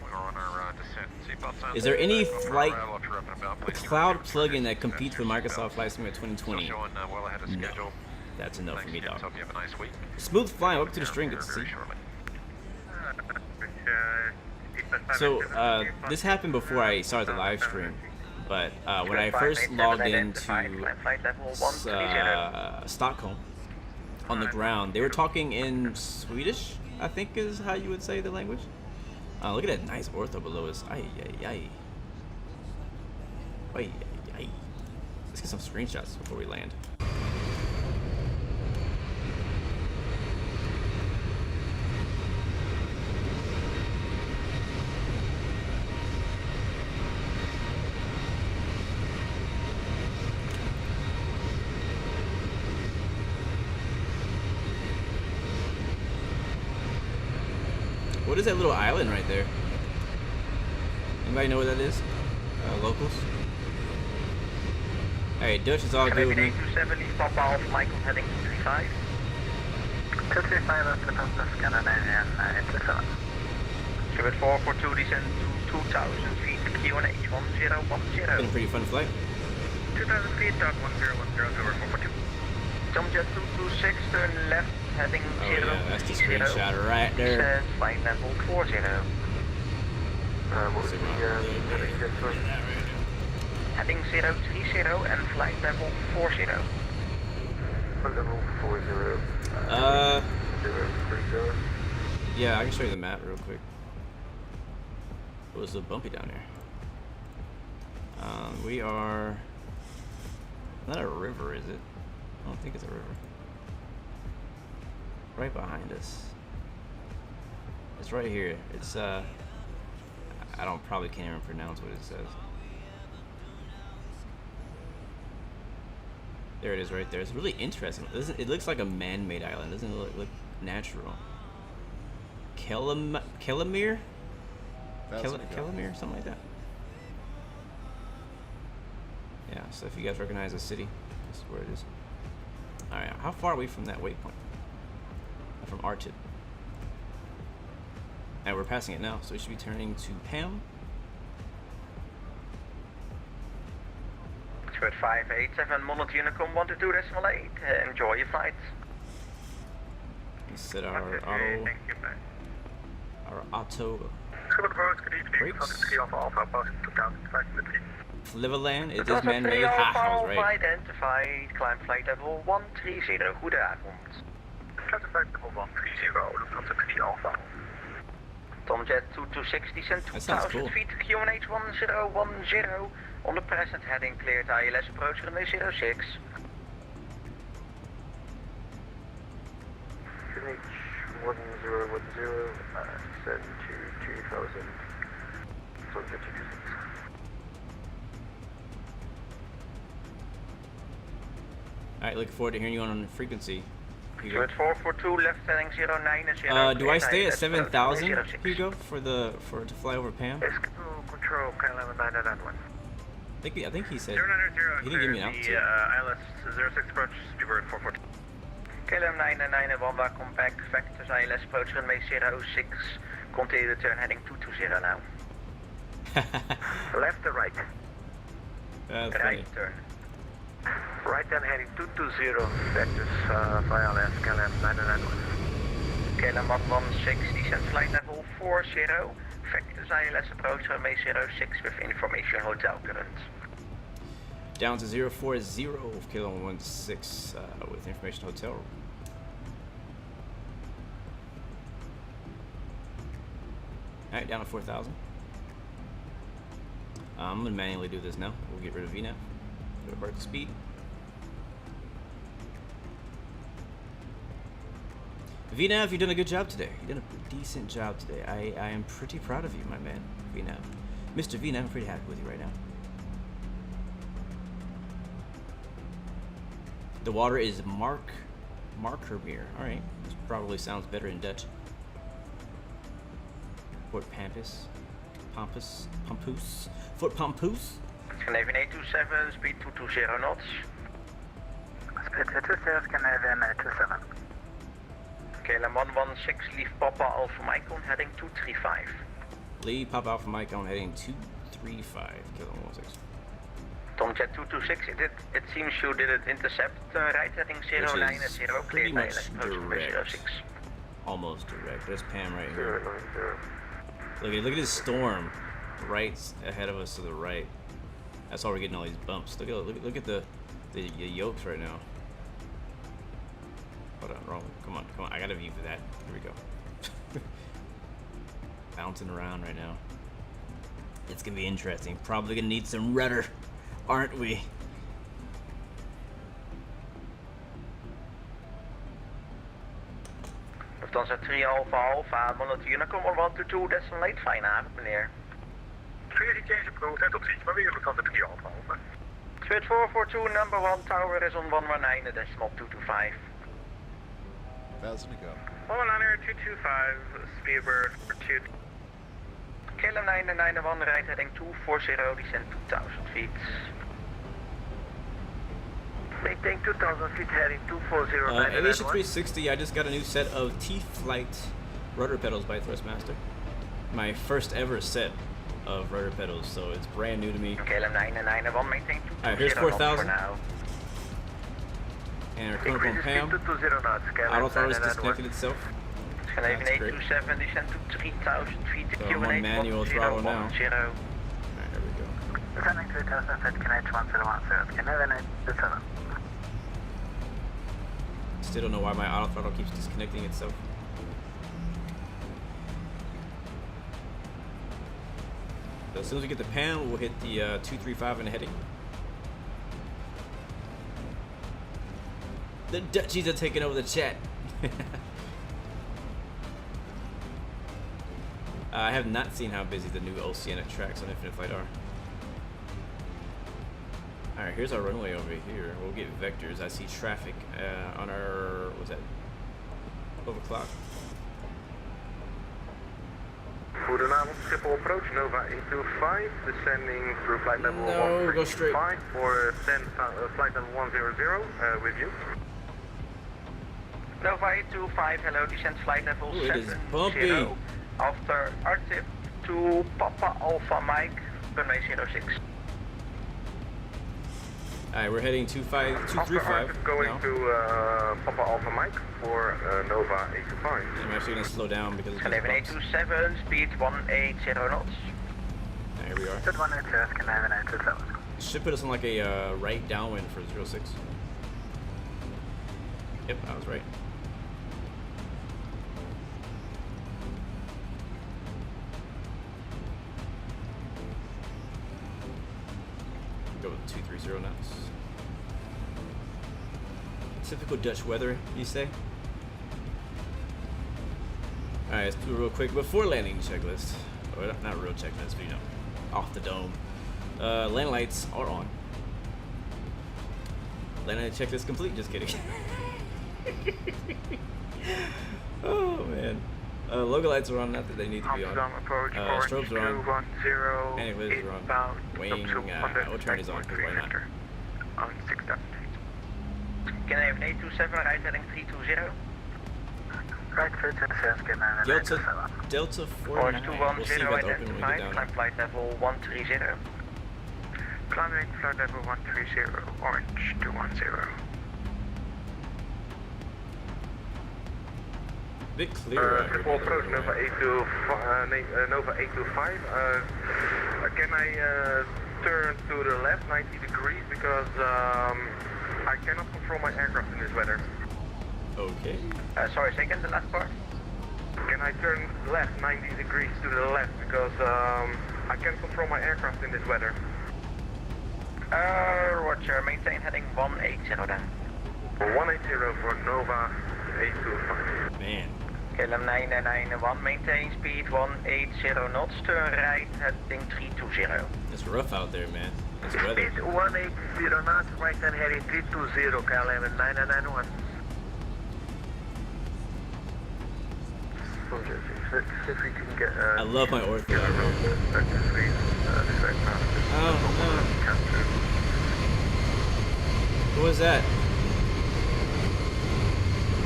we're on our descent. Seatbelt signs.
Is there any flight cloud plugin that competes with Microsoft Flight Simulator 2020?
Still showing well ahead of schedule.
No. That's enough for me, dog.
Hope you have a nice week.
Smooth flying, welcome to the string, good to see. So, this happened before I started the live stream, but when I first logged into Stockholm on the ground, they were talking in Swedish, I think is how you would say the language. Look at that nice ortho below us. Ay, ay, ay. Ay, ay, ay. Let's get some screenshots before we land. What is that little island right there? Anybody know what that is? Locals? Hey, Dutch is all good with me.
827, Papa Alpha Michael heading 235. 235 after the Scandinavian 827. Skipper 442, descend to 2,000 feet, QNH 1010.
Been a pretty fun flight.
2,000 feet, dot 1010 over 442.
Jumjet 226, turn left, heading
Oh
0.
yeah, that's the screenshot right there.
Descend flight level 40. Heading 030 and flight level 40.
Level 40.
Yeah, I can show you the map real quick. It was a bumpy down there. We are Not a river, is it? I don't think it's a river. Right behind us. It's right here. It's I probably can't even pronounce what it says. There it is right there. It's really interesting. It looks like a man-made island. Doesn't it look natural? Kelamir? Kelamir? Something like that. Yeah, so if you guys recognize the city, this is where it is. Alright, how far are we from that waypoint? From our tip. And we're passing it now, so we should be turning to Pam.
Squid 587, Monmouth Unicom 122.8. Enjoy your flight.
We set our auto brakes. Fliverland, it is man-made. Ha, I was right.
Identified, climb flight level 130. Goedenavond. Tomjet 2260 and 2000 feet, QNH 1010. On the present heading cleared ILS approach runway 06.
QNH 1010, send to 2000.
Alright, looking forward to hearing you on the frequency.
Hugo. 442 left heading 09.
Do I stay at 7,000, Hugo, to fly over Pam?
Control, KLM 991.
I think he said
0900,
he didn't give me an altitude.
ILS 06 approach, speedbird 442.
KLM 991, welcome back. Vectors ILS approach runway 06. Continue to turn heading 220 now.
Left or right?
Right
turn.
Right then heading 220, vectors via left, KLM 991.
KLM 1160, send flight level 40. Vectors ILS approach runway 06 with information hotel current.
Down to 040, KLM 16 with information hotel. Alright, down to 4,000. I'm gonna manually do this now. We'll get rid of VNAV. Go to vertical speed. VNAV, you've done a good job today. You've done a decent job today. I am pretty proud of you, my man, VNAV. Mr. VNAV, I'm pretty happy with you right now. The water is Markermeer. Alright, this probably sounds better in Dutch. Fort Pampus. Fort Pampus.
Scandinavian 827, speed 220 knots.
Speed 220, Scandinavian 827.
KLM 116, leave Papa Alpha Mike on heading 235.
Leave Papa Alpha Mike on heading 235, KLM 16.
Tomjet 226, it seems you did it intercept, right heading 09 and 0, clear ILS approach 06.
Almost direct. There's Pam right here. Look at this storm right ahead of us to the right. That's why we're getting all these bumps. Look at the yokes right now. Hold on, wrong. Come on. I got a view for that. Here we go. Bouncing around right now. It's gonna be interesting. Probably gonna need some rudder, aren't we?
Lufthansa 3 Alpha Alpha, Monmouth Unicom 122.8, fijne avond meneer.
3 change approach, tot ziens, maar weer Lufthansa 3 Alpha Alpha.
Squid 442, number 1 tower is on 119.225.
1,000 to go.
19225, speedbird for 2.
KLM 991, right heading 240, descend 2,000 feet.
Maintain 2,000 feet, heading 240.
Aviation 360, I just got a new set of Flight Rudder Pedals by Thrustmaster. My first ever set of rudder pedals, so it's brand new to me.
KLM 991, maintain 220
Alright, here's 4,000.
now.
And our coming from Pam. Auto throttle is disconnected itself.
Scandinavian 827, descend to 3,000 feet.
So I'm on manual throttle now. Alright, there we go.
Descending 3,000 feet, QNH 1010, Scandinavian 827.
Still don't know why my auto throttle keeps disconnecting itself. So as soon as we get the Pam, we'll hit the 235 in the heading. The Dutchies are taking over the chat. I have not seen how busy the new Oceanic tracks on Infinite Flight are. Alright, here's our runway over here. We'll get vectors. I see traffic on our, what's that, 12 o'clock.
Goedenavond, Schiphol approach, Nova 825, descending through flight level 135 for flight level 100, with you.
Nova 825, hello, descent flight level 70. After RTIP to Papa Alpha Mike, runway 06.
Alright, we're heading 235.
Going to Papa Alpha Mike for Nova 825.
I'm actually going to slow down because it's
11827, speed 180 knots.
Here we are.
180,
Should put us on like a right downwind for 06. Yep, I was right. Go with 230 knots. Typical Dutch weather, you say? Alright, let's do it real quick before landing checklist. Or not real checklist, but you know, off the dome. Land lights are on. Landing checklist complete, just kidding. Oh man. Logo lights are on, not that they need to be on. Strobes are on. Anyways, are on. Wing, what turn is on, because why not?
On 6,000. Can I have an 827, right heading 320? Right, 327,
Delta 49, we'll see if that's open when we get down.
Climb flight level 130. Climbing flight level 130, orange 210.
Bit clearer.
Triple approach, Nova 825. Can I turn to the left 90 degrees because I cannot control my aircraft in this weather.
Okay.
Sorry, second, the last part.
Can I turn left 90 degrees to the left because I can't control my aircraft in this weather.
Roger, maintain heading 180 then.
180 for Nova 825.
Man.
KLM 9991, maintain speed 180 knots, turn right heading 320.
It's rough out there, man. It's weather.
Speed 180 knots, right hand heading 320, KLM 9991. If we can get
I love my ortho. What was that?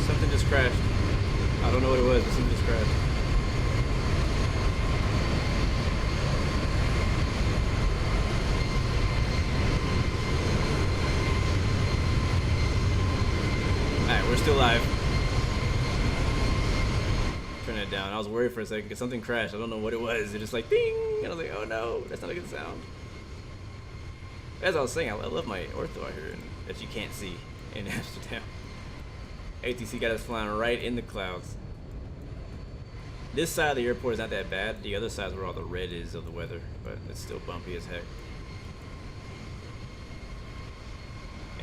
Something just crashed. I don't know what it was, but something just crashed. Alright, we're still live. Turn it down. I was worried for a second because something crashed. I don't know what it was. It just like ding! And I was like, oh no, that's not a good sound. As I was saying, I love my ortho out here that you can't see in Amsterdam. ATC got us flying right in the clouds. This side of the airport is not that bad. The other side is where all the red is of the weather, but it's still bumpy as heck.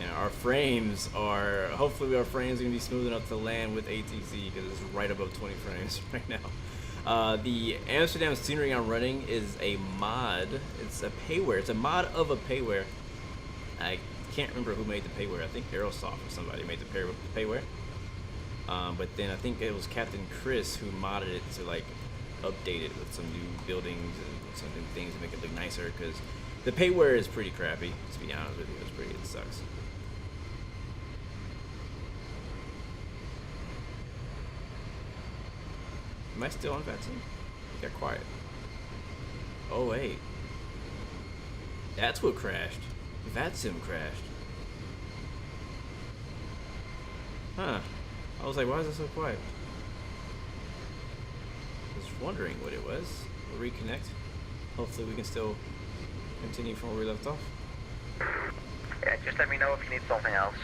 And our frames are, hopefully our frames are going to be smooth enough to land with ATC because it's right above 20 frames right now. The Amsterdam scenery I'm running is a mod. It's a payware. It's a mod of a payware. I can't remember who made the payware. I think Aerosoft or somebody made the payware. But then I think it was Captain Chris who modded it to like update it with some new buildings and some new things to make it look nicer because the payware is pretty crappy, to be honest with you. It sucks. Am I still on Vatsim? It got quiet. Oh wait. That's what crashed. Vatsim crashed. Huh. I was like, why is it so quiet? I was wondering what it was. We'll reconnect. Hopefully we can still continue from where we left off.
Yeah, just let me know if you need something else.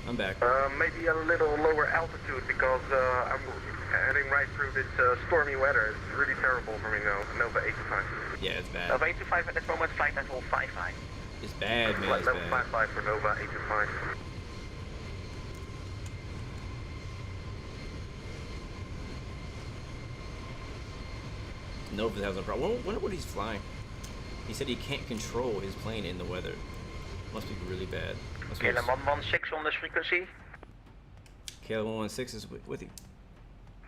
I'm back.
Maybe a little lower altitude because I'm heading right through this stormy weather. It's really terrible for me now. Nova 825.
Yeah, it's bad.
Nova 825 at this moment, flight level 55.
It's bad, man.
Flight level 55 for Nova 825.
No, if it has no problem. I wonder what he's flying. He said he can't control his plane in the weather. Must be really bad.
KLM 116 on this frequency.
KLM 116 is with you.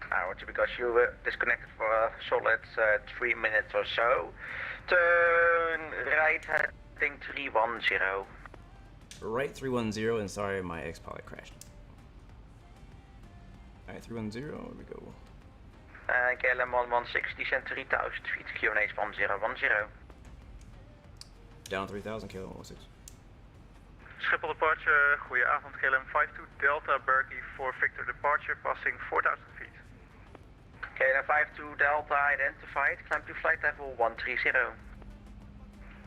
Roger, because you were disconnected for a solid 3 minutes or so. Turn right heading 310.
Right 310, and sorry, my X-Pilot crashed. Alright, 310, here we go.
KLM 116, descend 3000 feet, QNH 1010.
Down 3000, KLM 116.
Schiphol departure, goedenavond, KLM 52 Delta, Berkeley for Victor departure, passing 4000 feet.
KLM 52 Delta identified, climb to flight level 130.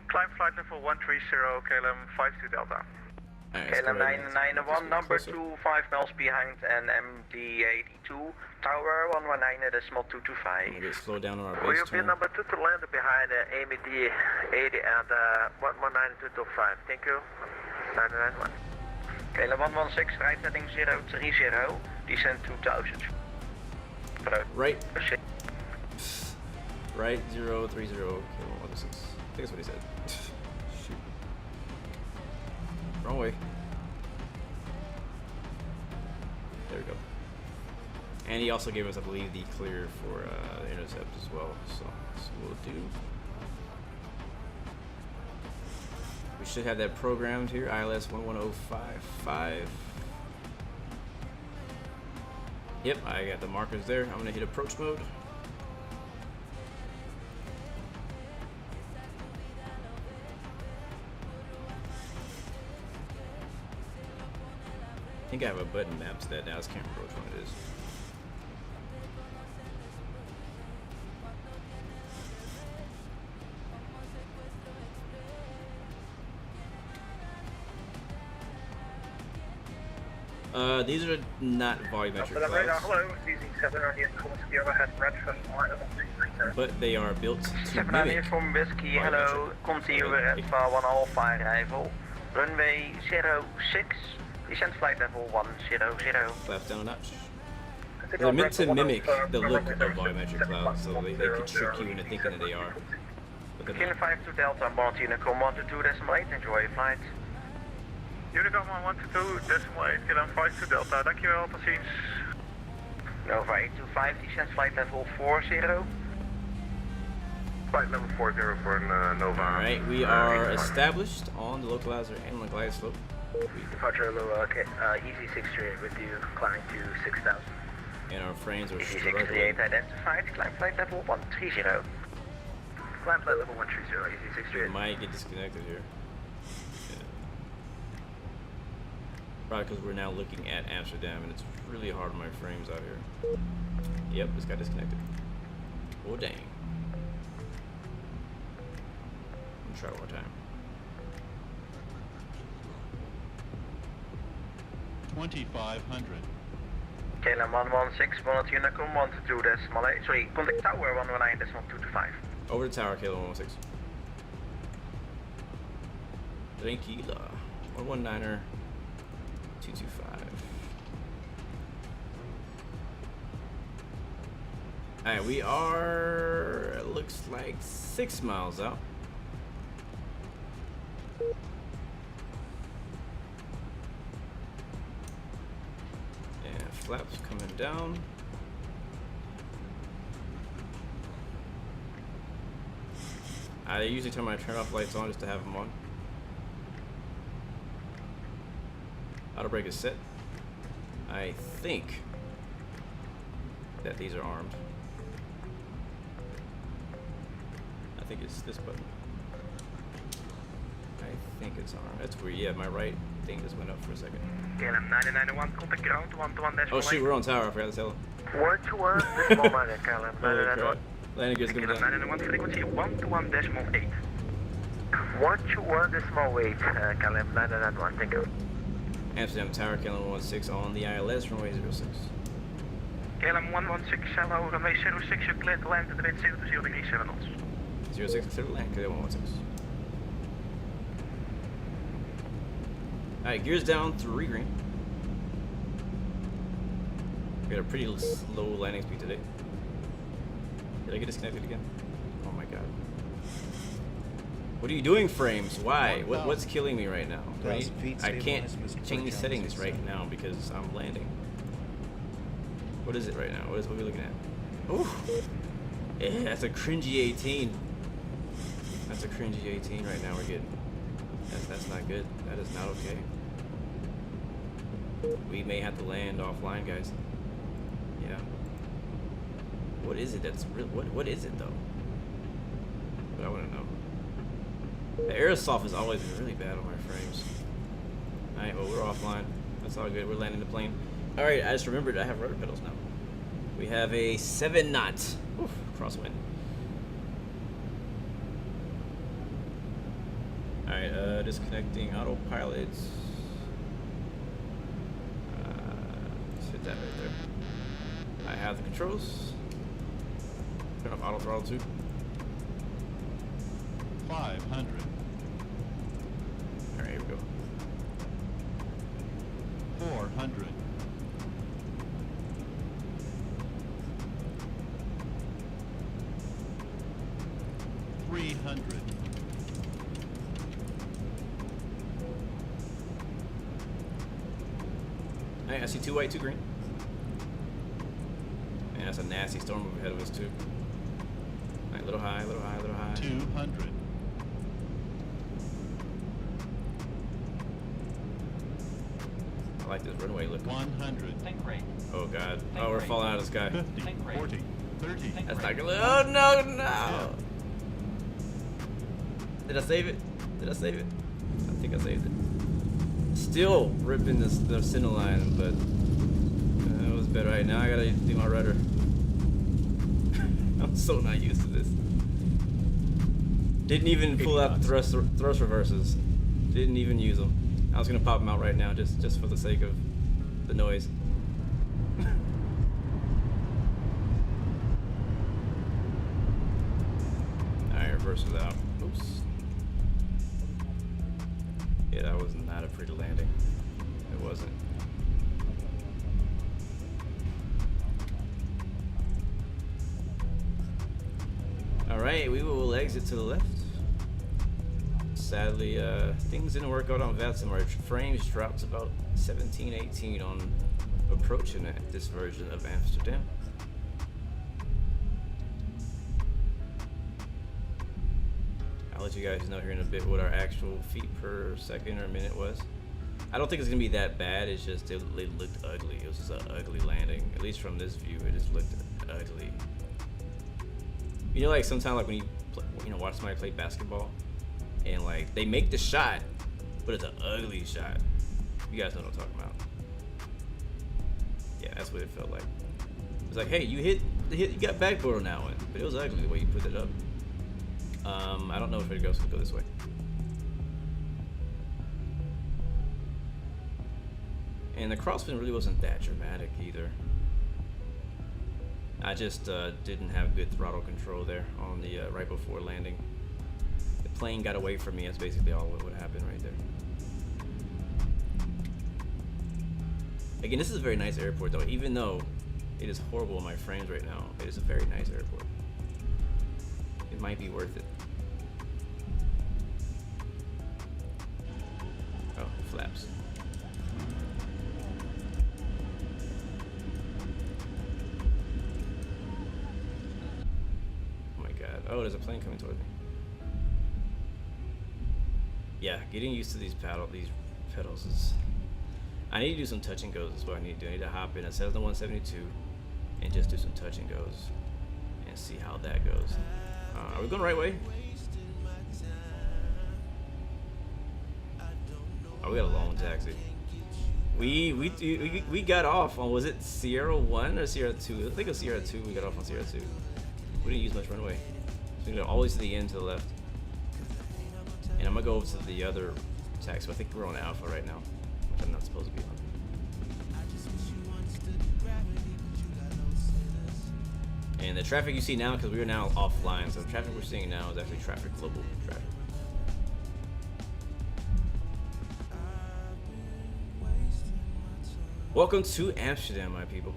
Climb flight level 130, KLM 52 Delta.
KLM 991, number 2, 5 miles behind and MD82, tower 119.225.
Slow down on our
We
base
will be
turn.
number 2 to land behind MD80 and 119.225. Thank you. 991.
KLM 116, right heading 030, descend 2000.
Right. Right 030, KLM 116. I think that's what he said. Shoot. Wrong way. There we go. And he also gave us, I believe, the clear for intercept as well. So that's what we'll do. We should have that programmed here. ILS 11055. Yep, I got the markers there. I'm gonna hit approach mode. I think I have a button mapped to that now. I just can't remember which one it is. These are not volumetric clouds, but they are built to mimic
from Whiskey, hello, continue at 1 Alpha arrival, runway 06, descend flight level 100.
Flaps down a notch. They're meant to mimic the look of volumetric clouds, so they could trick you into thinking that they are.
Kilo 52 Delta, Bound Unicom 122.8, enjoy your flight.
Unicom 122.8, KLM 52 Delta, dankjewel, tot ziens.
Nova 825, descend flight level 40.
Flight level 40 for Nova.
Alright, we are established on the localizer and on the glide slope.
Departure easy 638 with you, climbing to 6000.
And our frames are
Easy
struggling.
638 identified, climb flight level 130.
Climb flight level 130, easy
We
638.
might get disconnected here. Probably because we're now looking at Amsterdam and it's really hard on my frames out here. Yep, it's got disconnected. Oh dang. Let me try one more time.
2500.
KLM 116, 1 Unicom 122.8, sorry, contact tower 119.225.
Over the tower, KLM 116. Tranquila. 119er 225. Alright, we are, it looks like 6 miles out. And flaps coming down. I usually turn my turn off lights on just to have them on. Auto brake is set. I think that these are armed. I think it's this button. I think it's armed. That's weird. Yeah, my right thing just went up for a second.
KLM 991, contact ground 121.8.
Oh shoot, we're on tower. I forgot to tell him.
121, decimal 9, KLM
Holy
991.
crap. Landing gear's coming
KLM
down.
991, frequency 121.8.
121.8, KLM 991, thank you.
Amsterdam Tower, KLM 16 on the ILS, runway 06.
KLM 116, hello, runway 06, you cleared to land at the wind 0 to 0 degrees 7 knots.
06, clear to land, KLM 16. Alright, gears down, 3 green. We got a pretty slow landing speed today. Did I get disconnected again? god. What are you doing, frames? Why? What's killing me right now? Right? I can't change settings right now because I'm landing. What is it right now? What are we looking at? Ooh. Yeah, that's a cringy 18. That's a cringy 18 right now we're getting. That's not good. That is not okay. We may have to land offline, guys. Yeah. What is it that's real? What is it though? But I want to know. The aerosoft has always been really bad on my frames. Alright, well, we're offline. That's all good. We're landing the plane. Alright, I just remembered I have rudder pedals now. We have a 7 knot. Oof, crosswind. Alright, disconnecting autopilot. Let's hit that right there. I have the controls. Turn off auto throttle too.
500.
Alright, here we go.
400. 300.
Hey, I see 2 white, 2 green. Man, that's a nasty storm ahead of us too. Alright, little high, little high, little high.
200.
I like this runway look.
100.
Think rate.
Oh god. Oh, we're falling out of the sky.
50. 40. 30.
That's not gonna. Oh no, no! Did I save it? Did I save it? I think I saved it. Still ripping the center line, but it was better. Right now, I gotta do my rudder. I'm so not used to this. Didn't even pull out the thrust reverses. Didn't even use them. I was gonna pop them out right now, just for the sake of the noise. Alright, reverses out. Oops. Yeah, that was not a pretty landing. It wasn't. Alright, we will exit to the left. Sadly, things didn't work out on Vatsim. Our frames dropped about 17, 18 on approaching this version of Amsterdam. I'll let you guys know here in a bit what our actual feet per second or minute was. I don't think it's gonna be that bad. It's just it looked ugly. It was just an ugly landing. At least from this view, it just looked ugly. You know, like sometimes, like when you watch somebody play basketball, and like they make the shot, but it's an ugly shot. You guys know what I'm talking about. Yeah, that's what it felt like. It's like, hey, you got backboard on that one, but it was ugly the way you put it up. I don't know if it goes to go this way. And the crosswind really wasn't that dramatic either. I just didn't have good throttle control there on the right before landing. The plane got away from me. That's basically all what would happen right there. Again, this is a very nice airport though. Even though it is horrible in my frames right now, it is a very nice airport. It might be worth it. Oh, flaps. Oh my god. Oh, there's a plane coming towards me. Yeah, getting used to these pedals is... I need to do some touch and goes is what I need to do. I need to hop in a Cessna 172 and just do some touch and goes and see how that goes. Are we going the right way? Oh, we got a long taxi. We got off on, was it Sierra 1 or Sierra 2? I think it was Sierra 2. We got off on Sierra 2. We didn't use much runway. So we go always to the end to the left. And I'm gonna go over to the other taxi. I think we're on Alpha right now, which I'm not supposed to be on. And the traffic you see now, because we are now offline, so the traffic we're seeing now is actually traffic, global traffic. Welcome to Amsterdam, my people.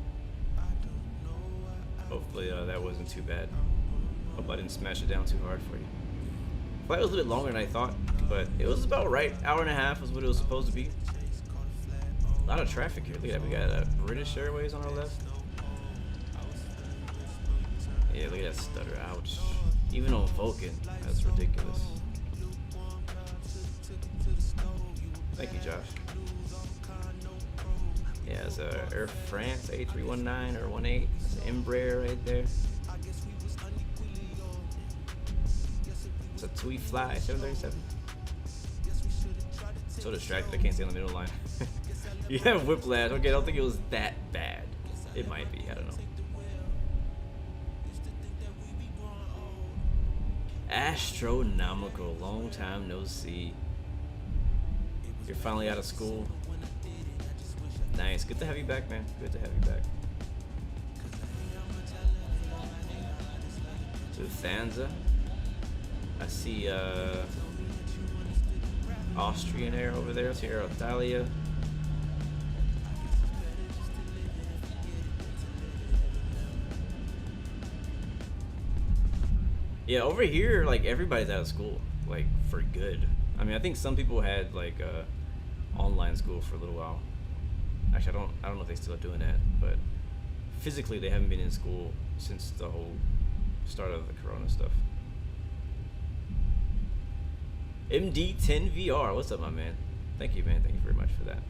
Hopefully that wasn't too bad. Hope I didn't smash it down too hard for you. Flight was a little bit longer than I thought, but it was about right. Hour and a half was what it was supposed to be. A lot of traffic here. Look at that. We got British Airways on our left. Yeah, look at that stutter. Ouch. Even on Vulcan, that's ridiculous. Thank you, Josh. Yeah, it's a Air France A319 or 18. It's an Embraer right there. It's a TUI Fly 737. So distracted, I can't stay on the middle line. You have whiplash. Okay, I don't think it was that bad. It might be, I don't know. Astronomical, long time no see. You're finally out of school. Nice, good to have you back, man. Good to have you back. Lufthansa. I see Austrian Air over there. I see Air Italia. Yeah, over here, like everybody's out of school, like for good. I mean, I think some people had like online school for a little while. Actually, I don't know if they still are doing that, but physically they haven't been in school since the whole start of the Corona stuff. MD10VR, what's up, my man? Thank you, man. Thank you very much for that.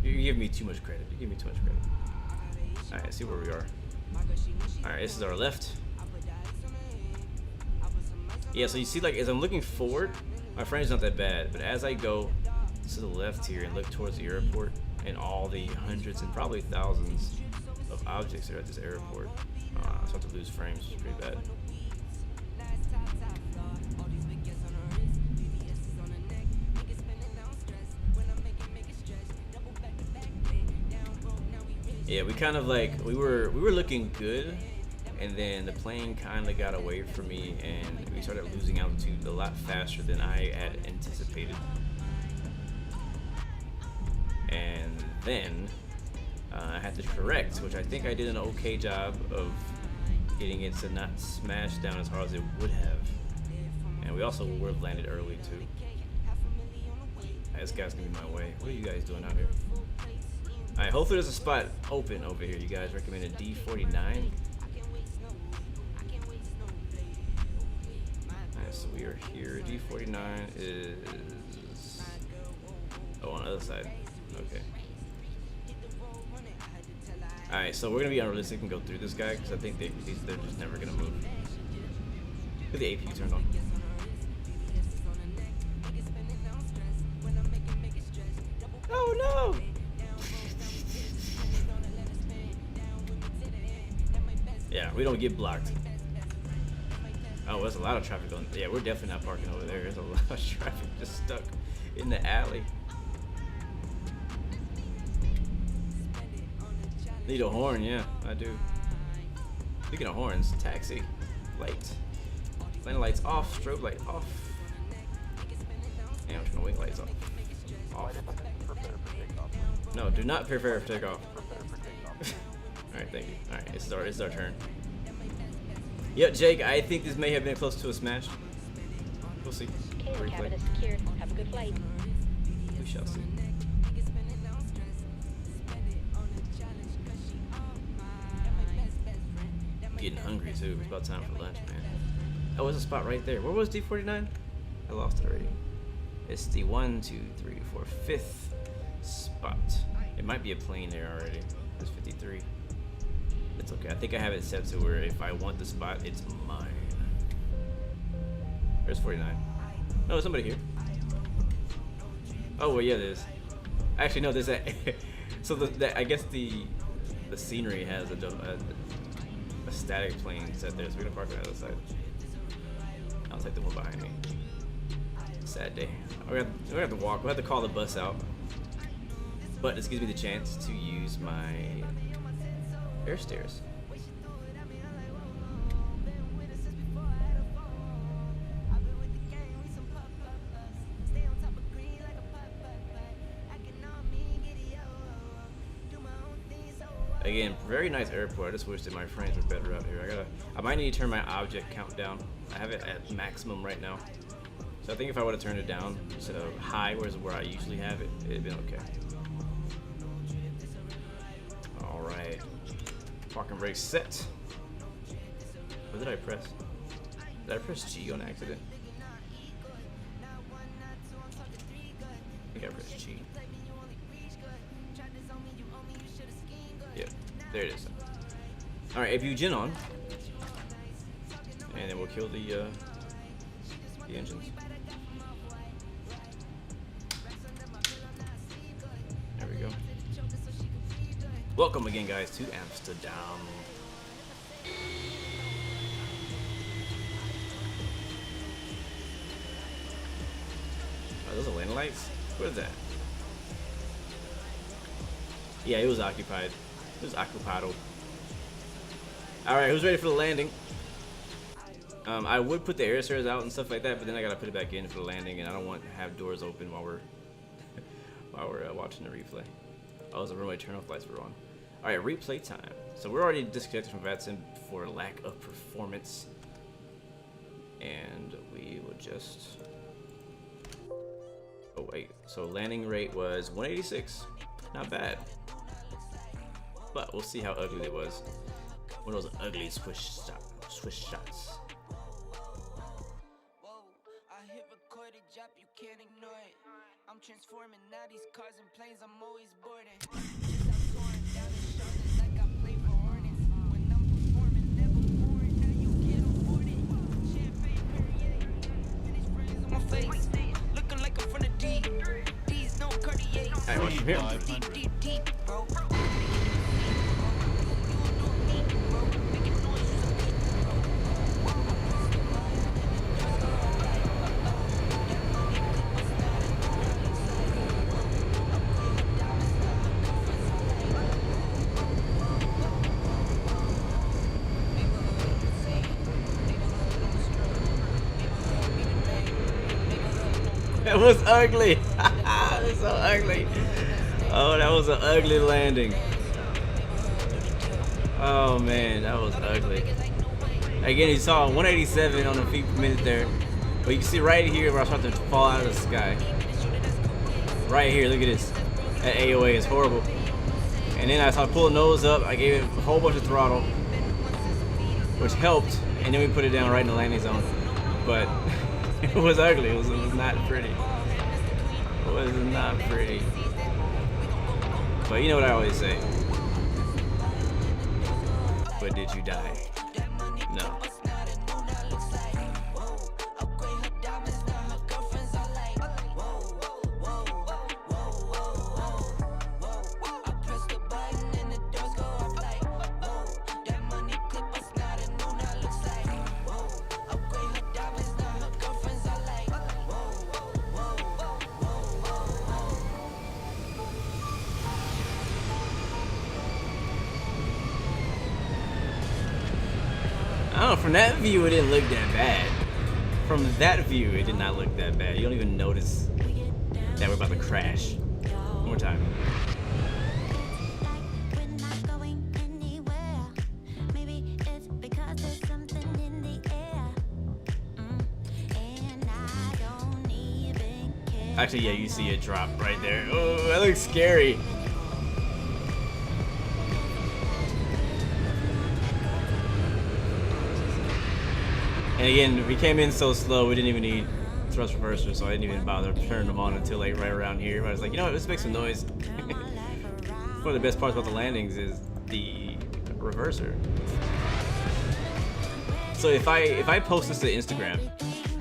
You give me too much credit. You give me too much credit. All right, let's see where we are. All right, this is our left. Yeah, so you see, like, as I'm looking forward, my frame's not that bad, but as I go to the left here and look towards the airport and all the hundreds and probably thousands of objects that are at this airport, I start to lose frames, which is pretty bad. Yeah, we kind of like, we were looking good, and then the plane kind of got away from me and we started losing altitude a lot faster than I had anticipated. And then I had to correct, which I think I did an okay job of getting it to not smash down as hard as it would have. And we also would have landed early too. This guy's gonna be my way. What are you guys doing out here? Alright, hopefully there's a spot open over here. You guys recommended D49. Alright, so we are here. D49 is... oh, on the other side. Okay. Alright, so we're going to be unrealistic and go through this guy because I think they're just never going to move. Look at the APU turned on. Oh no! Yeah, we don't get blocked. Oh, there's a lot of traffic going. Yeah, we're definitely not parking over there. There's a lot of traffic just stuck in the alley. Need a horn, yeah, I do. Speaking of horns, taxi, light, landing lights off, strobe light off. And I'm turning wing lights off. Off. No, do not prepare for takeoff. Alright, thank you. Alright, it's our turn. Yep, Jake, I think this may have been close to a smash. We'll see.
Okay, cabin is secured. Have a good flight.
We shall see. I'm getting hungry too. It's about time for lunch, man. Oh, there's a spot right there. Where was D49? I lost it already. It's the 1, 2, 3, 4, 5th spot. It might be a plane there already. It's 53. It's okay. I think I have it set to where if I want the spot, it's mine. There's 49. No, there's somebody here. Oh, well, yeah, there is. Actually, no, there's that. So I guess the scenery has a static plane set there, so we're gonna park on the other side. I'll take the one behind me. Sad day. We're gonna have to walk. We'll have to call the bus out. But this gives me the chance to use my air stairs. Again, very nice airport. I just wish that my frames were better out here. I might need to turn my object count down. I have it at maximum right now. So I think if I would have turned it down to high, where I usually have it, it'd been okay. All right, parking brake set. What did I press? Did I press G on accident? I think I pressed G. Yeah, there it is. All right, APU gen on, and then we'll kill the engines. There we go. Welcome again, guys, to Amsterdam. Oh, those are landing lights? What is that? Yeah, it was occupied. It was occupado. Alright, who's ready for the landing? I would put the air stairs out and stuff like that, but then I gotta put it back in for the landing, and I don't want to have doors open while we're watching the replay. Oh, the runway turn-off lights were on. Alright, replay time. So we're already disconnected from Vatsim for lack of performance. And we will just... Oh wait, so landing rate was 186. Not bad. But we'll see how ugly it was. One of those ugly swish shots.
I'm transforming now these cars and planes, I'm always boarding. Looking like I'm from the deep. These no Cartier.
Alright, watch from here. That was ugly. That was so ugly. Oh, that was an ugly landing. Oh man, that was ugly. Again, you saw 187 on the feet per minute there, but you can see right here where I was about to fall out of the sky. Right here, look at this. That AOA is horrible. And then I started pulling nose up. I gave it a whole bunch of throttle, which helped. And then we put it down right in the landing zone. But it was ugly. It was not pretty. It was not pretty. But you know what I always say. But did you die? No. From that view, it didn't look that bad. From that view, it did not look that bad. You don't even notice that we're about to crash. One more time. Actually, yeah, you see it drop right there. Oh, that looks scary. And again, we came in so slow, we didn't even need thrust reversers, so I didn't even bother turning them on until like right around here. But I was like, you know what, let's make some noise. One of the best parts about the landings is the reverser. So if I post this to Instagram,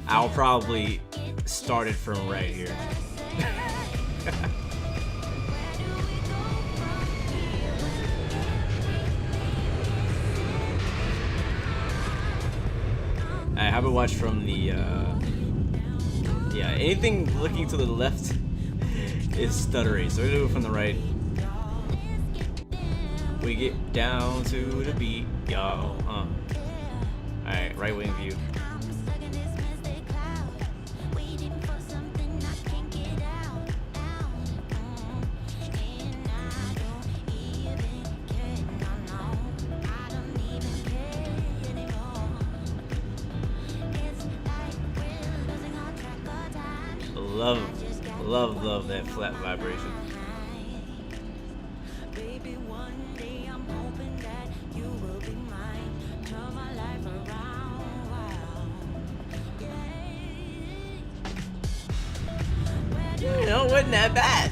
I'll probably start it from right here. I have a watch from the, yeah, anything looking to the left is stuttery, so we're gonna do it from the right. We get down to the beat, y'all, Alright, right wing view. love that flat vibration. You know, wasn't that bad.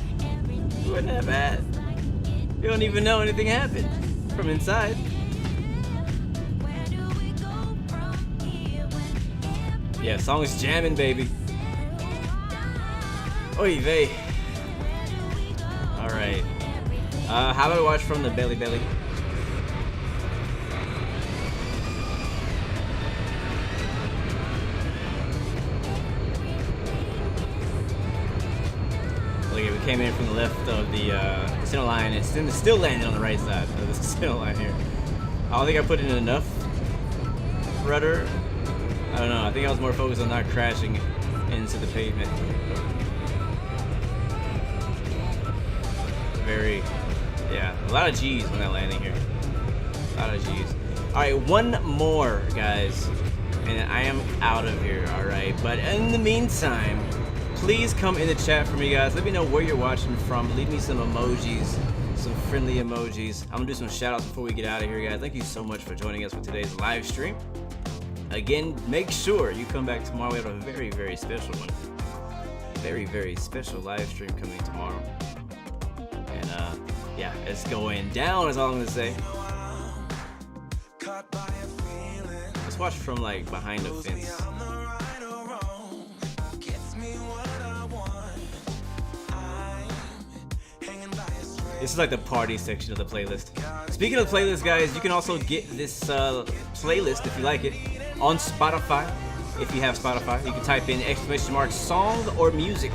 Wasn't that bad. You don't even know anything happened from inside. Yeah, song's jamming, baby. Oy vey. Alright. How about I watch from the belly? Look, we came in from the left of the center line. It's still landing on the right side of the center line here. I don't think I put in enough rudder. I don't know. I think I was more focused on not crashing into the pavement. Yeah, a lot of G's when that landing here. A lot of G's. All right, one more, guys, and I am out of here. All right, but in the meantime, please come in the chat for me, guys. Let me know where you're watching from. Leave me some emojis, some friendly emojis. I'm gonna do some shout outs before we get out of here, guys. Thank you so much for joining us for today's live stream. Again, make sure you come back tomorrow. We have a very, very special one. Very, very special live stream coming tomorrow. And yeah, it's going down is all I'm gonna say. Let's watch from like behind the fence. This is like the party section of the playlist. Speaking of the playlist, guys, you can also get this playlist if you like it on Spotify. If you have Spotify, you can type in !, song or music.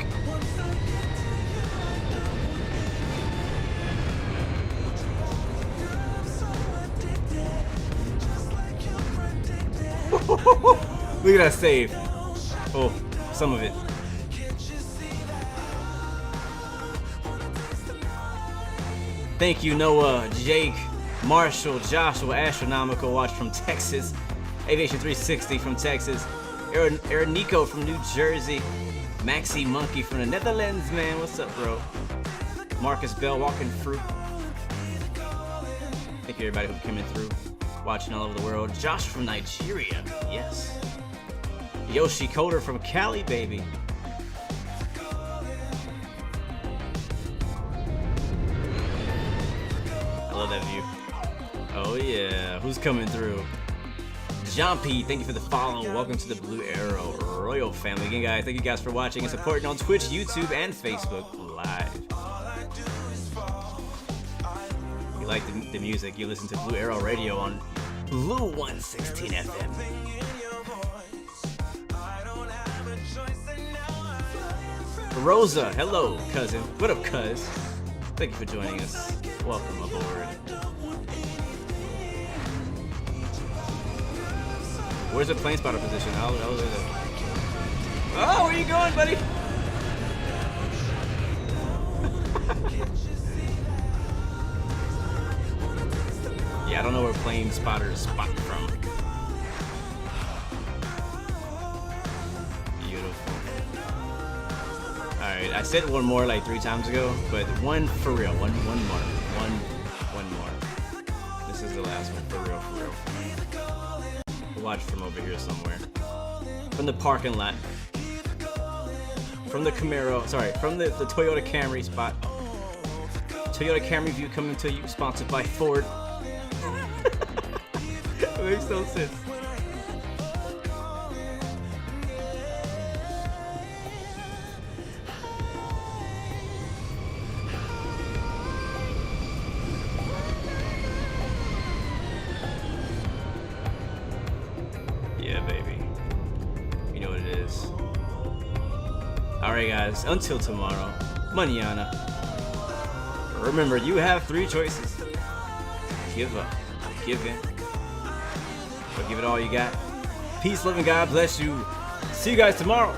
Look at that save. Oh, some of it. Thank you, Noah, Jake, Marshall, Joshua, Astronomical Watch from Texas, Aviation 360 from Texas, Aaron Nico from New Jersey, Maxi Monkey from the Netherlands, man. What's up, bro? Marcus Bell walking through. Thank you, everybody who's coming through, watching all over the world. Josh from Nigeria, yes. Yoshi Coder from Cali, baby. I love that view. Oh yeah, who's coming through? John P, thank you for the follow. Welcome to the Blue Arrow Royal family. Again, guys, thank you guys for watching and supporting on Twitch, YouTube, and Facebook Live. If you like the music, you listen to Blue Arrow Radio on Blue 116 FM. Rosa, hello, cousin. What up, cuz? Thank you for joining us. Welcome aboard. Where's the plane spotter position? Oh, where are you going, buddy? Yeah, I don't know where plane spotters spot from. Beautiful. Alright, I said one more like 3 times ago, but one for real. One more. This is the last one, for real. Watch from over here somewhere. From the parking lot. From the Camaro, sorry, from the Toyota Camry spot. Toyota Camry view coming to you, sponsored by Ford. It makes no sense. Alright guys, until tomorrow, mañana. Remember, you have 3 choices. Give up, give in, or give it all you got. Peace, love, and God bless you. See you guys tomorrow.